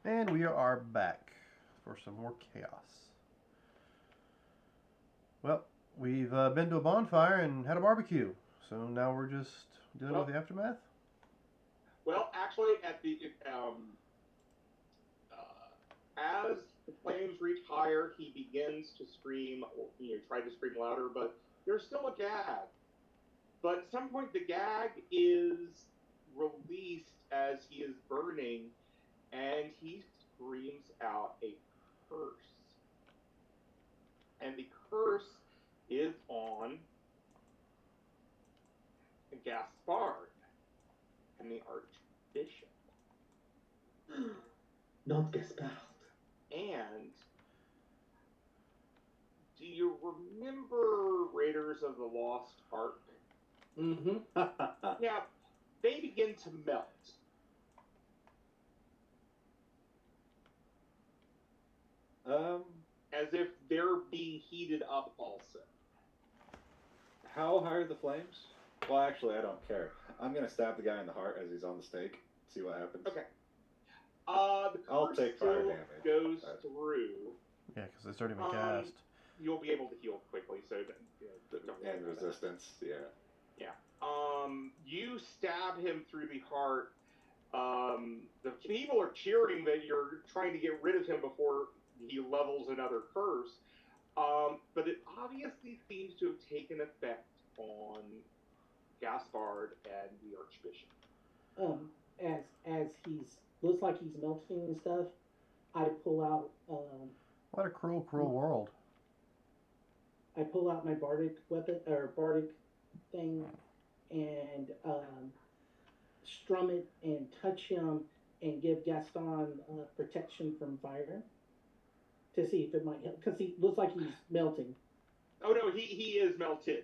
And we are back for some more chaos. Well, we've been to a bonfire and had a barbecue, so now we're just dealing with the aftermath. Well, actually, at the as the flames reach higher, he begins to scream. Try to scream louder, but there's still a gag. But at some point, the gag is released as he is burning, and he screams out a curse. And the curse is on Gaspard and the Archbishop. Not Gaspard. And do you remember Raiders of the Lost Ark? Mm-hmm. Yeah, they begin to melt. As if they're being heated up also. How high are the flames? Well, actually, I don't care. I'm gonna stab the guy in the heart as he's on the stake. See what happens. Okay. The I'll curse take fire still damage. goes through. Yeah, because they started being cast. You'll be able to heal quickly, so don't worry And about that. resistance, yeah. Yeah. You stab him through the heart. The people are cheering that you're trying to get rid of him before he levels another curse. But it obviously seems to have taken effect on Gaspard and the Archbishop. As he's looks like he's melting and stuff, I pull out What a cruel, cruel world. I pull out my bardic weapon or bardic thing and strum it and touch him and give Gaston protection from fire to see if it might help because he looks like he's melting. Oh no, he is melted.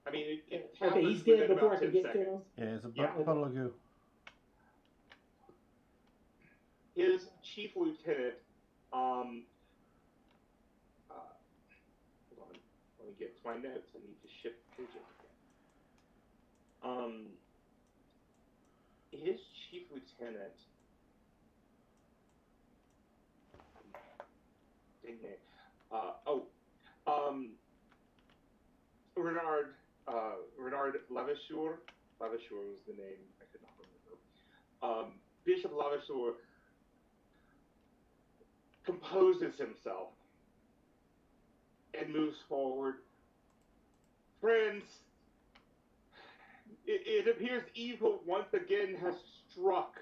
I mean, it Okay, happens he's dead within before I about can 10 get to seconds. him. Yeah, it's a Yeah. puddle of goo. His chief lieutenant, hold on, let me get to my notes. I need to shift pages again. His chief lieutenant, Renard Lavashur. Lavashur was the name. I could not remember. Bishop Lavashur composes himself and moves forward. Friends, it appears evil once again has struck.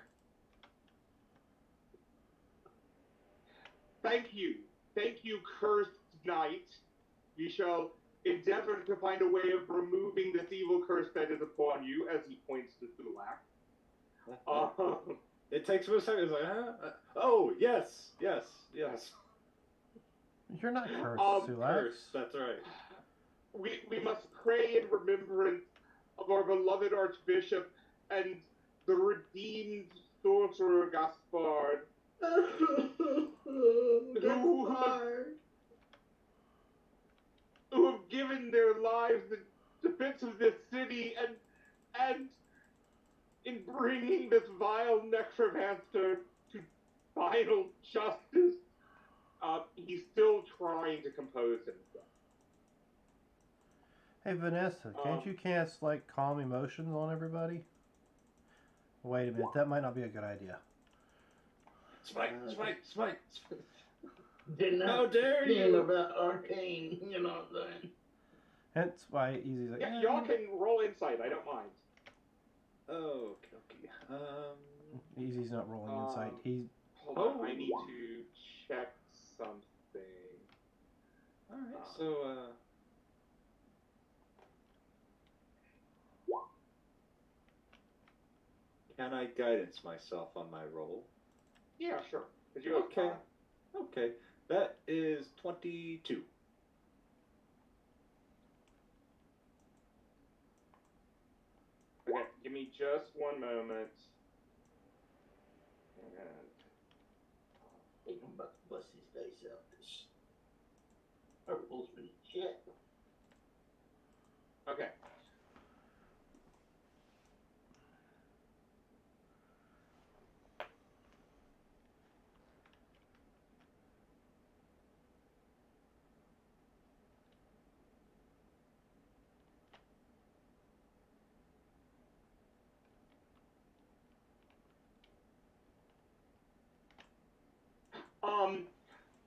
Thank you, cursed knight. We shall endeavor to find a way of removing this evil curse that is upon you, as he points to Sulak. It takes him a second. It's like, huh? Oh, yes. You're not cursed, Sulax. Curse, that's right. We must pray in remembrance of our beloved Archbishop and the redeemed sorcerer Gaspard. Who have given their lives in defense of this city and in bringing this vile necromancer to final justice. He's still trying to compose himself. Hey, Vanessa, can't you cast, like, calm emotions on everybody? Wait a minute, that might not be a good idea. Smite. Didn't How dare feel you! about arcane, you know what I'm saying? Hence why Easy's like, Yeah, y'all can roll insight. I don't mind. Oh, okay. Easy's not rolling insight. He's Hold on, I need to check something. Alright, so, can I guidance myself on my roll? Yeah, sure. 'Cause you have Okay. time. Okay. That is 22. Okay, give me just one moment. And Think I'm about to bust his face out. This purple's been shit. okay.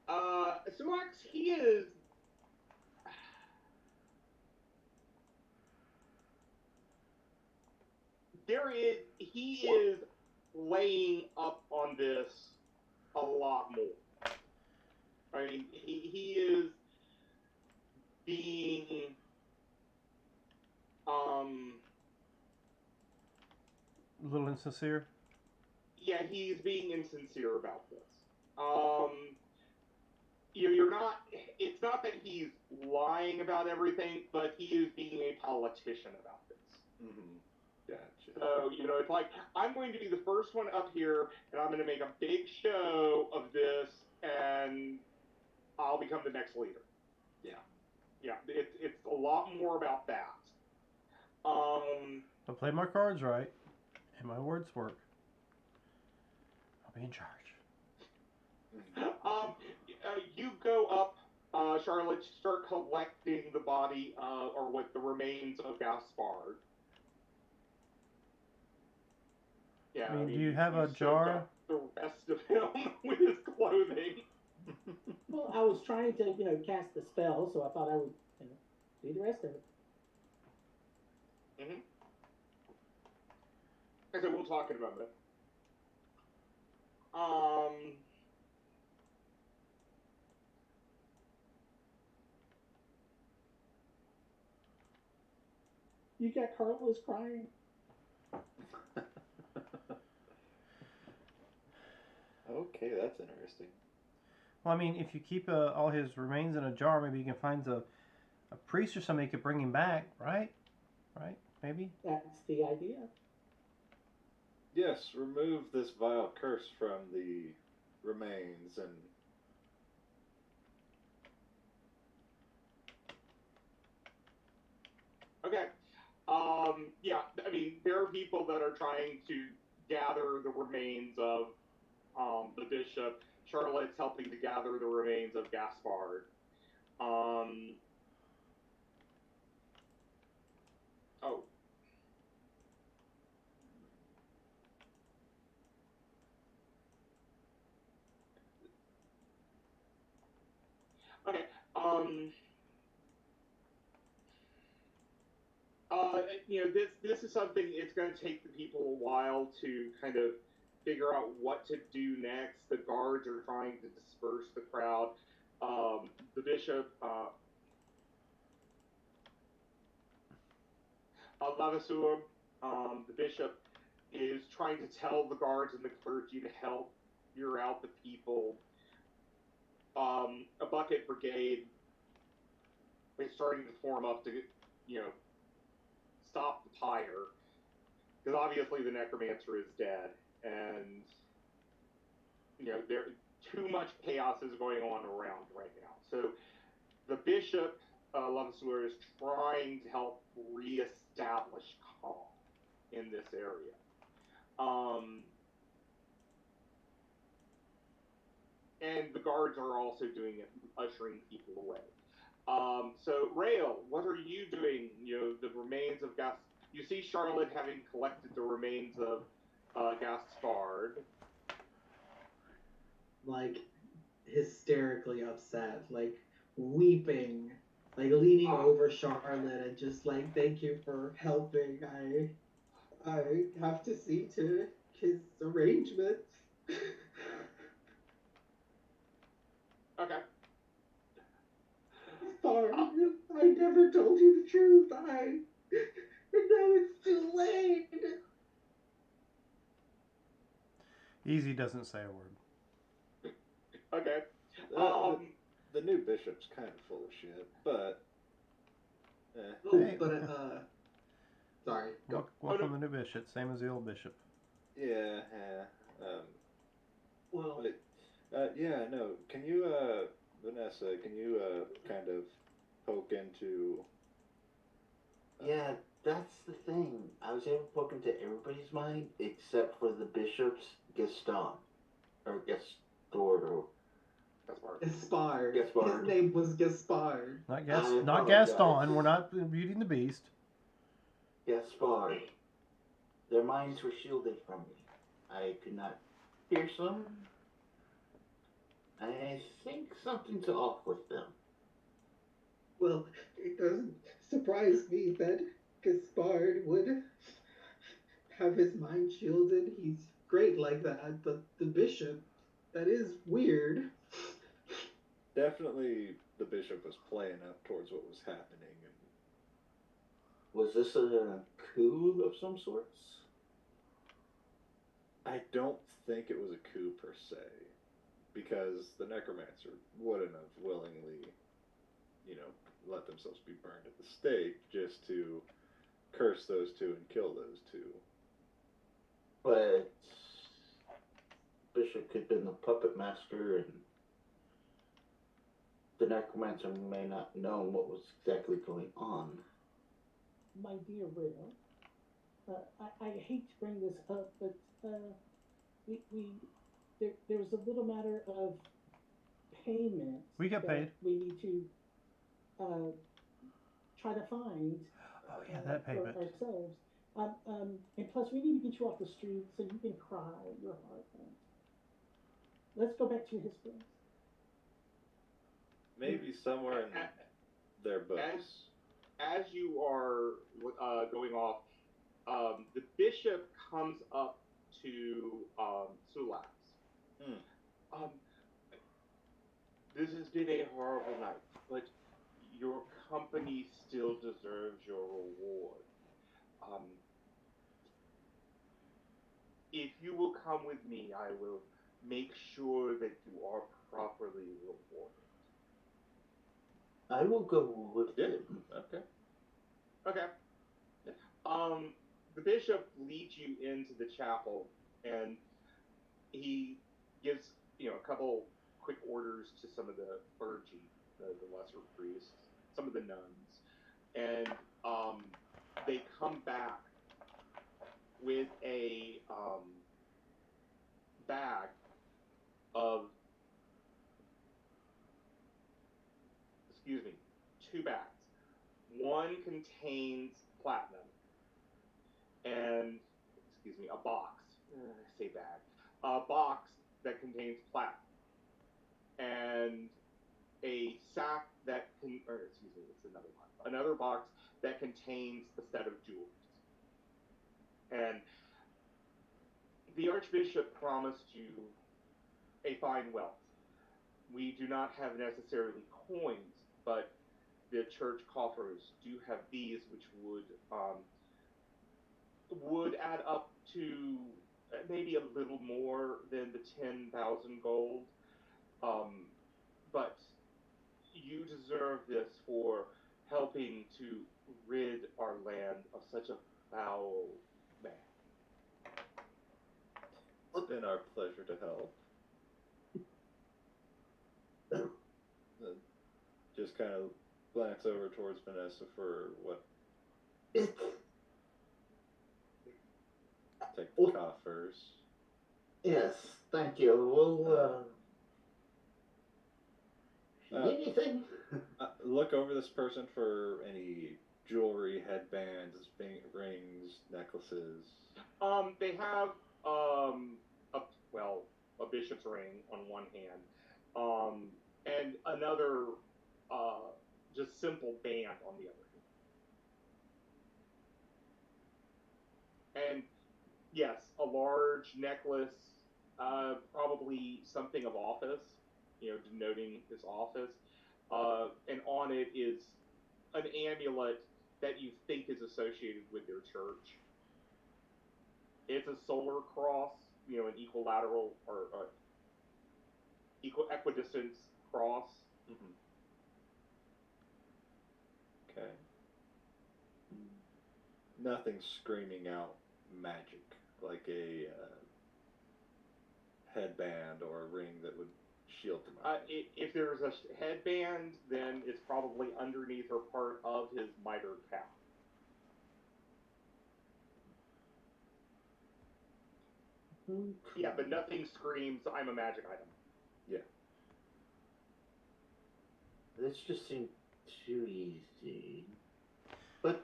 Sumax, he is. He is laying up on this a lot more. I mean, he is being, A little insincere. yeah, he's being insincere about this. You're not. It's not that he's lying about everything, but he is being a politician about this. Mm-hmm. Gotcha. So, it's like, I'm going to be the first one up here, and I'm going to make a big show of this, and I'll become the next leader. Yeah. Yeah, it's a lot more about that. If I play my cards right, and my words work, I'll be in charge. You go up, Charlotte, start collecting the body, or with the remains of Gaspard. Yeah, I mean, do you have a soaked jar? up the rest of him with his clothing. Well, I was trying to, cast the spell, so I thought I would, do the rest of it. Mm-hmm. Okay, we'll talk in a moment. You got Carlos crying. Okay, that's interesting. Well, I mean, if you keep all his remains in a jar, maybe you can find a priest or somebody who could bring him back, right? Right? Maybe? That's the idea. Yes, remove this vile curse from the remains and. Okay. Yeah, I mean, there are people that are trying to gather the remains of the bishop. Charlotte's helping to gather the remains of Gaspard. Oh. Okay. This is something. It's going to take the people a while to kind of figure out what to do next. The guards are trying to disperse the crowd. The bishop, Lavasur, the bishop, is trying to tell the guards and the clergy to help clear out the people. A bucket brigade is starting to form up to, stop the pyre, because obviously the necromancer is dead, and there too much chaos is going on around right now. So the bishop, Lavasur, is trying to help reestablish calm in this area. And the guards are also doing it, ushering people away. So, Rael, what are you doing? The remains of You see Charlotte having collected the remains of Gaspard. Like, hysterically upset, like, weeping, like, leaning over Charlotte and just like, thank you for helping. I have to see to his arrangements. Okay. Sorry, I never told you the truth. And now it's too late. Easy doesn't say a word. Okay. The new bishop's kind of full of shit, but. Oh, Hey. but sorry. Go. Welcome the new bishop, same as the old bishop. Yeah. Well, But, yeah, no. Can you, Vanessa? Can you kind of poke into? yeah, that's the thing. I was able to poke into everybody's mind except for the bishop's Gaston. Or Gastord, or Gaspard. Gaspard. His name was Gaspard. Not apologize. Gaston. We're not Beauty and the Beast. Gaspard. Their minds were shielded from me. I could not pierce them. I think something's off with them. Well, it doesn't surprise me that Gaspard would have his mind shielded. He's great like that, but the bishop, that is weird. Definitely, the bishop was playing up towards what was happening, and Was this a coup of some sorts? I don't think it was a coup per se, because the necromancer wouldn't have willingly, let themselves be burned at the stake just to curse those two and kill those two. But Bishop could have been the puppet master, and the necromancer may not know what was exactly going on. My dear Will, I hate to bring this up, but there's a little matter of payment. We get that paid. We need to try to find. Oh yeah, that for payment. ourselves. And plus, we need to get you off the street so you can cry your heart out. Let's go back to his place. Maybe somewhere in their books. As you are going off, the bishop comes up to Sulax. This has been a horrible night, but your company still deserves your reward. If you will come with me, I will make sure that you are properly rewarded. I will go with him. Okay. Okay. The bishop leads you into the chapel, and he gives a couple quick orders to some of the clergy, the lesser priests, some of the nuns, and they come back with a bag of, two bags. One contains platinum, and a box. I say bag. A box that contains platinum, and a sack that it's another one. Another box that contains a set of jewels. And the Archbishop promised you a fine wealth. We do not have necessarily coins, but the church coffers do have these, which would add up to maybe a little more than the 10,000 gold. But you deserve this for helping to rid our land of such a foul man. It's been our pleasure to help. Just kind of glance over towards Vanessa for what. Take the coffers. Yes, thank you. We'll, anything? Look over this person for any jewelry, headbands, rings, necklaces. They have a bishop's ring on one hand, and another just simple band on the other hand. And yes, a large necklace, probably something of office, denoting his office. And on it is an amulet that you think is associated with their church. It's a solar cross, an equilateral or equidistant cross. Mm-hmm. Okay. Nothing screaming out magic, like a headband or a ring that would shield them out. If there's a headband, then it's probably underneath or part of his mitre cap. Yeah, but nothing screams, I'm a magic item. Yeah. This just seemed too easy. But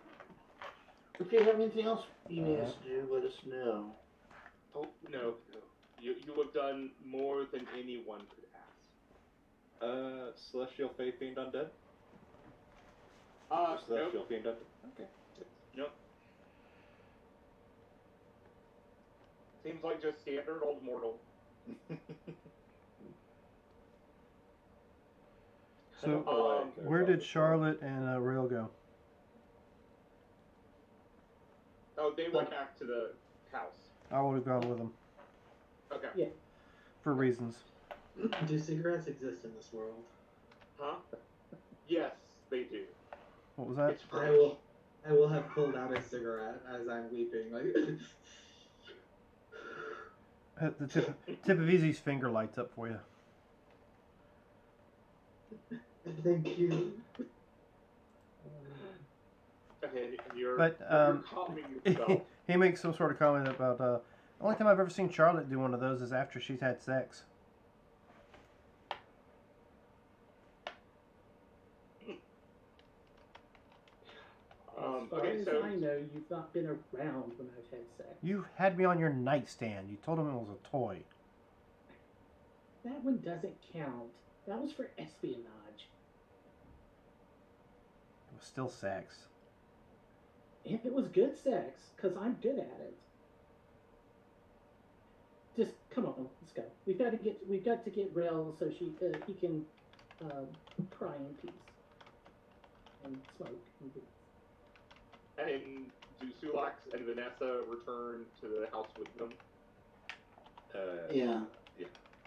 if you have anything else you need us to do, let us know. Oh, no. You have done more than anyone could ask. Celestial Fae Fiend Undead? Nope. Celestial Fiend Undead? Okay. Nope. Seems like just standard old mortal. So, Um, where did Charlotte and Rail go? Oh, they went back to the house. I would have gone with them Okay. Yeah. for reasons. Do cigarettes exist in this world? Huh? Yes, they do. What was that? It's I French. will have pulled out a cigarette as I'm weeping. Like, The tip of Easy's finger lights up for you. thank you. Okay, you're, But you're calming yourself. he makes some sort of comment about the only time I've ever seen Charlotte do one of those is after she's had sex. As far Okay, as so I know, you've not been around when I've had sex. You had me on your nightstand. You told him it was a toy. That one doesn't count. That was for espionage. It was still sex. And it was good sex, because I'm good at it. Just come on, let's go. We've got to get Rail so he can cry in peace and smoke. And do Sulax and Vanessa return to the house with them? Yeah.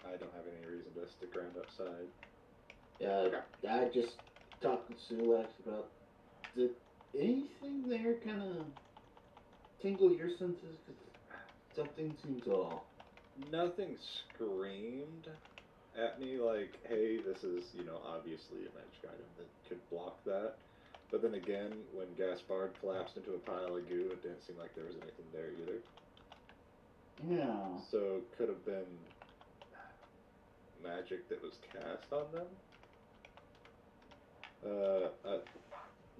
I don't have any reason to stick around outside. I just talked to Sulax about did anything there kind of tingle your senses? Cause something seems off. Nothing screamed at me like, hey, this is, obviously a magic item that could block that. But then again, when Gaspard collapsed into a pile of goo, it didn't seem like there was anything there either. Yeah. So it could have been magic that was cast on them.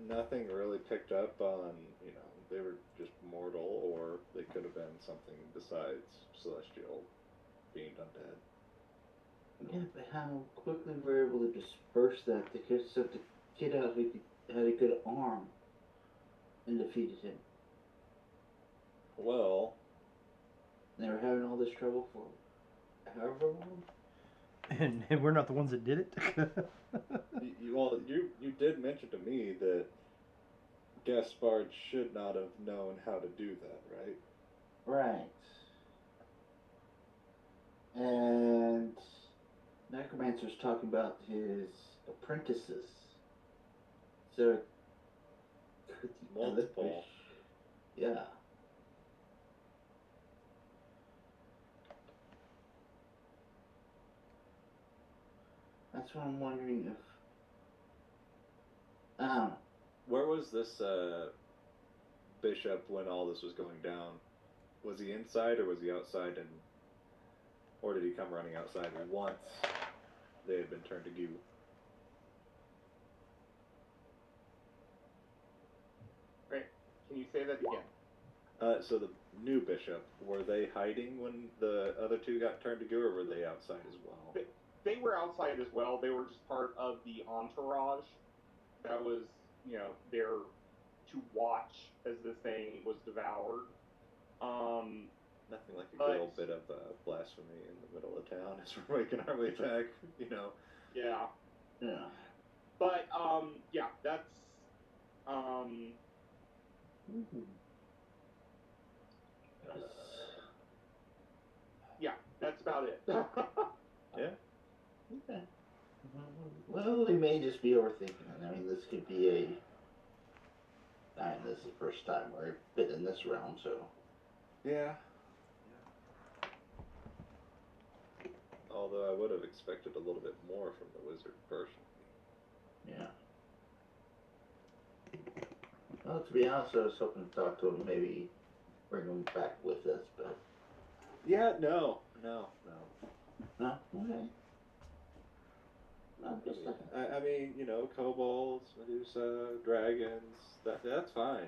Nothing really picked up on, they were just mortal, or they could have been something besides celestial, fiend, undead. Yeah, but how quickly we were able to disperse that so the kid out who had a good arm and defeated him. Well, And they were having all this trouble for however long. And we're not the ones that did it. you did mention to me that Gaspard should not have known how to do that, right? Right. And Necromancer's talking about his apprentices. So could the other Multiple. fish- Yeah. That's what I'm wondering if I don't know. Where was this bishop when all this was going down? Was he inside or was he outside, or did he come running outside once they had been turned to goo? Right. Can you say that again? So the new bishop, were they hiding when the other two got turned to goo, or were they outside as well? They were outside as well. They were just part of the entourage that was, there to watch as this thing was devoured. Nothing like a good old bit of blasphemy in the middle of town as we're making our way back, Yeah. Yeah. But, yeah, that's, yeah, that's about it. Yeah. Okay. Well, we may just be overthinking it. I mean, this could be this is the first time we've been in this realm, so. Yeah. Although I would have expected a little bit more from the wizard personally. Yeah. Well, to be honest, I was hoping to talk to him, maybe bring him back with us, but. Yeah, no. No? Okay. I'm just I mean, kobolds, Medusa, dragons, that's fine.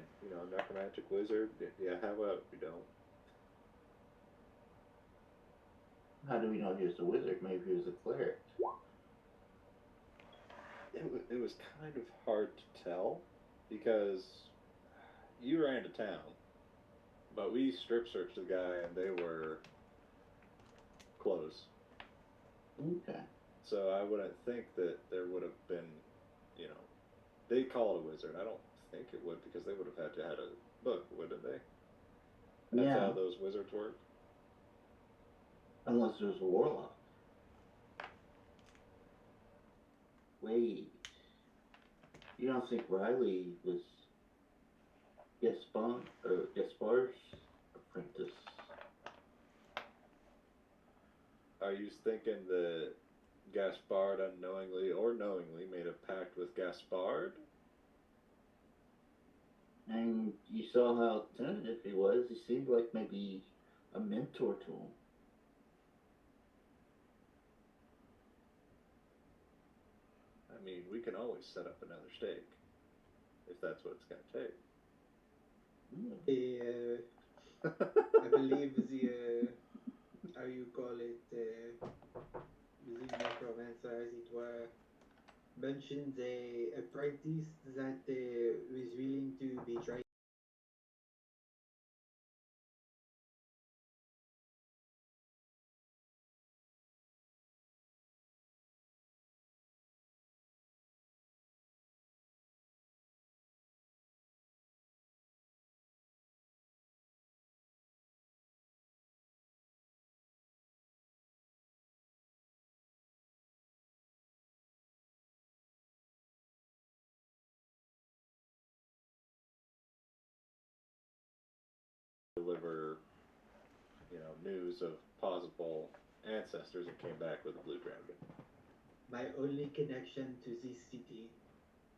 Necromantic wizard, yeah, how about we don't? How do we know he was a wizard? Maybe he was a cleric. It was kind of hard to tell because you ran to town, but we strip searched the guy and they were clothes. Okay. So I wouldn't think that there would have been, you know, they call it a wizard. I don't think it would because they would have had to had a book, wouldn't they? That's Yeah. how those wizards work. Unless there's a warlock. Wait. You don't think Riley was Gaspar's apprentice? Are you thinking that Gaspard unknowingly or knowingly made a pact with Gaspard? And you saw how tentative he was. He seemed like maybe a mentor to him. I mean, we can always set up another stake if that's what it's going to take. I believe the how you call it, the necromancer, as it were, mentioned a apprentice that was willing to betray. Deliver, news of possible ancestors and came back with a blue dragon. My only connection to this city,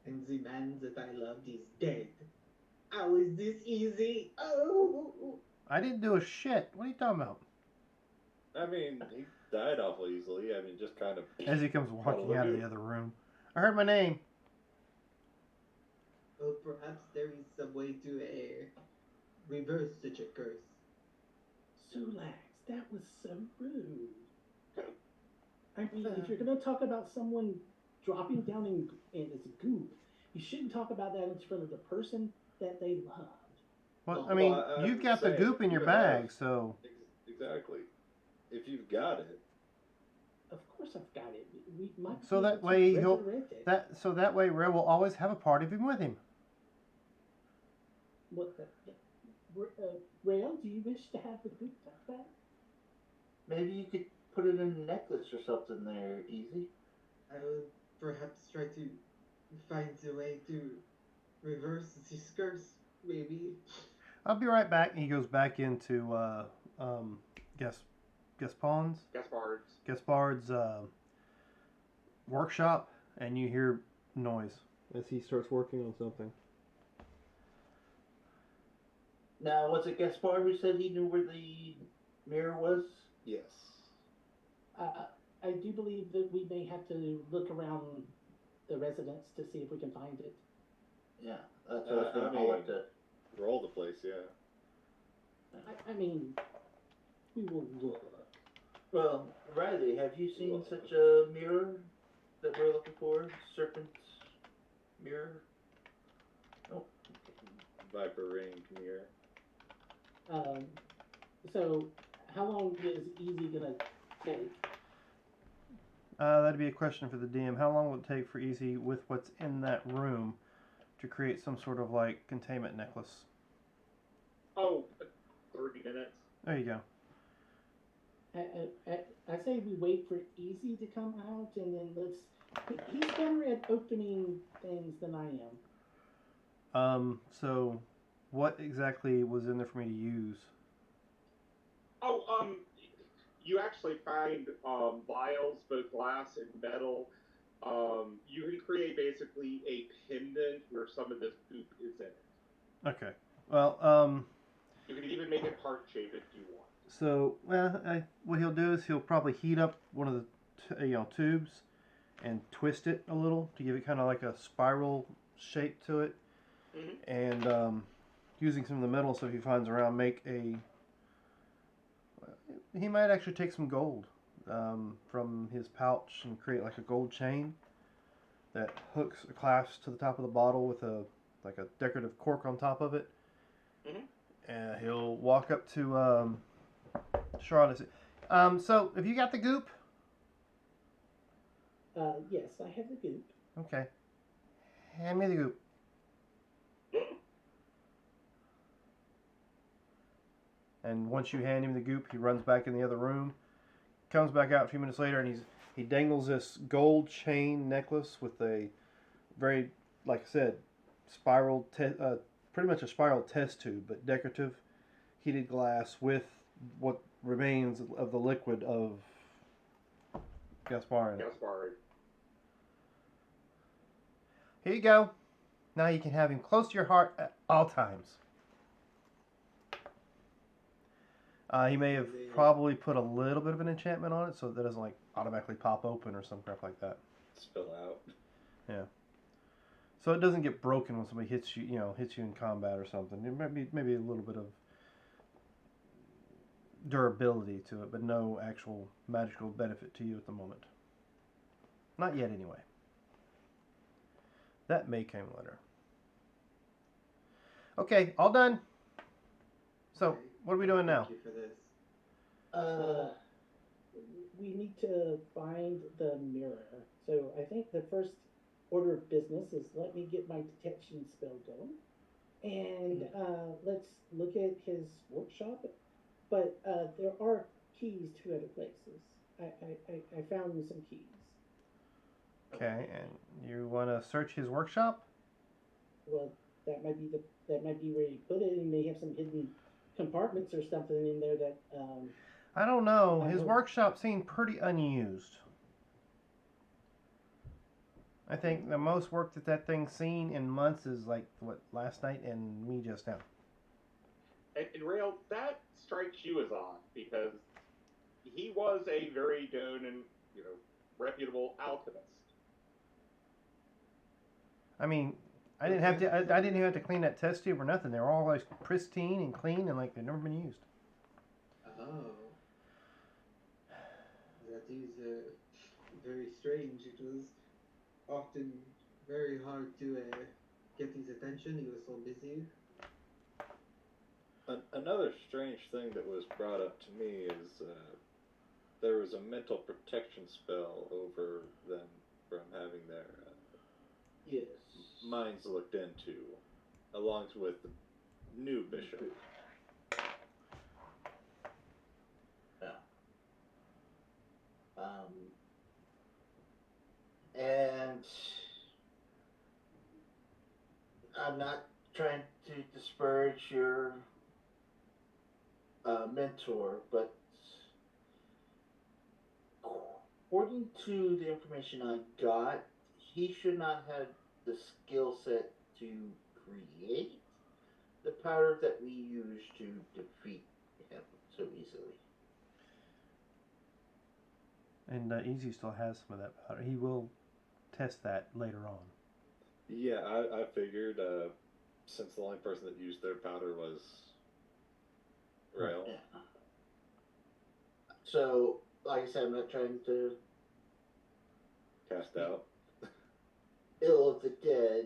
and the man that I loved is dead. How is this easy? Oh! I didn't do a shit. What are you talking about? I mean, he died awful easily. I mean, just kind of. As he comes walking out of the other room. I heard my name. Oh, perhaps there is some way to reverse such a curse. Sulax, that was so rude. I mean, if you're going to talk about someone dropping down in as a goop, you shouldn't talk about that in front of the person that they loved. Well, I mean, Well, you've got the saying, goop in your you bag, have- so Exactly. If you've got it. Of course, I've got it. We might So be that able to way he'll- resurrect it. that way Rare will always have a part of him with him. What the? Rael, do you wish to have the goop back? Maybe you could put it in a necklace or something there, Easy. I will perhaps try to find a way to reverse this curse, maybe. I'll be right back. And he goes back into Gaspard's workshop, and you hear noise as he starts working on something. Now, was it Gaspar who said he knew where the mirror was? Yes. I do believe that we may have to look around the residence to see if we can find it. Yeah, that's what I was going to call it. Roll the place, yeah. I mean, we will look. Well, Riley, have you seen such a mirror that we're looking for? Serpent mirror? Oh. Viper ring mirror. So, how long is Easy gonna take? That'd be a question for the DM. How long will it take for Easy, with what's in that room, to create some sort of like containment necklace? Oh, 30 minutes. There you go. I say we wait for Easy to come out, and then he's better at opening things than I am. So what exactly was in there for me to use? Oh, you actually find vials, both glass and metal. You can create basically a pendant where some of this goop is in it. Okay. Well, You can even make it heart-shaped if you want. so what he'll do is he'll probably heat up one of the tubes and twist it a little to give it kind of like a spiral shape to it, and using some of the metal stuff he finds around, he might actually take some gold from his pouch and create like a gold chain that hooks clasps to the top of the bottle with a decorative cork on top of it. Mhm. And he'll walk up to Charlotte. And say, so have you got the goop? Yes, I have the goop. Okay. Hand me the goop. And once you hand him the goop, he runs back in the other room. Comes back out a few minutes later, and he dangles this gold chain necklace with a very, like I said, spiral, pretty much a spiral test tube, but decorative, heated glass with what remains of the liquid of Gaspar in it. Gaspar. Here you go. Now you can have him close to your heart at all times. He may have probably put a little bit of an enchantment on it so that it doesn't like automatically pop open or some crap like that. Spill out. Yeah. So it doesn't get broken when somebody hits you, hits you in combat or something. There might be maybe a little bit of durability to it, but no actual magical benefit to you at the moment. Not yet, anyway. That may come later. Okay, all done. So, what are we doing now? Thank you for this. We need to find the mirror. So I think the first order of business is let me get my detection spell going. And let's look at his workshop. But there are keys to other places. I found some keys. Okay, and you want to search his workshop? Well, that might be where you put it. He may have some hidden compartments or something in there that. I don't know. His workshop seemed pretty unused. I think the most work that thing's seen in months is like what last night and me just now. And Rail, that strikes you as odd because he was a very known and reputable alchemist. I mean, I didn't even have to clean that test tube or nothing. They were all like pristine and clean and like they've never been used. Oh. That is very strange. It was often very hard to get his attention. He was so busy. Another strange thing that was brought up to me is there was a mental protection spell over them from having their Yes. minds looked into, along with the new bishop. And I'm not trying to disparage your mentor, but according to the information I got, he should not have the skill set to create the powder that we use to defeat him so easily. And Easy still has some of that powder. He will test that later on. Yeah, I figured since the only person that used their powder was Rail. Yeah. So, like I said, I'm not trying to Cast out. ill of the dead,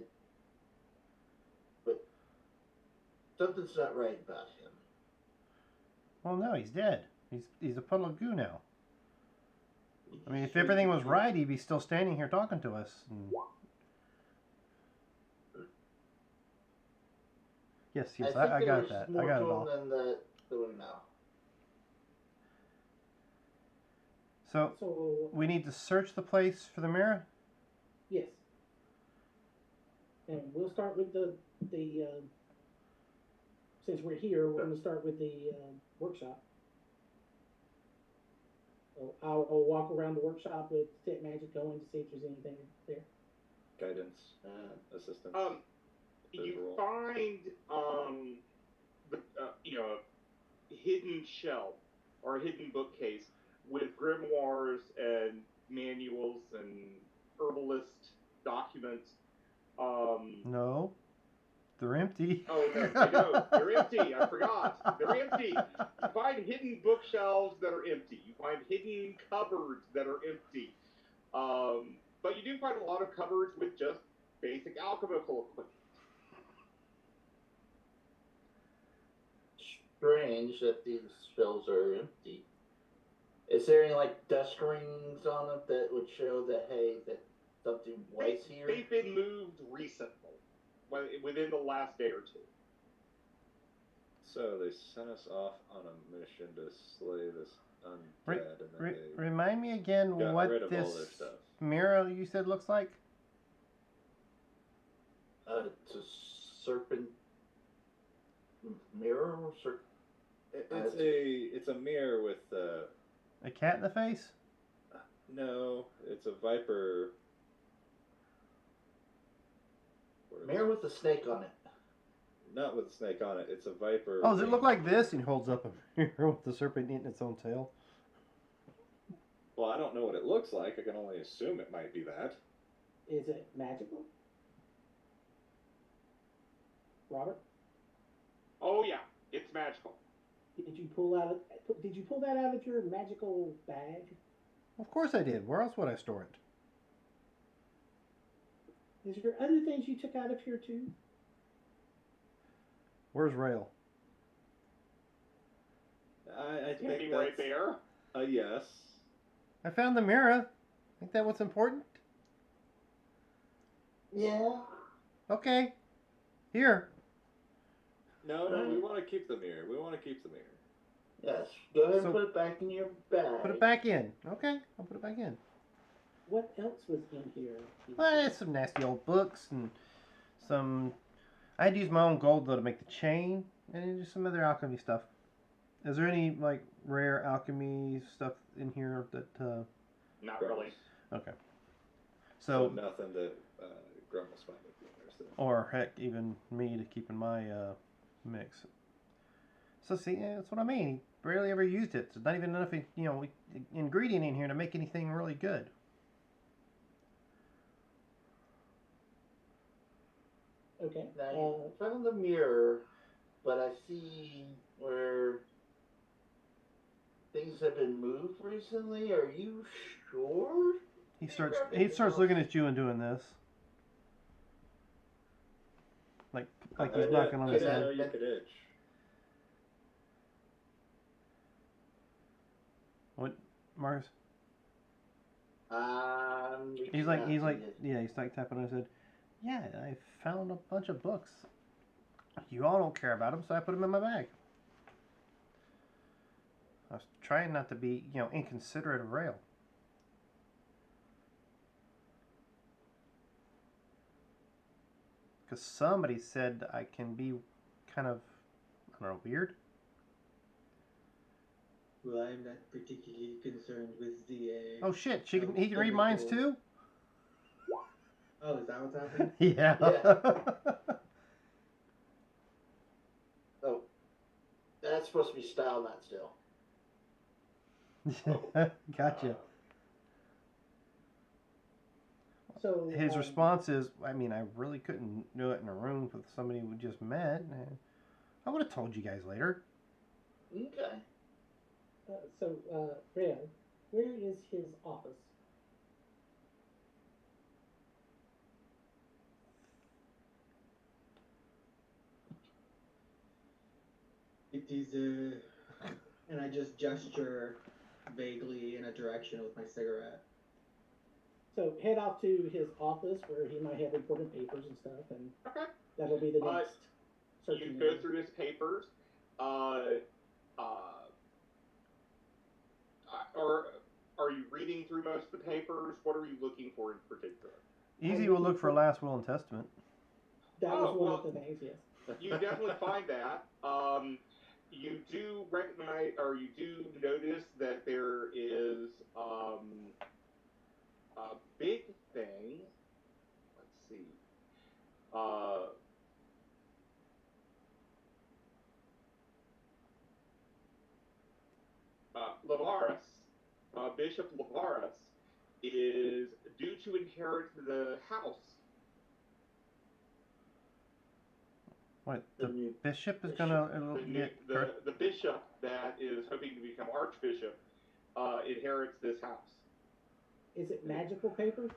but something's not right about him. Well, no, he's dead. He's a puddle of goo now. I mean, if everything was right, he'd be still standing here talking to us. And... Yes, I got that. I got it all. Than the one now. So, we need to search the place for the mirror? Yes. And we'll start with the since we're here, we're going to start with the workshop. So I'll walk around the workshop with Detect Magic going to see if there's anything there. Guidance, assistance. You Visual. find a hidden shelf or a hidden bookcase with grimoires and manuals and herbalist documents. No. They're empty. Oh, no, I know. They're empty. I forgot. They're empty. You find hidden bookshelves that are empty. You find hidden cupboards that are empty. but you do find a lot of cupboards with just basic alchemical equipment. Strange that these shelves are empty. Is there any like dust rings on it that would show that hey, that something was here? They've been moved recently, within the last day or two. So they sent us off on a mission to slay this undead, and then they Remind me again got what rid of all their this stuff. mirror you said looks like? It's a serpent mirror. It's a mirror with A cat in the face? no, it's a viper. Mirror with a snake on it. Not with a snake on it. It's a viper. Oh, does it look like this? And he holds up a mirror with the serpent eating its own tail. Well, I don't know what it looks like. I can only assume it might be that. Is it magical? Robert, Oh yeah, it's magical. did you pull that out of your magical bag? Of course I did. Where else would I store it? Is there other things you took out of here too? Where's Rail? I think Standing that's right there. yes. I found the mirror. Ain't that what's important? Yeah. Okay. Here. No, we want to keep the mirror. We want to keep the mirror. Yes. Go ahead So- and put it back in your bag. Put it back in. Okay, I'll put it back in. What else was in here? Well, it's some nasty old books and some... I had to use my own gold, though, to make the chain. And just some other alchemy stuff. Is there any, like, rare alchemy stuff in here that... Not really. Okay. So So... nothing that Grumbles might be interested in. Or, heck, even me to keep in my mix. So, see, that's what I mean. He barely ever used it. There's not even enough, ingredient in here to make anything really good. Okay. Now you found the mirror, but I see where things have been moved recently. Are you sure? He starts looking at you and doing this. Like he's knocking on his I head. know you could itch. What, Marcus? He's He's like tapping on his head. Yeah, I found a bunch of books. You all don't care about them, so I put them in my bag. I was trying not to be, inconsiderate of Rail. Because somebody said I can be kind of, I don't know, weird. Well, I'm not particularly concerned with the. Oh shit! He can read minds too. Oh, is that what's happening? Yeah. Oh, that's supposed to be style, not still. Gotcha. So His response is, I mean, I really couldn't do it in a room with somebody we just met. I would have told you guys later. Okay. Rail, where is his office? It is and I just gesture vaguely in a direction with my cigarette. So head out to his office where he might have important papers and stuff, and Okay. that'll be the next You searching. go area. through his papers. Or are you reading through most of the papers? What are you looking for in particular? Easy will look for Last Will and Testament. That Oh, was one well- of the things, yes. You definitely find that. You do recognize, or you do notice that there is a big thing. Let's see. Lavaris, Bishop Lavaris, is due to inherit the house. What, The the new bishop is bishop. gonna The bishop that is hoping to become archbishop inherits this house. Is it magical paper?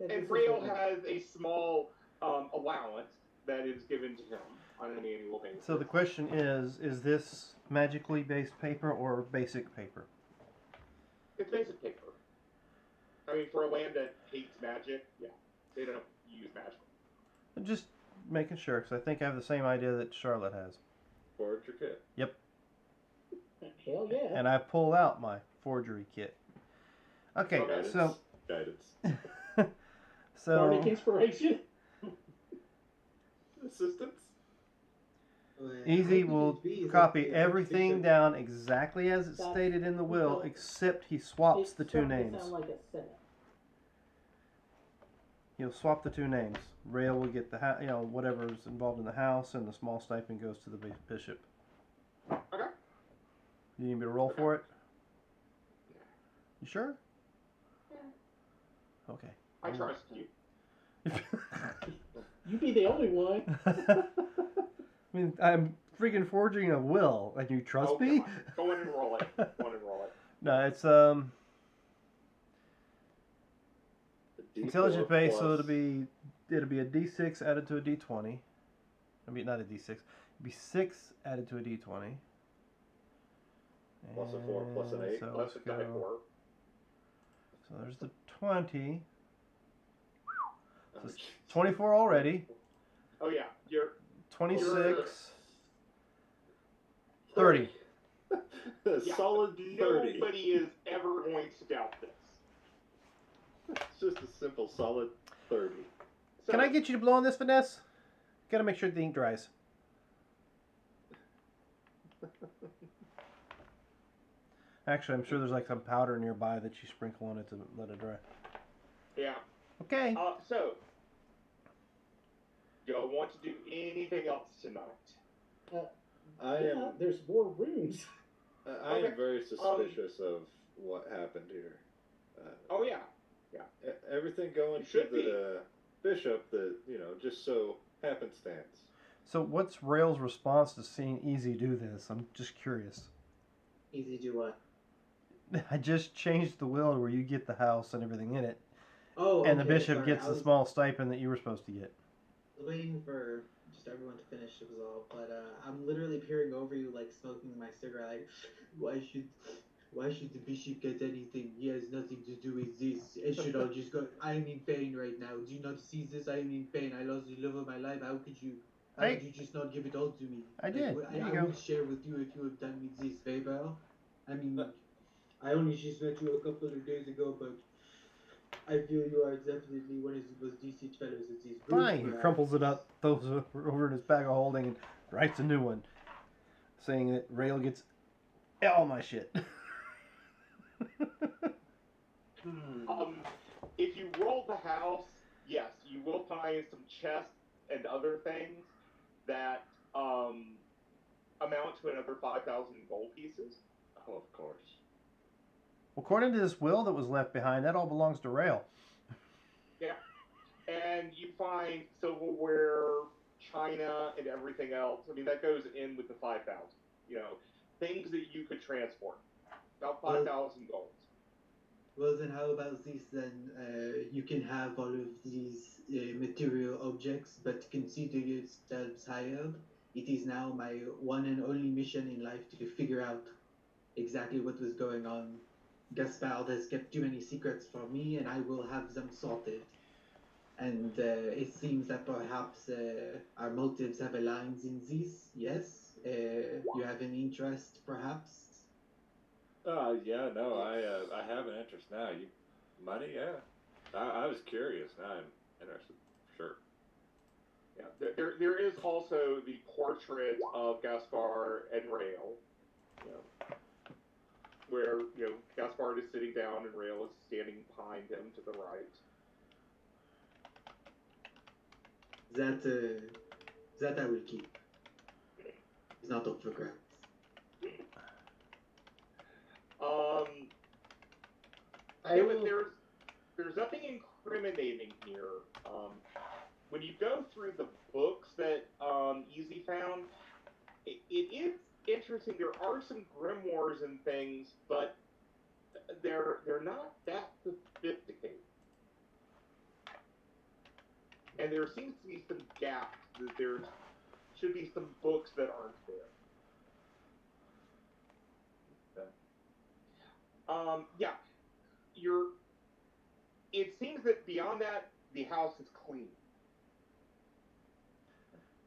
This And is Rail what- has a small allowance that is given to him on an annual basis. So the question is this magically based paper or basic paper? It's basic paper. I mean, for a land that hates magic, yeah, they don't use magic. Just making sure, because I think I have the same idea that Charlotte has. Forge your kit. Hell yeah. And I pull out my forgery kit. Okay, Okay. so Guidance. Bardic so inspiration. Assistance? Easy How will could it be that copy the everything Bishop- down exactly as it's That's- stated in the will, okay. except he swaps It's the two starting to names. sound like a setup. He'll swap the two names. Rail will get the whatever's involved in the house, and the small stipend goes to the bishop. Okay. You need me to roll for it? You sure? Okay. I trust you. You be the only one. I mean, I'm freaking forging a will, and you trust Oh, me? come on. Go in and roll it. Go in and roll it. No, it's The D4 intelligence based, so plus- it'll be a D6 added to a D20. I mean, not a D6. It'll be 6 added to a D20. Plus a 4 plus an 8. So Plus let's a die go. 4. So there's the 20. Oh, So 24 already. Oh yeah, you're 26. 30. A yeah, solid 30. Nobody is ever going to doubt this. It's just a simple solid 30. So, Can I get you to blow on this, Vanessa? Gotta make sure the ink dries. Actually, I'm sure there's like some powder nearby that you sprinkle on it to let it dry. Yeah. Okay. So, don't want to do anything else tonight. I Yeah, am there's more rooms. I am Okay. very suspicious of what happened here. Oh yeah. Everything going You to should be. the bishop that, just so happenstance. So what's Rail's response to seeing Easy do this? I'm just curious. Easy to what? I just changed the will where you get the house and everything in it, Oh, and the okay, bishop sorry, gets I the was small stipend that you were supposed to get. waiting for just everyone to finish. It was all, but I'm literally peering over you, like smoking my cigarette. Like, why should the bishop get anything? He has nothing to do with this. It should all just go. I am in pain right now. Do you not see this? I am in pain. I lost the love of my life. How could you? How could you just not give it all to me? I did. There you I go. would share with you if you had done me this favor. I mean, I only just met you a couple of days ago, but I feel you are definitely one of the most decent fellows in this group. Fine. He crumples it up, throws it over in his bag of holding, and writes a new one, saying that Rail gets all my shit. If you roll the house, yes, you will find some chests and other things that amount to another 5,000 gold pieces. Oh, of course. According to this will that was left behind, that all belongs to Rail. And you find silverware, china, and everything else. I mean, that goes in with the 5,000. Things that you could transport. About 5,000 golds. Well, then how about this then? You can have all of these material objects, but consider yourselves hired. It is now my one and only mission in life to figure out exactly what was going on. Gaspard has kept too many secrets from me, and I will have them sorted. And it seems that perhaps our motives have aligned in this. Yes? You have an interest, perhaps? Yeah, no, I have an interest now. Money, yeah. I was curious. Now I'm interested, for sure. Yeah, there is also the portrait of Gaspard and Rail, where Gaspard is sitting down and Rail is standing behind him to the right. That I will keep. It's not up for grabs. Yeah, but there's nothing incriminating here. When you go through the books that Easy found, it is interesting. There are some grimoires and things, but they're not that sophisticated. and there seems to be some gaps. That there should be some books that aren't there. Yeah, you're. It seems that beyond that, the house is clean.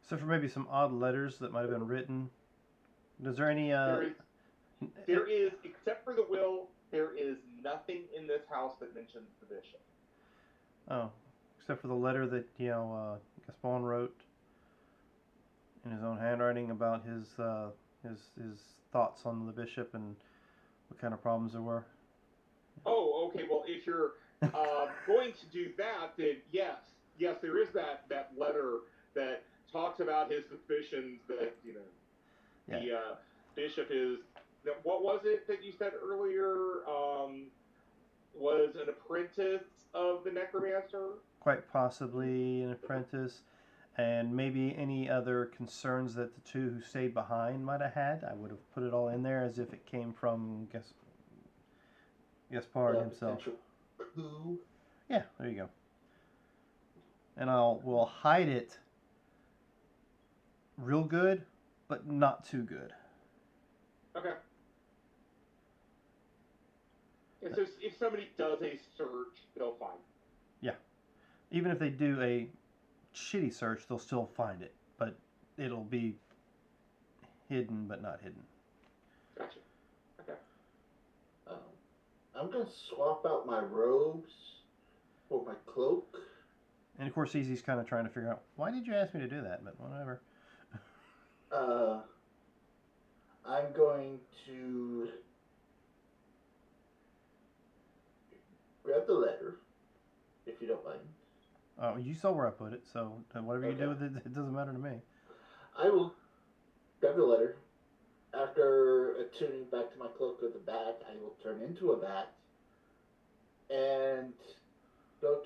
So for maybe some odd letters that might have been written. Is there any? There is, except for the will, there is nothing in this house that mentions the bishop. Oh, except for the letter that Gaspon wrote in his own handwriting about his thoughts on the bishop and what kind of problems there were. Oh, okay. Well, if you're going to do that, then yes, there is that letter that talks about his suspicions that the bishop is. What was it that you said earlier? Was an apprentice of the necromancer? Quite possibly an apprentice, and maybe any other concerns that the two who stayed behind might have had. I would have put it all in there as if it came from Gaspard himself. Who? Yeah, there you go. And we'll hide it real good, but not too good. Okay. And so if somebody does a search, they'll find it. Yeah. Even if they do a shitty search, they'll still find it. But it'll be hidden, but not hidden. Gotcha. Okay. I'm gonna swap out my robes for my cloak. And of course, Easy's kind of trying to figure out, why did you ask me to do that? But whatever. I'm going to grab the letter, if you don't mind. Oh, you saw where I put it, so whatever you do with it, it doesn't matter to me. I will grab the letter. After attuning back to my cloak with the bat, I will turn into a bat and go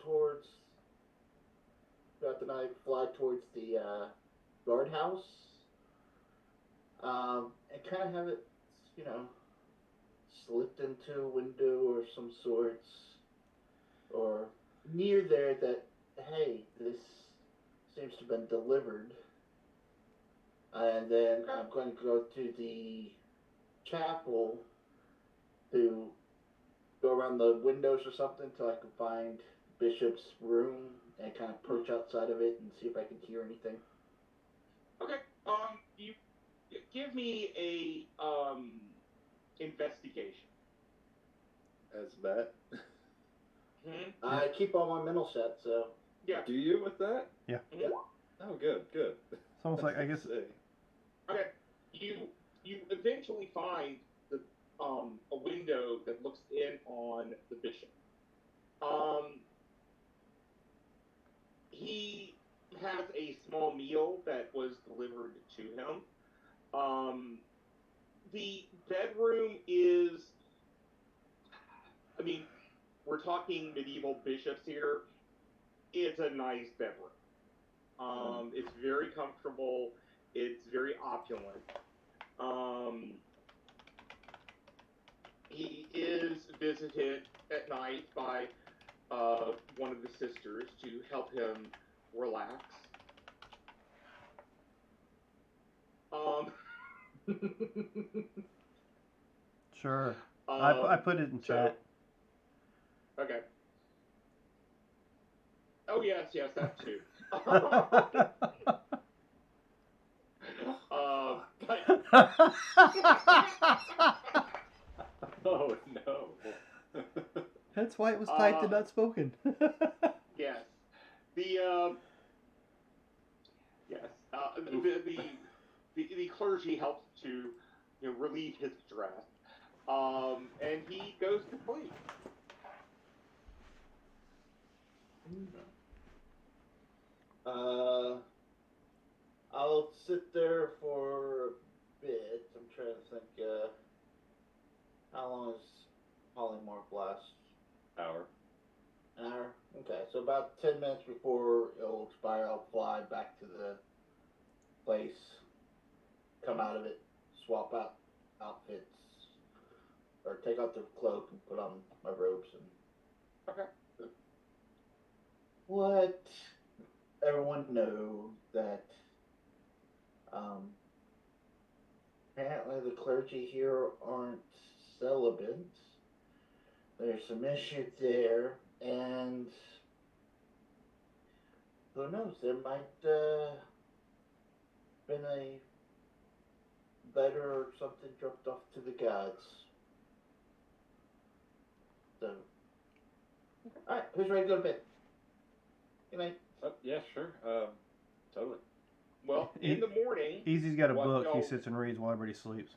throughout the night, fly towards the guardhouse, and kind of have it, slipped into a window or some sorts, or near there that, hey, this seems to have been delivered. And then I'm going to go to the chapel to go around the windows or something till I can find Bishop's room and kind of perch outside of it and see if I can hear anything. Okay. You give me a investigation. As that? I keep all my mental set, so. Yeah. Do you with that? Yeah. Mhm. Oh, good. It's almost like, I guess... Okay. You eventually find the a window that looks in on the bishop. He has a small meal that was delivered to him. The bedroom is, I mean, we're talking medieval bishops here. It's a nice bedroom. It's very comfortable. It's very opulent. He is visited at night by one of the sisters to help him relax. Sure. I put it in chat. Okay. Oh, yes, that too. Oh, no. That's why it was typed and not spoken. Yes. The clergy helps to relieve his stress, and he goes to sleep. I'll sit there for a bit. I'm trying to think, how long is polymorph last? Hour. An hour? Okay, so about 10 minutes before it'll expire, I'll fly back to the place, come out of it, swap out outfits, or take out the cloak and put on my robes and... Okay. What everyone know that um, apparently the clergy here aren't celibate. There's some issues there, and who knows? There might been a letter or something dropped off to the gods. So, all right, who's ready to go to bed? Good night. Oh, yeah, sure. Totally. Well, in the morning. Easy's got a what book he y'all- sits and reads while everybody sleeps.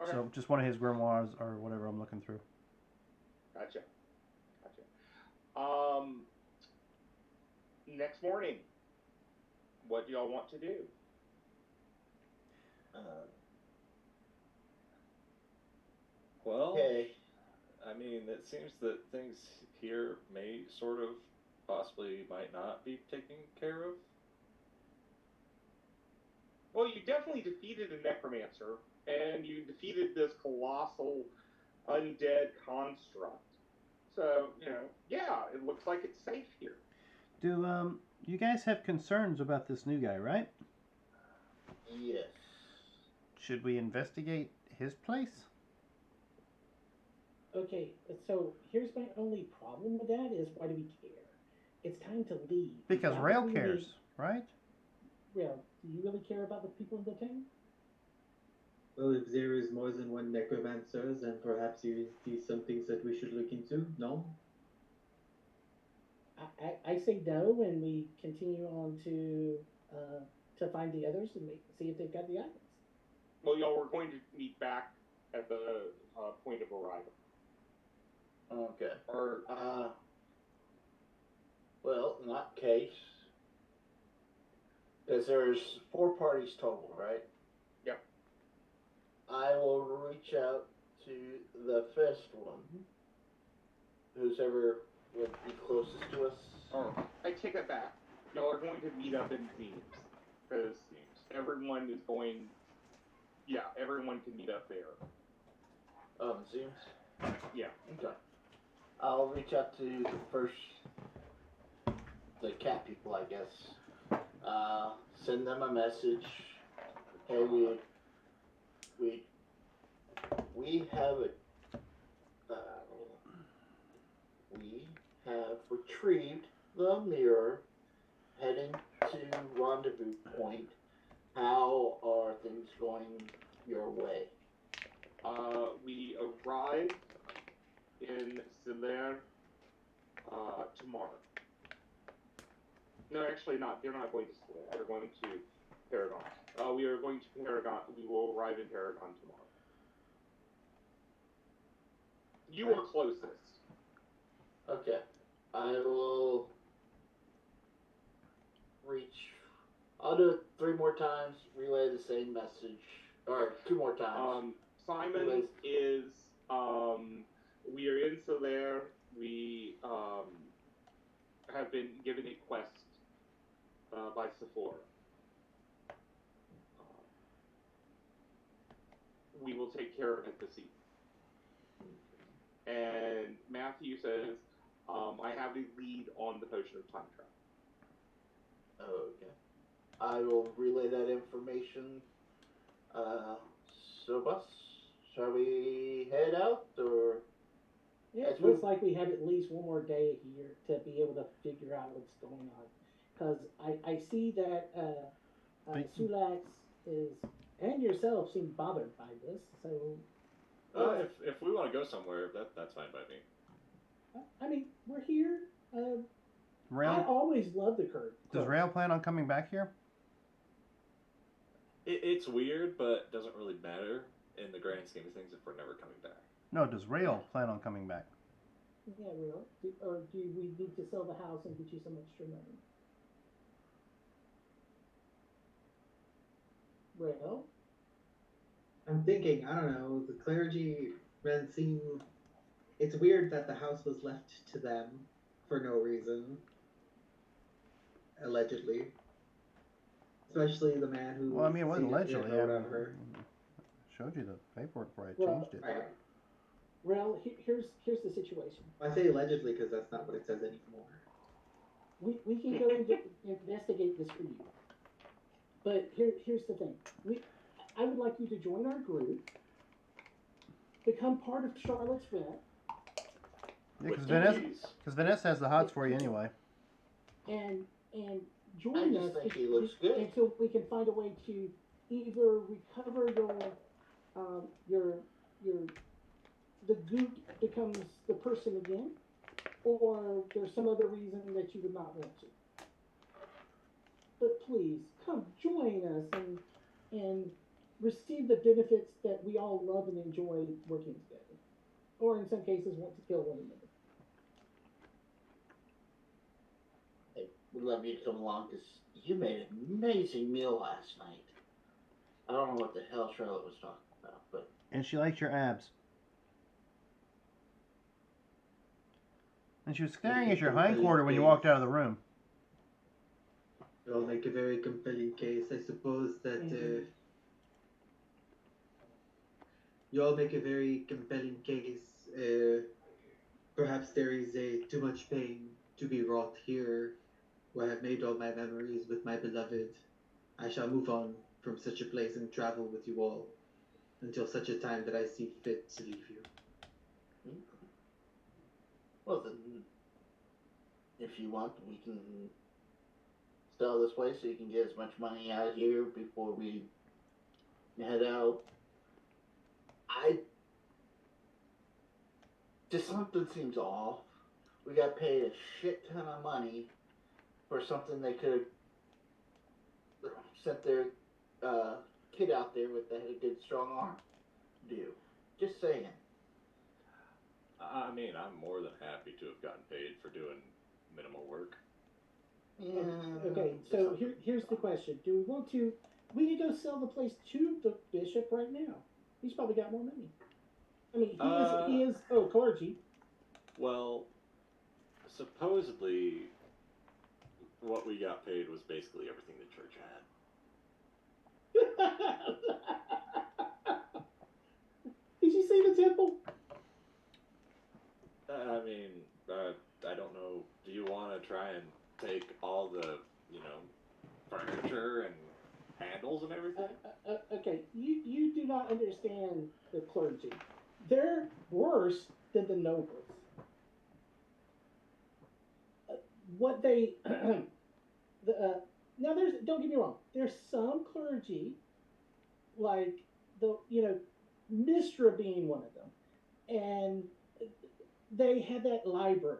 Okay. So just one of his grimoires or whatever I'm looking through. Gotcha. Next morning, what do y'all want to do? Well, Okay. I mean, it seems that things here may sort of, possibly might not be taken care of. Well, you definitely defeated a necromancer, and you defeated this colossal undead construct. So, yeah, it looks like it's safe here. Do you guys have concerns about this new guy, right? Yes. Should we investigate his place? Okay, so here's my only problem with that is why do we care? It's time to leave. Because Now Rail that we cares, made- right? Rail, do you really care about the people in the town? Well, if there is more than one necromancer, then perhaps you see some things that we should look into. No? I say no, and we continue on to find the others and see if they've got the items. Well, y'all were going to meet back at the point of arrival. Okay. Or, Well, in that case, because there's 4 parties total, right? Yep. I will reach out to the first one, who's ever would be closest to us. or I take that back. Y'all are going to meet up in teams. Because everyone is going... Yeah, everyone can meet up there. Oh, it seems. Yeah. Okay. I'll reach out to the cat people, I guess. Send them a message. Hey, we have retrieved the mirror, heading to Rendezvous Point. How are things going your way? We arrive in Solaire tomorrow. No, actually not. They're not going to Solaire. They're going to Paragon. We are going to Paragon. We will arrive in Paragon tomorrow. You are closest. Okay. I will I'll do it 3 more times, relay the same message. Or 2 more times. Simon is, we are in Solaire. We have been given a quest by Sephora. We will take care of it this evening. And Matthew says, I have a lead on the potion of time travel. Okay. I will relay that information. Sobus, shall we head out, or? Yeah, it looks like we have at least one more day here to be able to figure out what's going on. Because I see that Sulax is, and yourself seem bothered by this, so... If we want to go somewhere, that's fine by me. I mean, we're here. I Rail, always love the Kirk. does Rail plan on coming back here? It's weird, but doesn't really matter in the grand scheme of things if we're never coming back. No, does Rail plan on coming back? Yeah, really? Or do we need to sell the house and get you some extra money? Well, I'm thinking, I don't know, the clergy men seem... It's weird that the house was left to them for no reason. Allegedly. Especially the man who... Well, I mean, it wasn't succeeded allegedly. him or I whatever. showed you the paperwork before I Well, changed it. Right. Rel, here's the situation. I say allegedly because that's not what it says anymore. we can go investigate this for you. But here's the thing. I would like you to join our group, become part of Charlotte's Web, Yeah, With because duties. Vanessa has the hots for you anyway. and I join just us think he looks good. until we can find a way to either recover your the goot becomes the person again, or there's some other reason that you would not want to. But please come join us and receive the benefits that we all love and enjoy working together, or in some cases want to kill one another. We'd love you to come along because you made an amazing meal last night. I don't know what the hell Charlotte was talking about, but And she likes your abs. And she was staring at your hindquarter when you walked out of the room. You all make a very compelling case. I suppose that you all make a very compelling case. Perhaps there is too much pain to be wrought here, where I have made all my memories with my beloved. I shall move on from such a place and travel with you all until such a time that I see fit to leave you. well then, if you want, we can sell this place so you can get as much money out of here before we head out. Just something seems off. We got paid a shit ton of money for something they could have sent their kid out there with that had a good strong arm to do. Just saying. I mean, I'm more than happy to have gotten paid for doing minimal work. Yeah, Okay, so here's the question: do we want to? We can go sell the place to the bishop right now. He's probably got more money. I mean, he is clergy. Well, supposedly, what we got paid was basically everything the church had. Did you see the temple? I mean, I don't know. Do you want to try and take all the, furniture and handles and everything? Okay, you do not understand the clergy. They're worse than the nobles. What they now don't get me wrong. There's some clergy, like Mistra being one of them, and they had that library.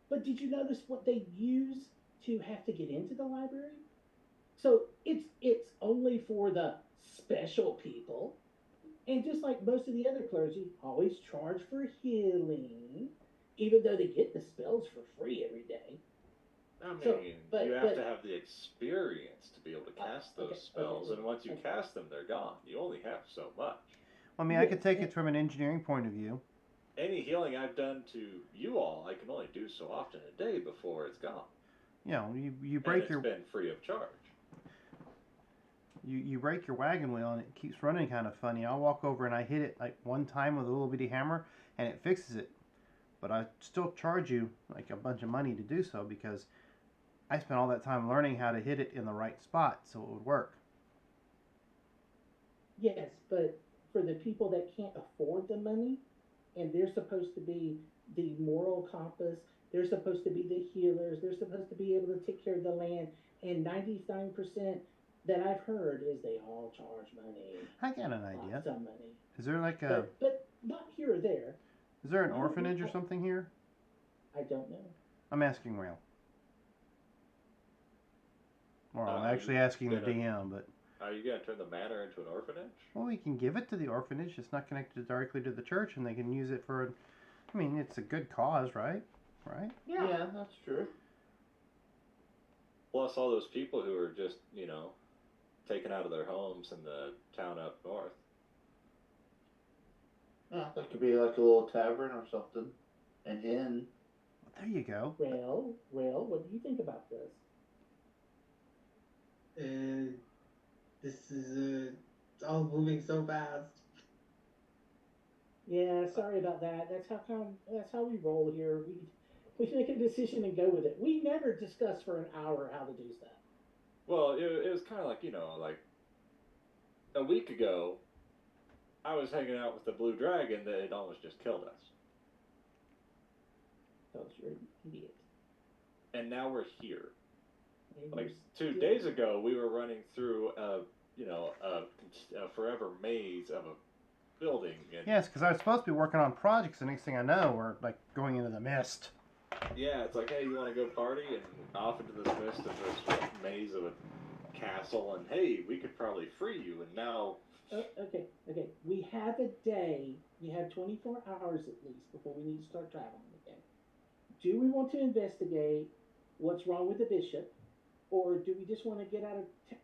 But did you notice what they use to have to get into the library? So it's only for the special people, and just like most of the other clergy, always charge for healing, even though they get the spells for free every day. I mean, So, you have to have the experience to be able to cast those okay, spells, okay, and once you okay. cast them, they're gone. You only have so much. I mean, I could take it from an engineering point of view. Any healing I've done to you all, I can only do so often a day before it's gone. You break and your it's been free of charge. you break your wagon wheel and it keeps running kind of funny. I'll walk over and I hit it like one time with a little bitty hammer and it fixes it. But I still charge you like a bunch of money to do so because I spent all that time learning how to hit it in the right spot so it would work. Yes, but for the people that can't afford the money, and they're supposed to be the moral compass, they're supposed to be the healers, they're supposed to be able to take care of the land, and 99% that I've heard is they all charge money. I got an idea. Lots of money. Is there like a But not here or there. is there an orphanage or something here? I don't know. I'm asking Rail. Or I'm Are actually you asking the gonna- DM, but Are you going to turn the manor into an orphanage? well, we can give it to the orphanage. It's not connected directly to the church, and they can use it for. I mean, it's a good cause, right? Right? Yeah, that's true. Plus all those people who are just, taken out of their homes in the town up north. Yeah, that could be like a little tavern or something. An inn. There you go. Rail, what do you think about this? This is it's all moving so fast. Yeah, sorry about that. That's how we roll here. We make a decision and go with it. We never discuss for an hour how to do stuff. Well, it was kind of like, like a week ago, I was hanging out with the blue dragon that had almost just killed us. Because you're an idiot. And now we're here. And Like you're 2 days ago, we were running through a forever maze of a building. And Yes, because I was supposed to be working on projects. The next thing I know, we're like going into the mist. yeah, it's like, hey, you want to go party? And off into this mist of this maze of a castle. And hey, we could probably free you. And now, Okay. We have a day. We have 24 hours at least before we need to start traveling again. Do we want to investigate what's wrong with the bishop, or do we just want to get out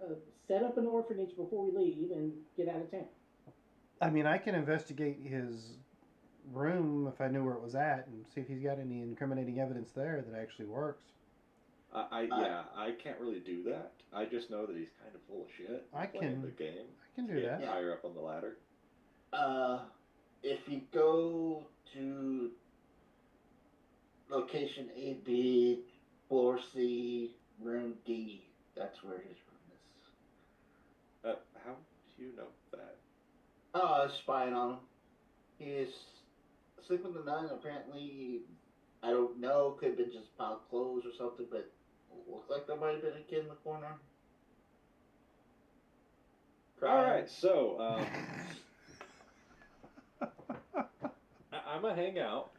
of set up an orphanage before we leave and get out of town? I mean, I can investigate his room if I knew where it was at and see if he's got any incriminating evidence there that actually works. I can't really do that. I just know that he's kind of full of shit. I playing can- the game. I can do Getting that. higher up on the ladder. If you go to location AB, floor C, room D, that's where his room is. How do you know that? Oh, I was spying on him. He is sleeping the night. Apparently, I don't know. Could have been just piled clothes or something, but looks like there might have been a kid in the corner. All right, so I'm gonna hang out.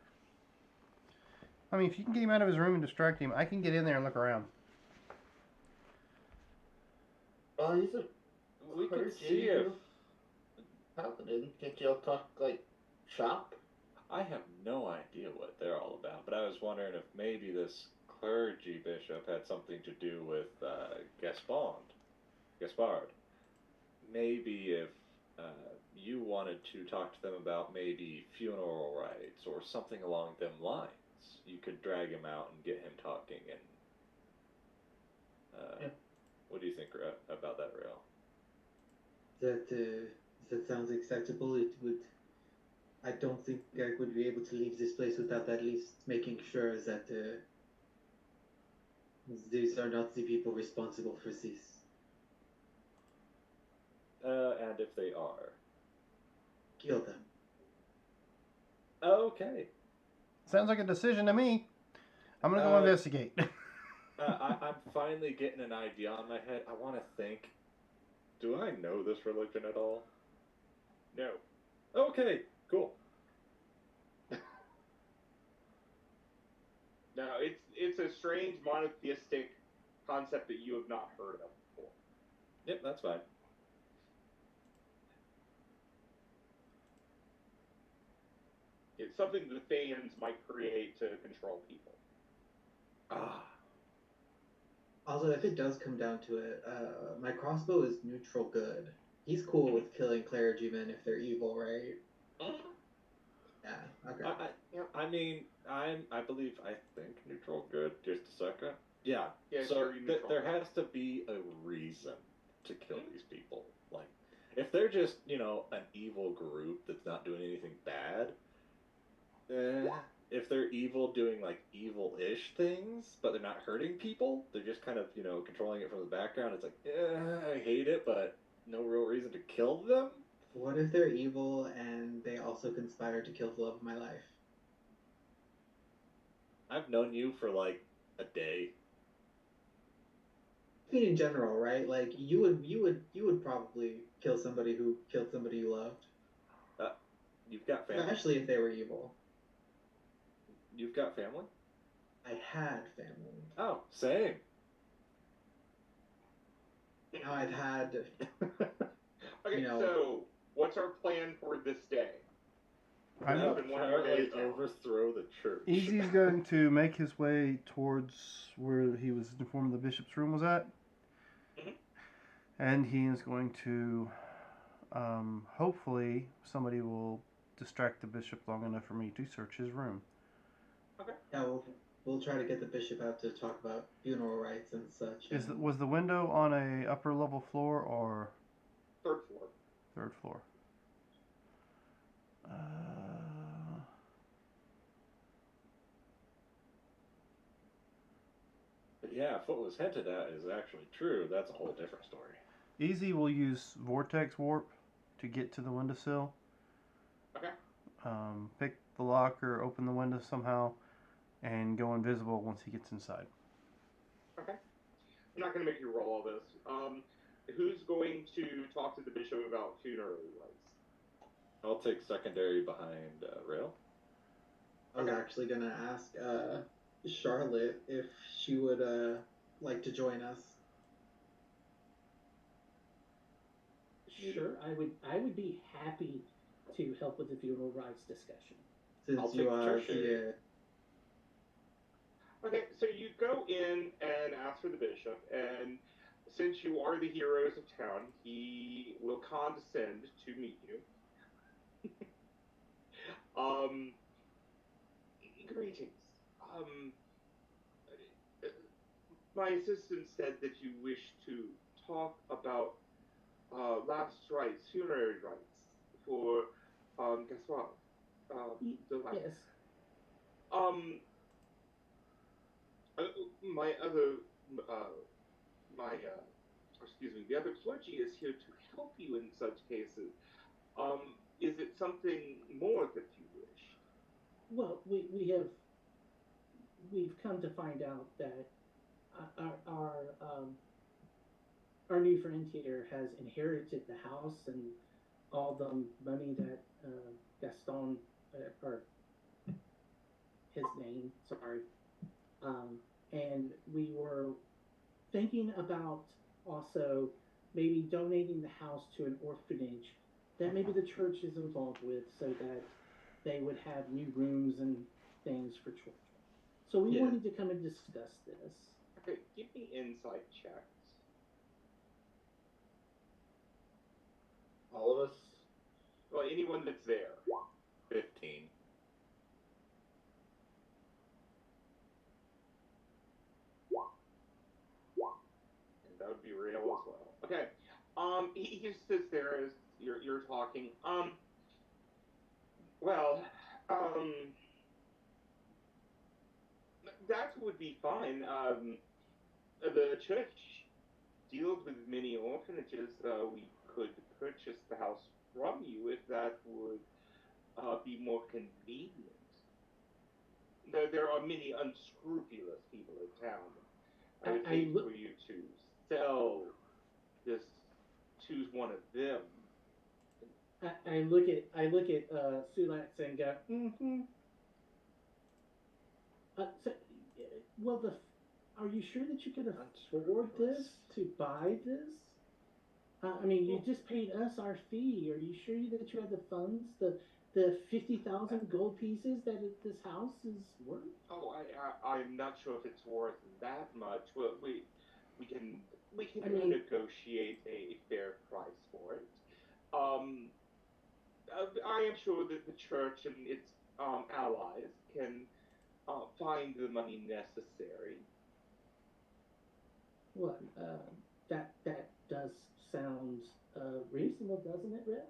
I mean, if you can get him out of his room and distract him, I can get in there and look around. Oh, he's a We can clergy see if paladin. Can't y'all talk like shop? I have no idea what they're all about, but I was wondering if maybe this clergy bishop had something to do with Gaspard. Maybe if you wanted to talk to them about maybe funeral rites or something along them lines, you could drag him out and get him talking. And Yeah. what do you think about that, Rail? That sounds acceptable. It would. I don't think I would be able to leave this place without at least making sure that these are not the people responsible for this. And if they are, Kill them. okay. Sounds like a decision to me. I'm gonna go Uh, investigate. I'm finally getting an idea on my head. I want to think. Do I know this religion at all? No. Okay, cool. No, it's a strange monotheistic concept that you have not heard of before. Yep, that's fine. It's something the Thanes might create to control people. Ah, Also, if it does come down to it, my crossbow is neutral good. He's cool with killing clergymen if they're evil, right? Yeah. Okay. I mean, I think neutral good. Just a second. Yeah. Yeah, so sure, you neutral there good. has to be a reason to kill these people. Like, if they're just an evil group that's not doing anything bad, if they're evil doing like evil-ish things, but they're not hurting people, they're just kind of controlling it from the background. It's like, I hate it, but no real reason to kill them. What if they're evil and they also conspire to kill the love of my life? I've known you for like a day. I mean, in general, right? Like you would probably kill somebody who killed somebody you loved, You've got family. especially if they were evil. You've got family? I had family. Oh, same. Now I've had. Okay, You know- so what's our plan for this day? I know. Been one of your Apparently days. overthrow the church. Easy's going to make his way towards where he was informed the bishop's room was at. Mhm. And he is going to, hopefully, somebody will distract the bishop long enough for me to search his room. Yeah, we'll try to get the bishop out to talk about funeral rites and such. Was the window on a upper level floor or Third floor. third floor? yeah, if what was hinted at is actually true, that's a whole different story. Easy will use vortex warp to get to the windowsill. Okay. Pick the lock or open the window somehow, and go invisible once he gets inside. Okay. I'm not going to make you roll all this. Who's going to talk to the bishop about funerary rites? I'll take secondary behind Rail. I was Okay. actually gonna ask Charlotte if she would like to join us. Sure, I would be happy to help with the funeral rites discussion. Since I'll you take are tertiary. Okay, so you go in and ask for the bishop, and since you are the heroes of town, he will condescend to meet you. Greetings. My assistant said that you wish to talk about last rites, funerary rites for Gaspard. The last. Yes. My other, the other clergy is here to help you in such cases. Is it something more that you wish? Well, we've come to find out that our new friend here has inherited the house and all the money that Gaston, or his name, sorry, and we were thinking about also maybe donating the house to an orphanage that maybe the church is involved with, so that they would have new rooms and things for children. So we Yeah. wanted to come and discuss this. Okay, give me insight checks. All of us. Well, anyone that's there. 15. And that would be real as well. Okay. He just sits there as you're talking. Well, that would be fine. The church deals with many orphanages. We could purchase the house from you if that would be more convenient. There are many unscrupulous people in town. I would I hate look- for you to sell this, choose one of them. I look at Sulax and go, mm-hmm. Are you sure that you could afford this, to buy this? I mean, you just paid us our fee. Are you sure that you have the funds, the 50,000 gold pieces that this house is worth? Oh, I'm not sure if it's worth that much. Well, we can I mean- negotiate a fair price for it. I am sure that the church and its allies can find the money necessary. Well, that does sound reasonable, doesn't it, Red?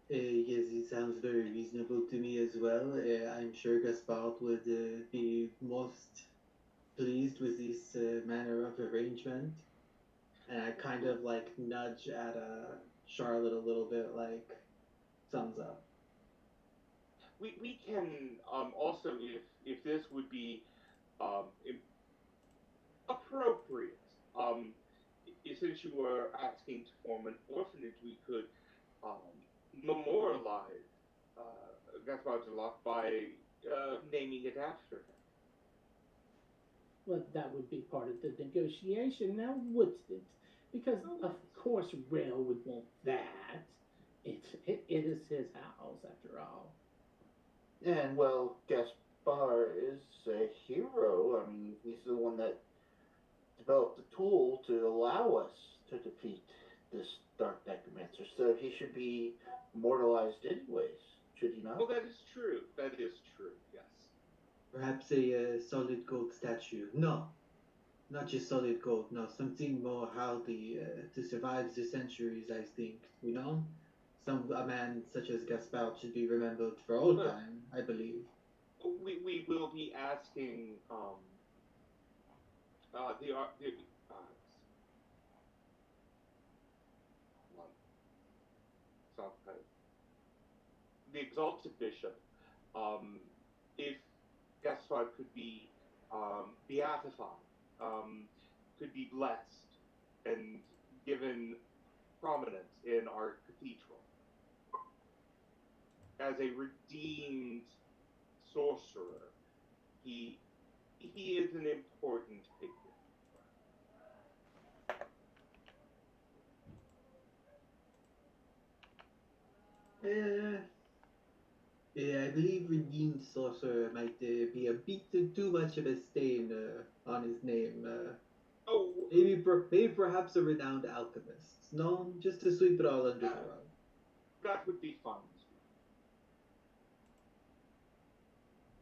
Yes, it sounds very reasonable to me as well. I'm sure Gaspard would be most pleased with this manner of arrangement. And I kind of like nudge at Charlotte a little bit, like thumbs up. We can also, if this would be appropriate, since you were asking to form an orphanage, we could memorialize Gaspard Jalak by naming it after him. Well, that would be part of the negotiation, now wouldn't it? Because of course Rail would want that. It is his house after all. And well, Gaspar is a hero. I mean, he's the one that developed the tool to allow us to defeat this Dark Necromancer. So he should be immortalized anyways, should he not? Well, that is true. That is true. Yes. Perhaps a solid gold statue. No, not just solid gold. No, something more hardy to survive the centuries. I think a man such as Gaspard should be remembered for all time. I believe. We will be asking the sounds kind of the exalted bishop, um, if Gaspard could be beatified, could be blessed, and given prominence in our cathedral as a redeemed sorcerer, he he is an important figure. Uh, yeah, I believe Redeemed Sorcerer might be a bit too much of a stain on his name. Oh, Maybe perhaps a renowned alchemist. No, just to sweep it all under the rug. that would be fun.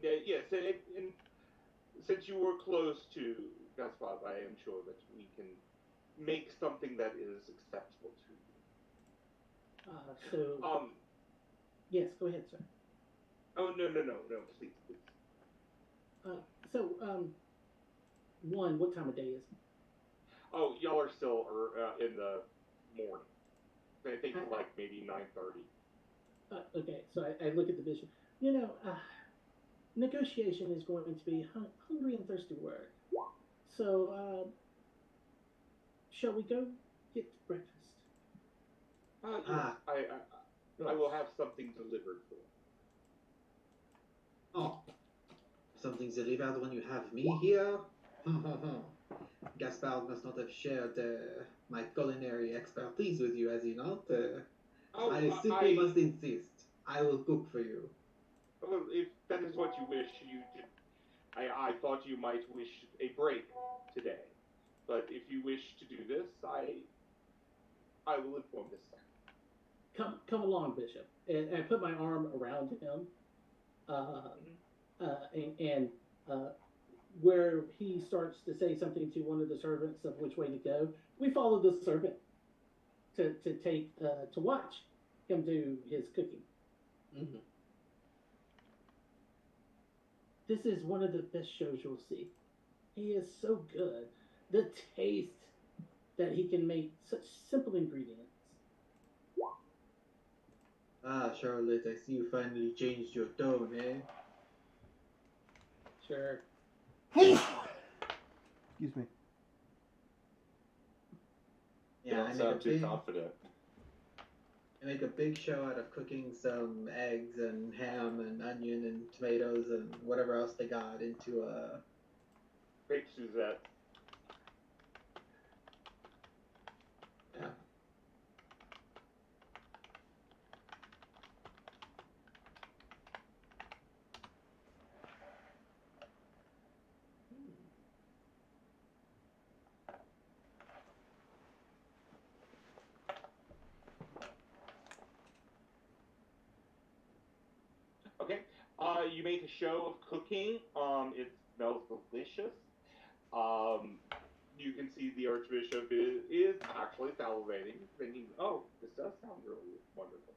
Yeah, yes, and since you were close to Gaspard, I am sure that we can make something that is acceptable to So, you. yes, go ahead, sir. Oh, no, please, please. So, one, what time of day is it? Oh, y'all are still in the morning. I think I- like maybe 9:30. Okay, so I look at the bishop. You know, negotiation is going to be hungry and thirsty work. So, shall we go get breakfast? Yes, Ah. I will have something delivered for you. Oh, something's delivered when you have me here? Gaspard must not have shared my culinary expertise with you, has he not? I simply must insist. I will cook for you. Well, if that is what you wish, you did. I thought you might wish a break today, but if you wish to do this, I will inform this second. Come along, Bishop. And I put my arm around him, and where he starts to say something to one of the servants of which way to go, we follow the servant to take to watch him do his cooking. Mm-hmm. This is one of the best shows you'll see. He is so good. The taste that he can make such simple ingredients. Ah, Charlotte, I see you finally changed your tone, eh? Sure. Excuse me. You don't sound too confident. I make a big show out of cooking some eggs and ham and onion and tomatoes and whatever else they got into a. Great, Suzette. Yeah. Okay. You make a show of cooking. It smells delicious. You can see the Archbishop is actually salivating, thinking, "Oh, this does sound really wonderful."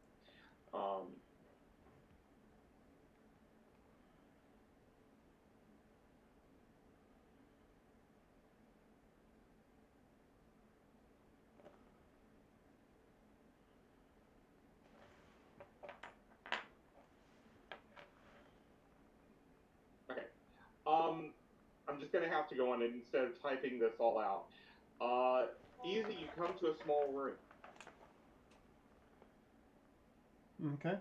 Um, okay. I'm just gonna have to go on and instead of typing this all out. Easy, you come to a small room. Okay.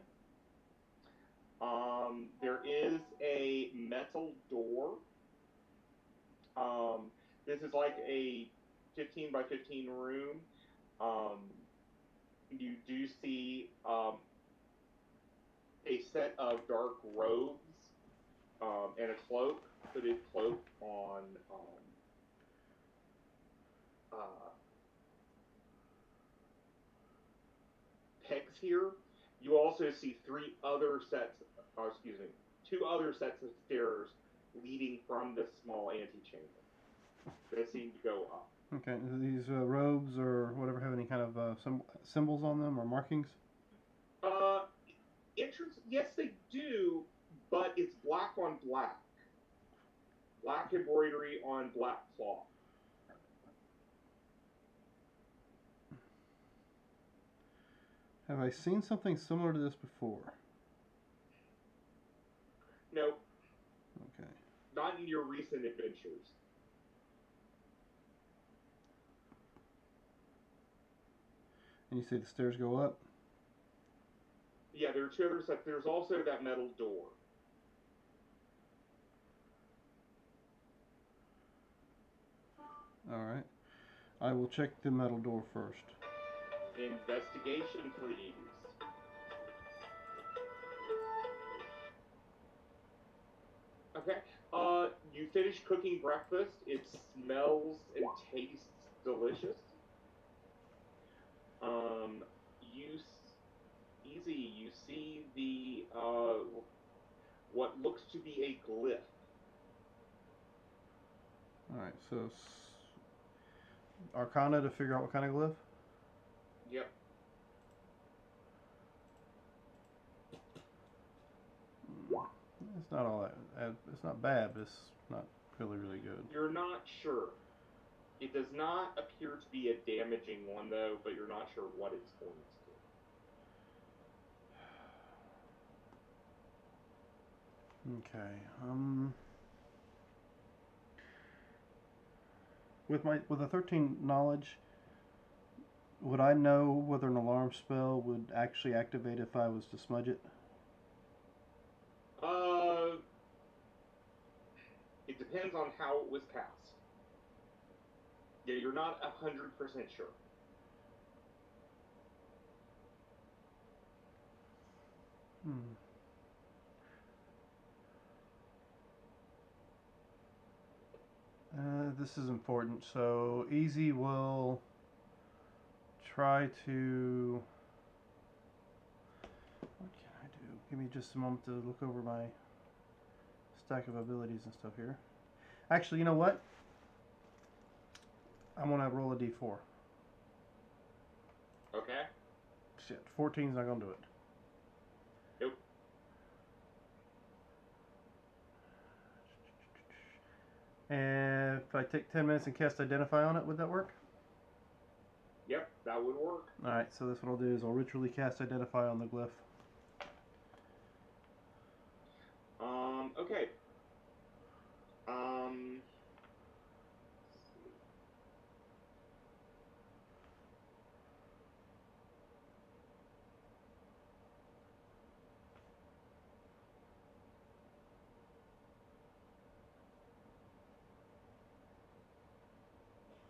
There is a metal door. This is like a 15 by 15 room. Um, you do see a set of dark robes and a cloak, hooded cloak on pegs here. You also see two other sets of stairs leading from this small antechamber. They seem to go up. Okay. Do these robes or whatever have any kind of symbols on them or markings? Entrance, yes, they do, but it's black on black. Black embroidery on black cloth. Have I seen something similar to this before? No, Okay. not in your recent adventures. And you say the stairs go up? Yeah, there are two other sets. There's also that metal door. Alright. I will check the metal door first. Investigation, please. Okay. You finish cooking breakfast. It smells and tastes delicious. You easy. You see the what looks to be a glyph. Alright, so Arcana to figure out what kind of glyph? Yep. It's not all that. It's not bad, but it's not really good. You're not sure. It does not appear to be a damaging one, though, but you're not sure what it's going to do. Okay. With a 13 knowledge, would I know whether an alarm spell would actually activate if I was to smudge it? It depends on how it was cast. Yeah, you're not 100% sure. This is important. So Easy will try to. What can I do? Give me just a moment to look over my stack of abilities and stuff here. Actually, you know what? I'm gonna roll a d4. Okay. Shit, 14's not gonna do it. Nope. And if I take 10 minutes and cast Identify on it, would that work? Yep, that would work. Alright, so this what I'll do is I'll ritually cast Identify on the glyph. Okay.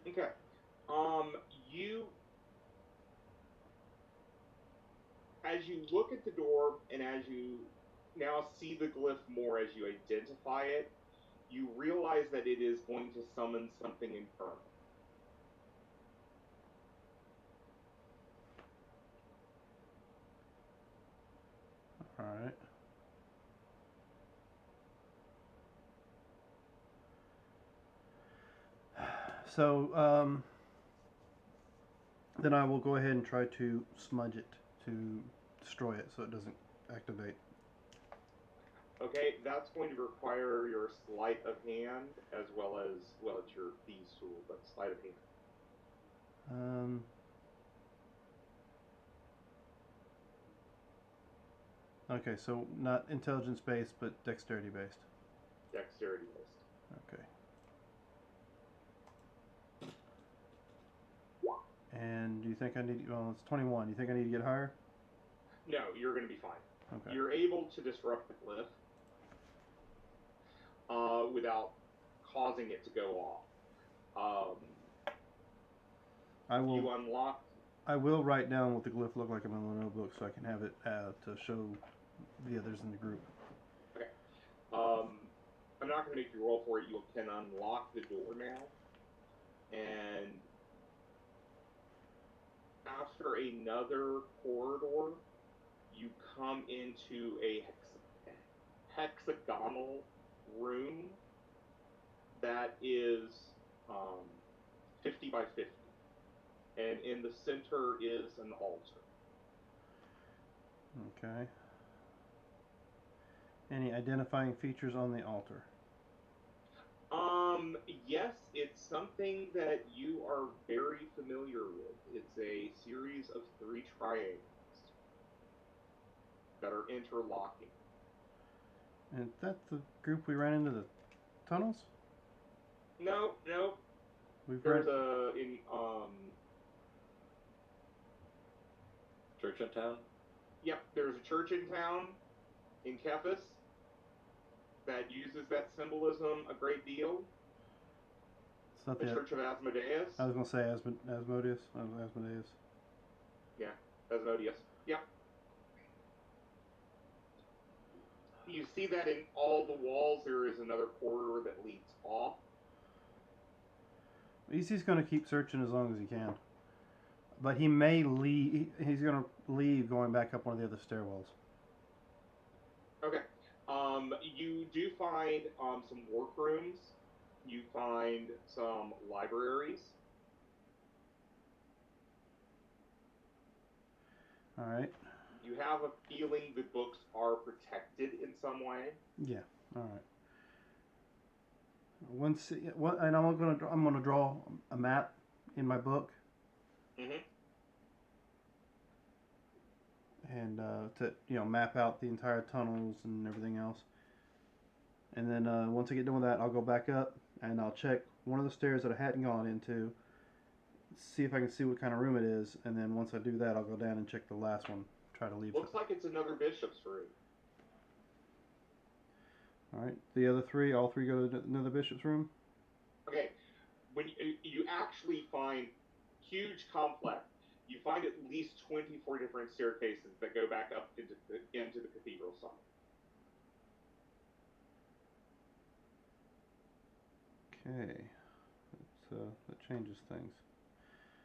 Okay. You, as you look at the door and as you now see the glyph more as you identify it, you realize that it is going to summon something infernal. Alright. So, then I will go ahead and try to smudge it to destroy it so it doesn't activate. Okay, that's going to require your sleight of hand as well as, well, it's your thieves tool, but sleight of hand. Okay, so not intelligence based, but dexterity based. Dexterity based. Okay. And do you think I need? Well, it's 21. Do you think I need to get higher? No, you're going to be fine. Okay. You're able to disrupt the glyph without causing it to go off. I will. You unlock. I will write down what the glyph looked like in my little notebook so I can have it to show the others in the group. Okay. I'm not going to make you roll for it. You can unlock the door now, and after another corridor, you come into a hexagonal room that is 50 by 50. And in the center is an altar. Okay. Any identifying features on the altar? Yes, it's something that you are very familiar with. It's a series of 3 triangles. that are interlocking. And is that the group we ran into the tunnels? No, We've there's ran. Church in town? Yep, there's a church in town in Kefis that uses that symbolism a great deal. It's not The the. Church of Asmodeus. I was gonna say Asmodeus. Asmodeus. Asmodeus. Yep. You see that in all the walls. There is another corridor that leads off. He's gonna keep searching as long as he can. But he may leave. He's gonna leave going back up one of the other stairwells. Okay. You do find some workrooms. You find some libraries. All right. You have a feeling the books are protected in some way. Yeah. All right. And I'm gonna draw a map in my book. Mm-hmm. And to map out the entire tunnels and everything else. And then once I get done with that, I'll go back up and I'll check one of the stairs that I hadn't gone into, see if I can see what kind of room it is, and then once I do that, I'll go down and check the last one. Try to leave. Looks like it's another bishop's room. All right. The other three, all three go to another bishop's room. Okay. When you actually find huge complex, you find at least 24 different staircases that go back up into the cathedral side. Okay. That changes things.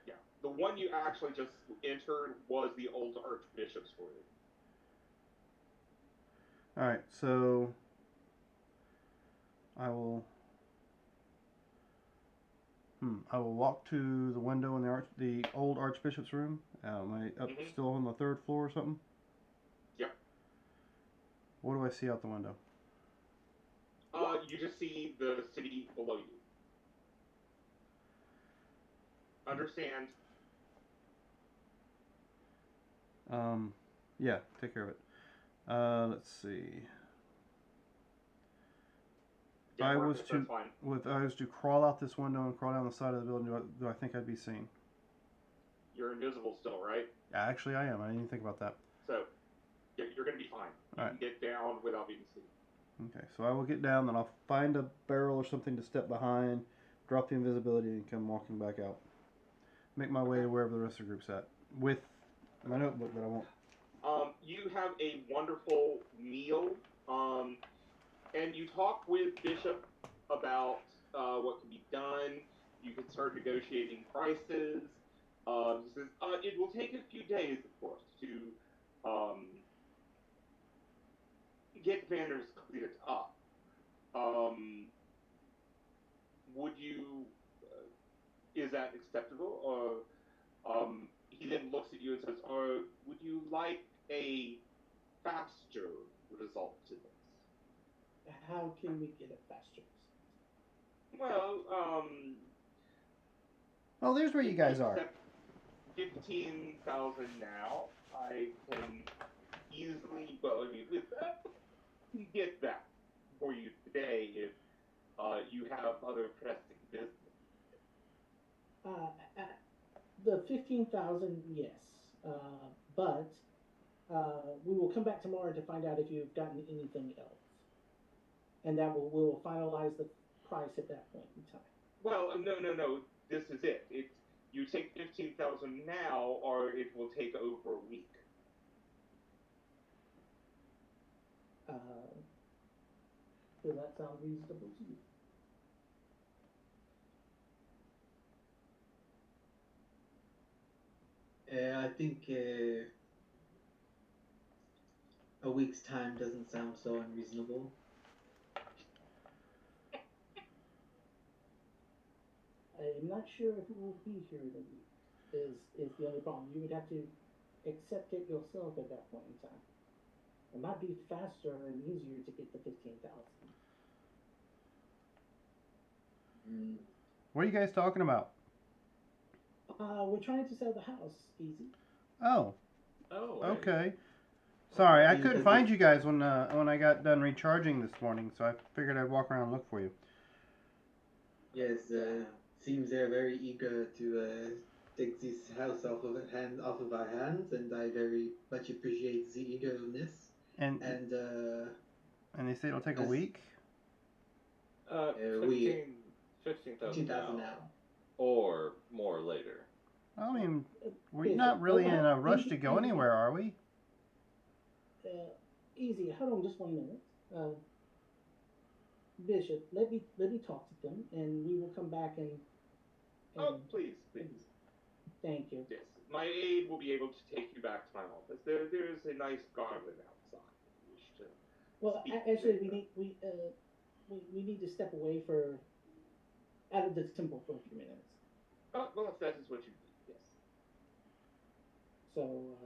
Yeah. The one you actually just entered was the old archbishop's room. All right. So I will walk to the window in the old archbishop's room. Am I up still on the third floor or something? Yep. What do I see out the window? You just see the city below you. Understand? Yeah, take care of it. Let's see. Yeah, I Marcus, that's fine. If I was to crawl out this window and crawl down the side of the building, do I think I'd be seen? You're invisible still, right? Yeah, actually, I am. I didn't even think about that. So, yeah, you're going to be fine. You Alright. can get down without being seen. Okay, so I will get down, then I'll find a barrel or something to step behind, drop the invisibility, and come walking back out. Make my way to wherever the rest of the group's at. With my notebook that I won't. You have a wonderful meal, and you talk with Bishop about what can be done. You can start negotiating prices. He says it will take a few days, of course, to get banners cleared up. Would you? Is that acceptable? Or he then looks at you and says, "Or would you like a faster result to this?" How can we get it faster? Well, Oh, there's where you guys are. 15,000 now. I can easily, well, I mean, with that, get that for you today if you have other pressing business. The 15,000, yes, but we will come back tomorrow to find out if you've gotten anything else, and that we'll finalize the price at that point in time. Well, no. This is it. You take 15,000 now, or it will take over a week. Does that sound reasonable to you? I think a week's time doesn't sound so unreasonable. I'm not sure if it will be here in a week. Is the only problem. You would have to accept it yourself at that point in time. It might be faster and easier to get the 15,000. What are you guys talking about? We're trying to sell the house, easy. Oh, Oh, okay. Sorry, I You couldn't said find this- you guys when I got done recharging this morning, so I figured I'd walk around and look for you. Yes, seems they're very eager to take this house off of our hands, and I very much appreciate the eagerness. And And they say it'll take a Yes. week. we 15,000 15,000 now. now. Or more later. I mean, we're Bishop, not really hold in on. a rush Easy, to go easy. anywhere, are we? Easy. Hold on, just 1 minute. Bishop, let me talk to them, and we will come back and. Oh, please, please. Thank you. Yes, my aide will be able to take you back to my office. There's a nice garden outside. If you wish to. Well, Speak actually, to- we need to step away out of the temple for a few minutes. Oh, well, if that is what you need, yes. So,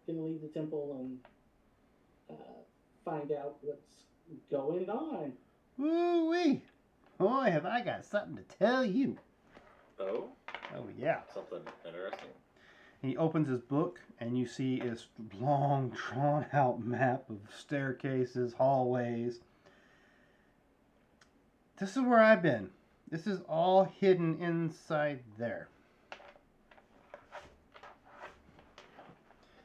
gonna leave the temple and find out what's going on. Woo-wee! Boy, have I got something to tell you. Oh? Oh, yeah. Something interesting. He opens his book, and you see this long, drawn-out map of staircases, hallways. This is where I've been. This is all hidden inside there.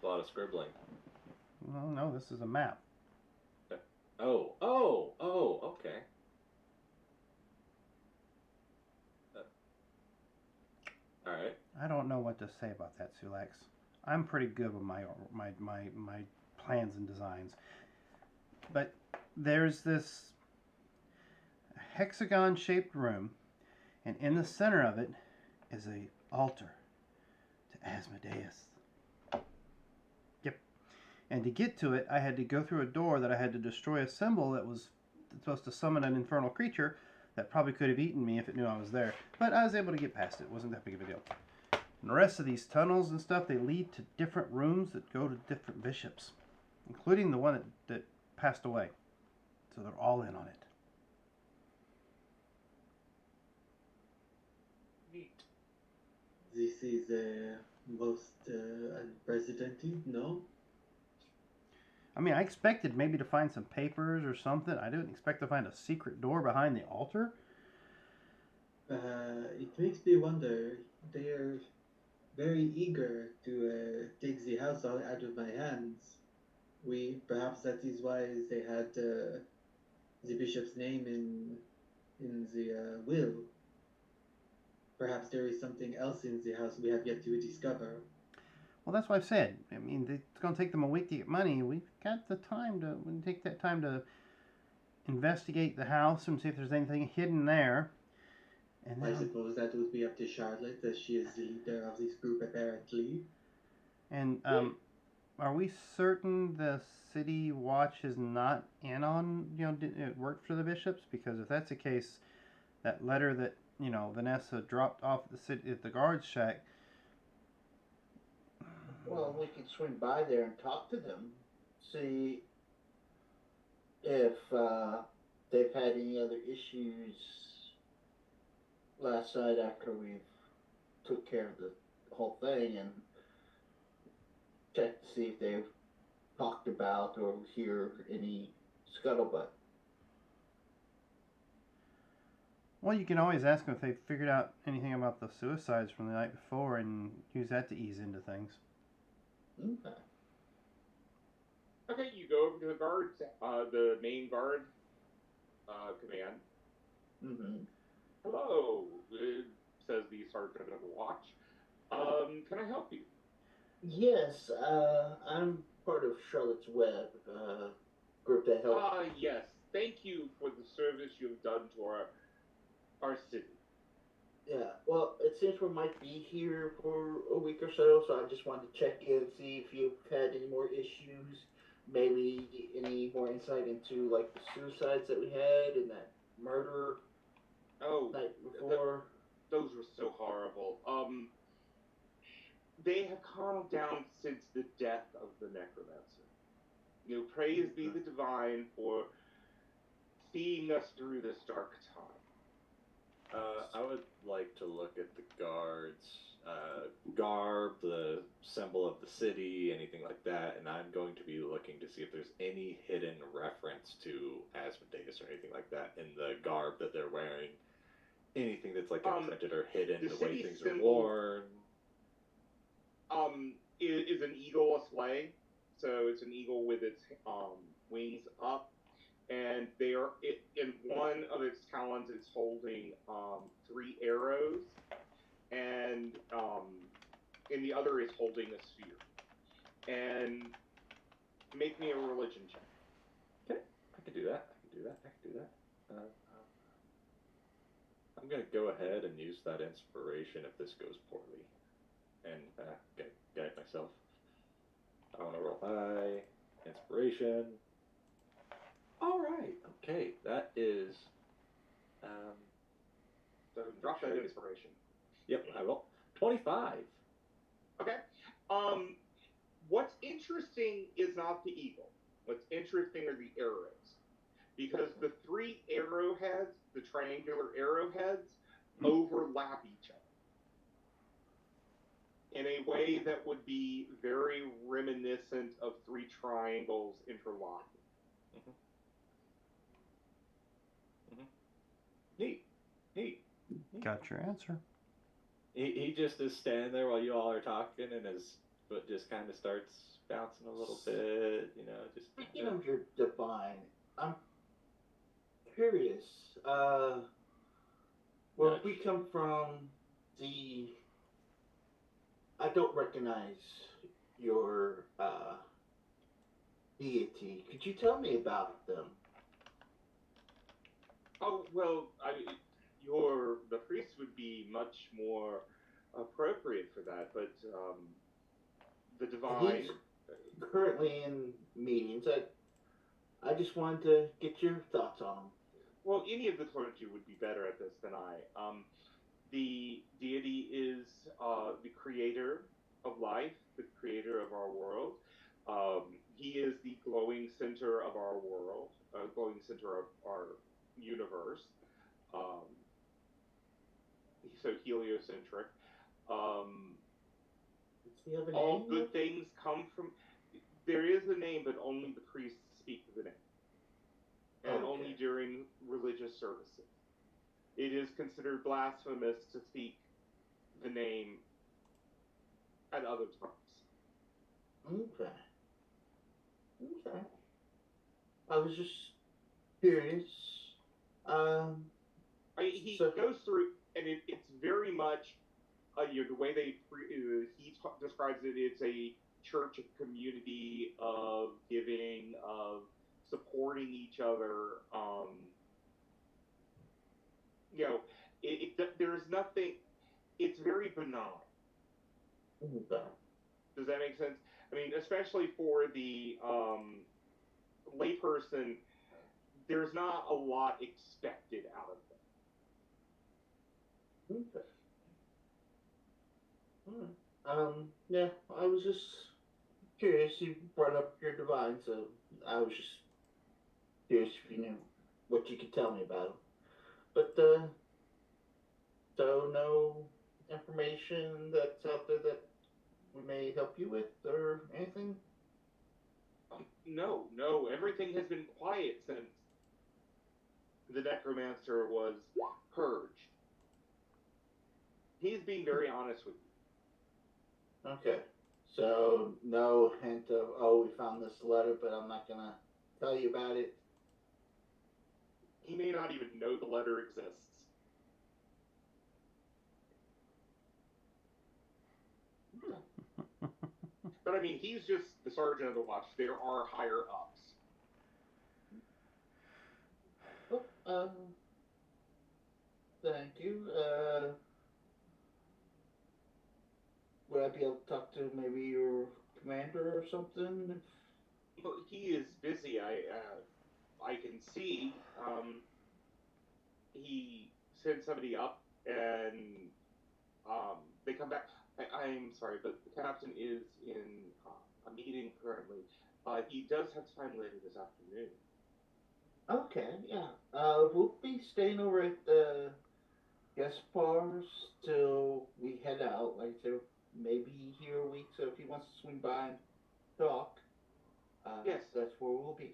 A lot of scribbling. Well, no, this is a map. Oh, okay. Alright. I don't know what to say about that, Sulax. I'm pretty good with my plans and designs. But there's this hexagon-shaped room, and in the center of it is a altar to Asmodeus. Yep. And to get to it, I had to go through a door that I had to destroy a symbol that was supposed to summon an infernal creature that probably could have eaten me if it knew I was there. But I was able to get past it. It wasn't that big of a deal. And the rest of these tunnels and stuff, they lead to different rooms that go to different bishops, including the one that passed away. So they're all in on it. Neat. This is most unprecedented, no? I mean, I expected maybe to find some papers or something. I didn't expect to find a secret door behind the altar. It makes me wonder. They are very eager to take the house out of my hands. Perhaps that is why they had the bishop's name in the will. Perhaps there is something else in the house we have yet to discover. Well, that's what I've said. I mean, it's going to take them a week to get money. We've got the time to take that time to investigate the house and see if there's anything hidden there. And I then, suppose that would be up to Charlotte, as she is the leader of this group, apparently. and are we certain the city watch is not in on, did it work for the bishops? Because if that's the case, that letter that, Vanessa dropped off at the city at the guards shack. Well, we could swing by there and talk to them, see if they've had any other issues last night after we took care of the whole thing, and check to see if they've talked about or hear any scuttlebutt. Well, you can always ask them if they figured out anything about the suicides from the night before and use that to ease into things. Okay. Okay, you go over to the guards, the main guard command. Mm-hmm. Hello, says the sergeant of the watch. Can I help you? Yes, I'm part of Charlotte's Web group that helps. Yes. Thank you for the service you've done to our city. Yeah, well, it seems we might be here for a week or so I just wanted to check in, see if you've had any more issues, maybe any more insight into, like, the suicides that we had and that murder Oh, night before. those were so horrible. They have calmed down since the death of the necromancer. Praise be the divine for seeing us through this dark time. I would like to look at the guards garb, the symbol of the city, anything like that, and I'm going to be looking to see if there's any hidden reference to Asmodeus or anything like that in the garb that they're wearing. Anything that's like imprinted or hidden, the the way city things are symbol- worn. Is an eagle asleigh? So it's an eagle with its wings up, and they are in one of its talons. It's holding 3 arrows, and in the other is holding a sphere. And make me a religion check. Okay, I can do that. I'm gonna go ahead and use that inspiration if this goes poorly, and guide myself. I want to roll high. Inspiration. All right. Okay, that is. So drop that inspiration. Yep, I will. 25. Okay. What's interesting is not the eagle. What's interesting are the arrows, because the 3 arrowheads, the triangular arrowheads, overlap each other in a way that would be very reminiscent of 3 triangles interlocking. Neat. Got your answer. He just is standing there while you all are talking, and his foot just kind of starts bouncing a little bit, just. Speaking of your divine, I'm curious. Where we come from, I don't recognize your deity. Could you tell me about them? Oh well, the priest would be much more appropriate for that, but the divine. He's currently in meetings. I just wanted to get your thoughts on him. Well, any of the clergy would be better at this than I. The deity is the creator of life, the creator of our world. He is the glowing center of our world, glowing center of our universe. So heliocentric. Does he have a All name? good things come from. There is a name, but only the priests speak the name, and Okay. only during religious services. It is considered blasphemous to speak the name at other times. Okay. I was just curious. He So- goes through, and it's very much the way describes it. It's a church of community, of giving, of supporting each other. There's nothing. It's very benign. Okay. Does that make sense? I mean, especially for the layperson, there's not a lot expected out of them. Okay. Yeah, I was just curious. You brought up your divine, so I was just curious if you knew what you could tell me about him. But, so no information that's out there that we may help you with or anything? No, everything has been quiet since the necromancer was purged. He's being very honest with you. Okay. So no hint of, oh, we found this letter, but I'm not gonna tell you about it. He may not even know the letter exists. But I mean, he's just the sergeant of the watch. There are higher ups. Oh, thank you. Would I be able to talk to maybe your commander or something? Well, he is busy. I can see. He sends somebody up, and they come back. I'm sorry, but the captain is in a meeting currently. He does have time later this afternoon. Okay, yeah. We'll be staying over at guest bars till we head out. Like I said, maybe here a week. So if he wants to swing by and talk, Yes. that's where we'll be.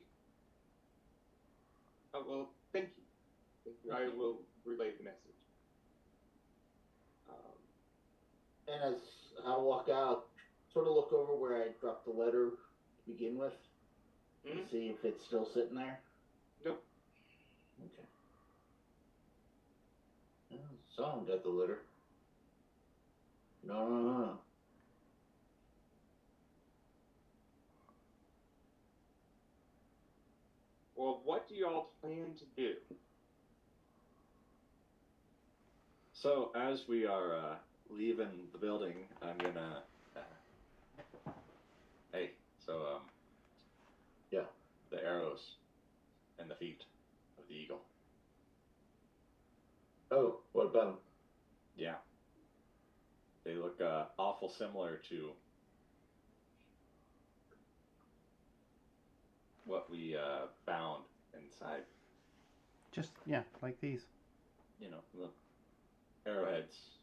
Oh, well, thank you. Thank you. I will relay the message. And as I walk out, sort of look over where I dropped the letter to begin with, and see if it's still sitting there. Nope. Okay. Well, someone got the letter. No. Well, what do y'all plan to do? So as we are leaving the building, I'm gonna. Hey, so Yeah. the arrows and the feet of the eagle. Oh, what about him? Yeah. They look awful similar to what we found inside. Just, yeah, like these. You know, the arrowheads.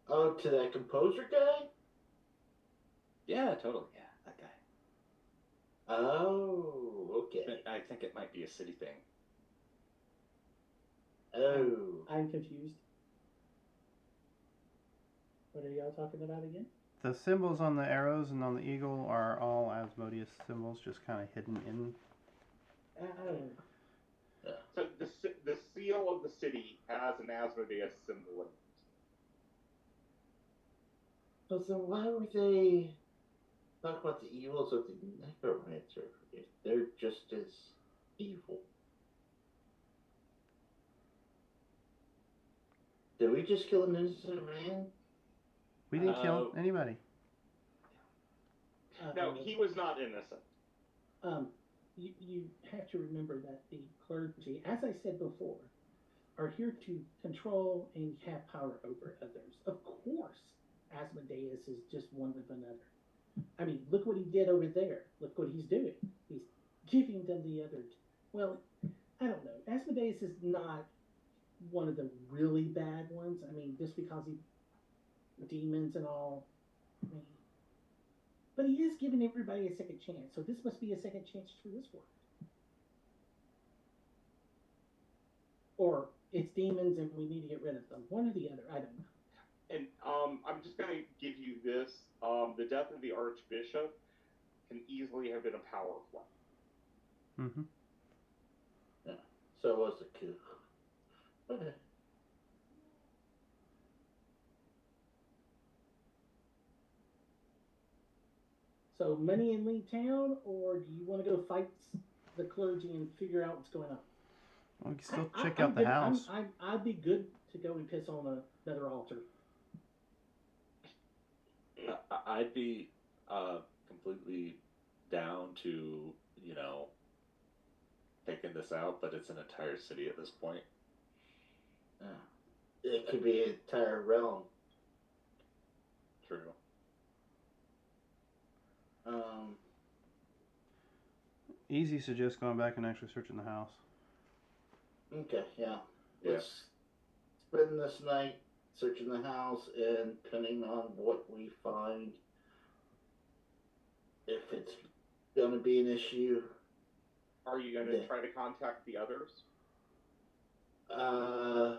Oh, to that composer guy? Yeah, totally. Yeah, that guy. Oh, okay. I think it might be a city thing. Oh. I'm confused. What are y'all talking about again? The symbols on the arrows and on the eagle are all Asmodeus symbols, just kind of hidden in. Oh. So the seal of the city has an Asmodeus symbol in it. Well, so why would they talk about the evils of the necromancer if they're just as evil? Did we just kill an innocent man? We didn't kill anybody. No, he was not innocent. You have to remember that the clergy, as I said before, are here to control and have power over others. Of course, Asmodeus is just one of another. I mean, look what he did over there. Look what he's doing. He's giving them the other. Well, I don't know. Asmodeus is not one of the really bad ones. I mean, just because he demons and all. I mean, but he is giving everybody a second chance. So this must be a second chance for this world. Or it's demons and we need to get rid of them. One or the other. I don't know. And I'm just going to give you this. The death of the Archbishop can easily have been a power play. Mm-hmm. Yeah. So it was a coup. Okay. So money and leave town, or do you want to go fight the clergy and figure out what's going on? Well, we can still check out the house. I'd be good to go and piss on another altar. I'd be completely down to, you know, taking this out, but it's an entire city at this point. Yeah. It could be an entire realm. True. Easy suggests going back and actually searching the house. Okay, yeah. Yeah. Let's spend this night searching the house, and depending on what we find, if it's going to be an issue, Are you going to try to contact the others? I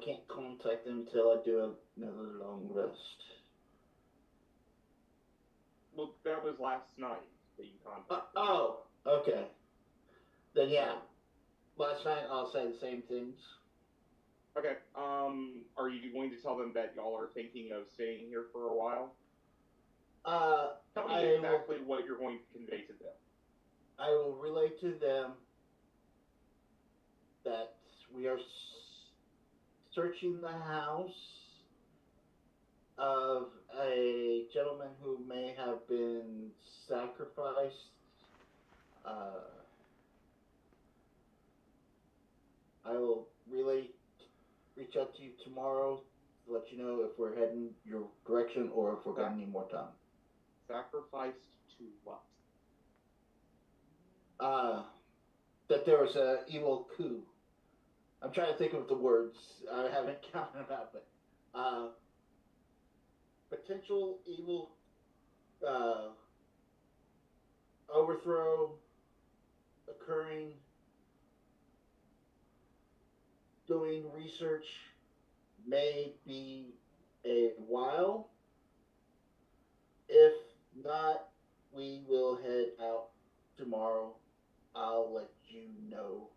can't contact them until I do another long rest. Well, that was last night that you contacted. Oh, okay. Then yeah, last night I'll say the same things. Okay. Are you going to tell them that y'all are thinking of staying here for a while? Tell me exactly what you're going to convey to them. I will relay to them that we are searching the house of a gentleman who may have been sacrificed. I will reach out to you tomorrow to let you know if we're heading your direction or if we're going to need more time. Sacrificed to what? that there was a evil coup. I'm trying to think of the words. I haven't counted them out, but potential evil overthrow occurring. Doing research may be a while. If not, we will head out tomorrow. I'll let you know.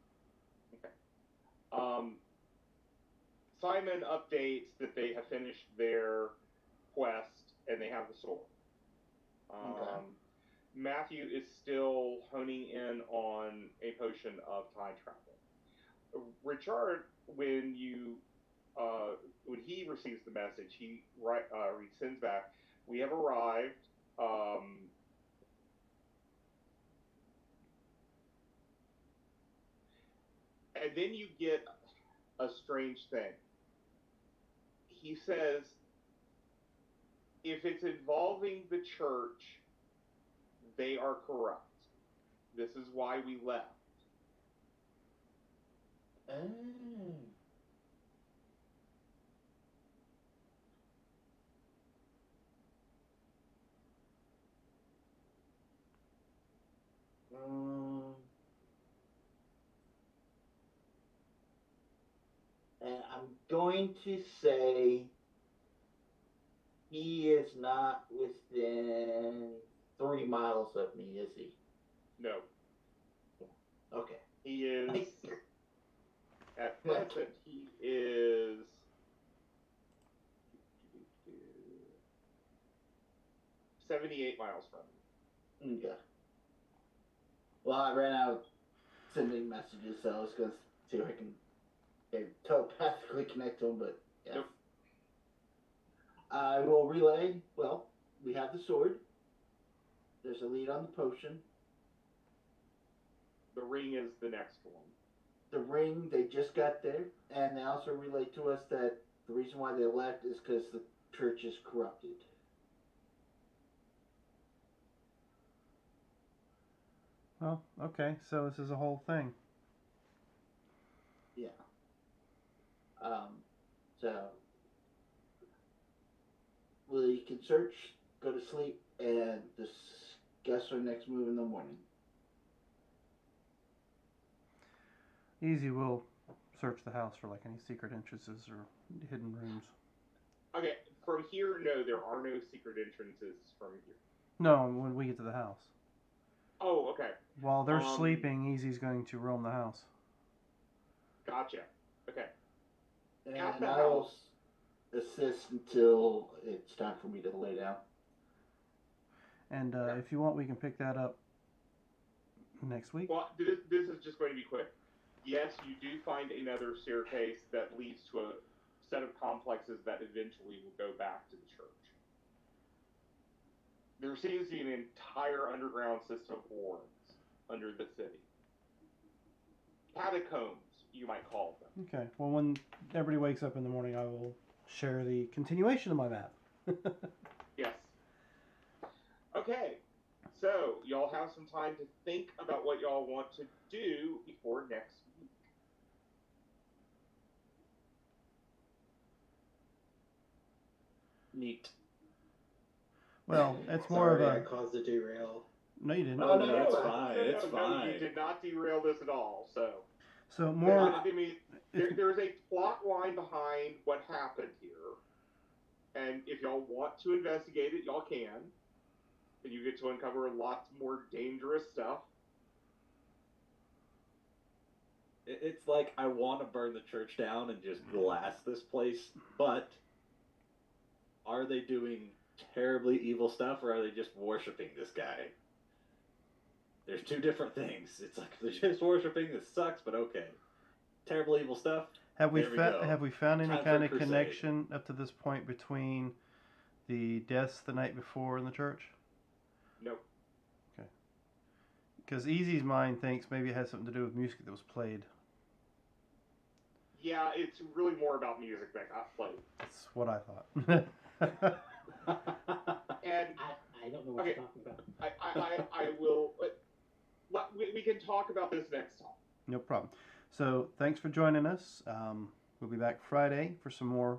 Simon updates that they have finished their quest and they have the sword. Okay. Matthew is still honing in on a potion of time travel. Richard, when he receives the message, he sends back, "We have arrived. And then you get a strange thing. He says, if it's involving the church, they are corrupt. This is why we left. Oh. And I'm going to say he is not within 3 miles of me, is he? No. Okay. He is, at present, he is 78 miles from me. Okay. Well, I ran out sending messages, so I was going to see if I can telepathically connect to him, but yeah. Nope. I will relay. Well, we have the sword. There's a lead on the potion. The ring is the next one. The ring, they just got there, and they also relate to us that the reason why they left is because the church is corrupted. Well, okay, so this is a whole thing. Yeah. So we can search, go to sleep, and discuss our next move in the morning. Easy will search the house for like any secret entrances or hidden rooms. Okay, from here, no, there are no secret entrances from here. No, when we get to the house. Oh, okay. While they're sleeping, Easy's going to roam the house. Gotcha. Okay. And At the I'll house. assist until it's time for me to lay down. And Yeah. if you want, we can pick that up next week. Well, this is just going to be quick. Yes, you do find another staircase that leads to a set of complexes that eventually will go back to the church. There seems to be an entire underground system of warrens under the city. Catacombs, you might call them. Okay. Well, when everybody wakes up in the morning, I will share the continuation of my map. Yes. Okay. So, y'all have some time to think about what y'all want to do before next week. Neat. Well, it's more of Sorry, I a... caused a derail. No, you didn't. Oh, no, it's fine. It's No, fine. you did not derail this at all, so... So more... I mean, there's a plot line behind what happened here. And if y'all want to investigate it, y'all can. And you get to uncover lots more dangerous stuff. It's like I want to burn the church down and just blast this place, but are they doing terribly evil stuff or are they just worshiping this guy? There's two different things. It's like if they're just worshiping, this sucks, but okay. Terrible evil stuff. Have we There we go. have we found any Time for kind a of crusade. connection up to this point between the deaths the night before in the church? Nope. Because Easy's mind thinks maybe it has something to do with music that was played. Yeah, it's really more about music that got played. That's what I thought. And I don't know what Okay. you're talking about. I will... we can talk about this next time. No problem. So thanks for joining us. We'll be back Friday for some more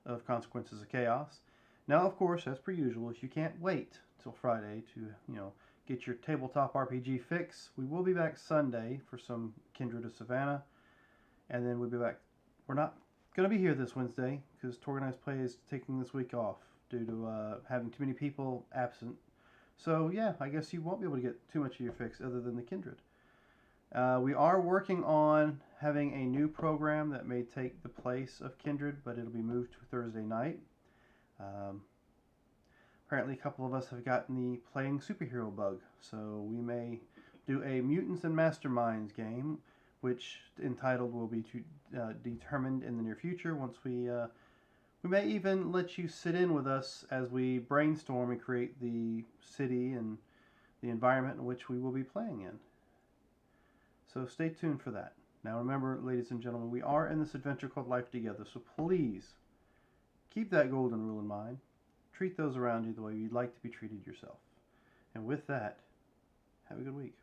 of Consequences of Chaos. Now, of course, as per usual, if you can't wait till Friday to, get your tabletop RPG fix, we will be back Sunday for some Kindred of Savannah. And then we'll be back. We're not going to be here this Wednesday because Torganized Play is taking this week off due to having too many people absent. So, yeah, I guess you won't be able to get too much of your fix other than the Kindred. We are working on having a new program that may take the place of Kindred, but it'll be moved to Thursday night. Apparently, a couple of us have gotten the playing superhero bug, so we may do a Mutants and Masterminds game, which entitled will be determined in the near future. Once we may even let you sit in with us as we brainstorm and create the city and the environment in which we will be playing in. So stay tuned for that. Now remember, ladies and gentlemen, we are in this adventure called Life Together, so please keep that golden rule in mind. Treat those around you the way you'd like to be treated yourself. And with that, have a good week.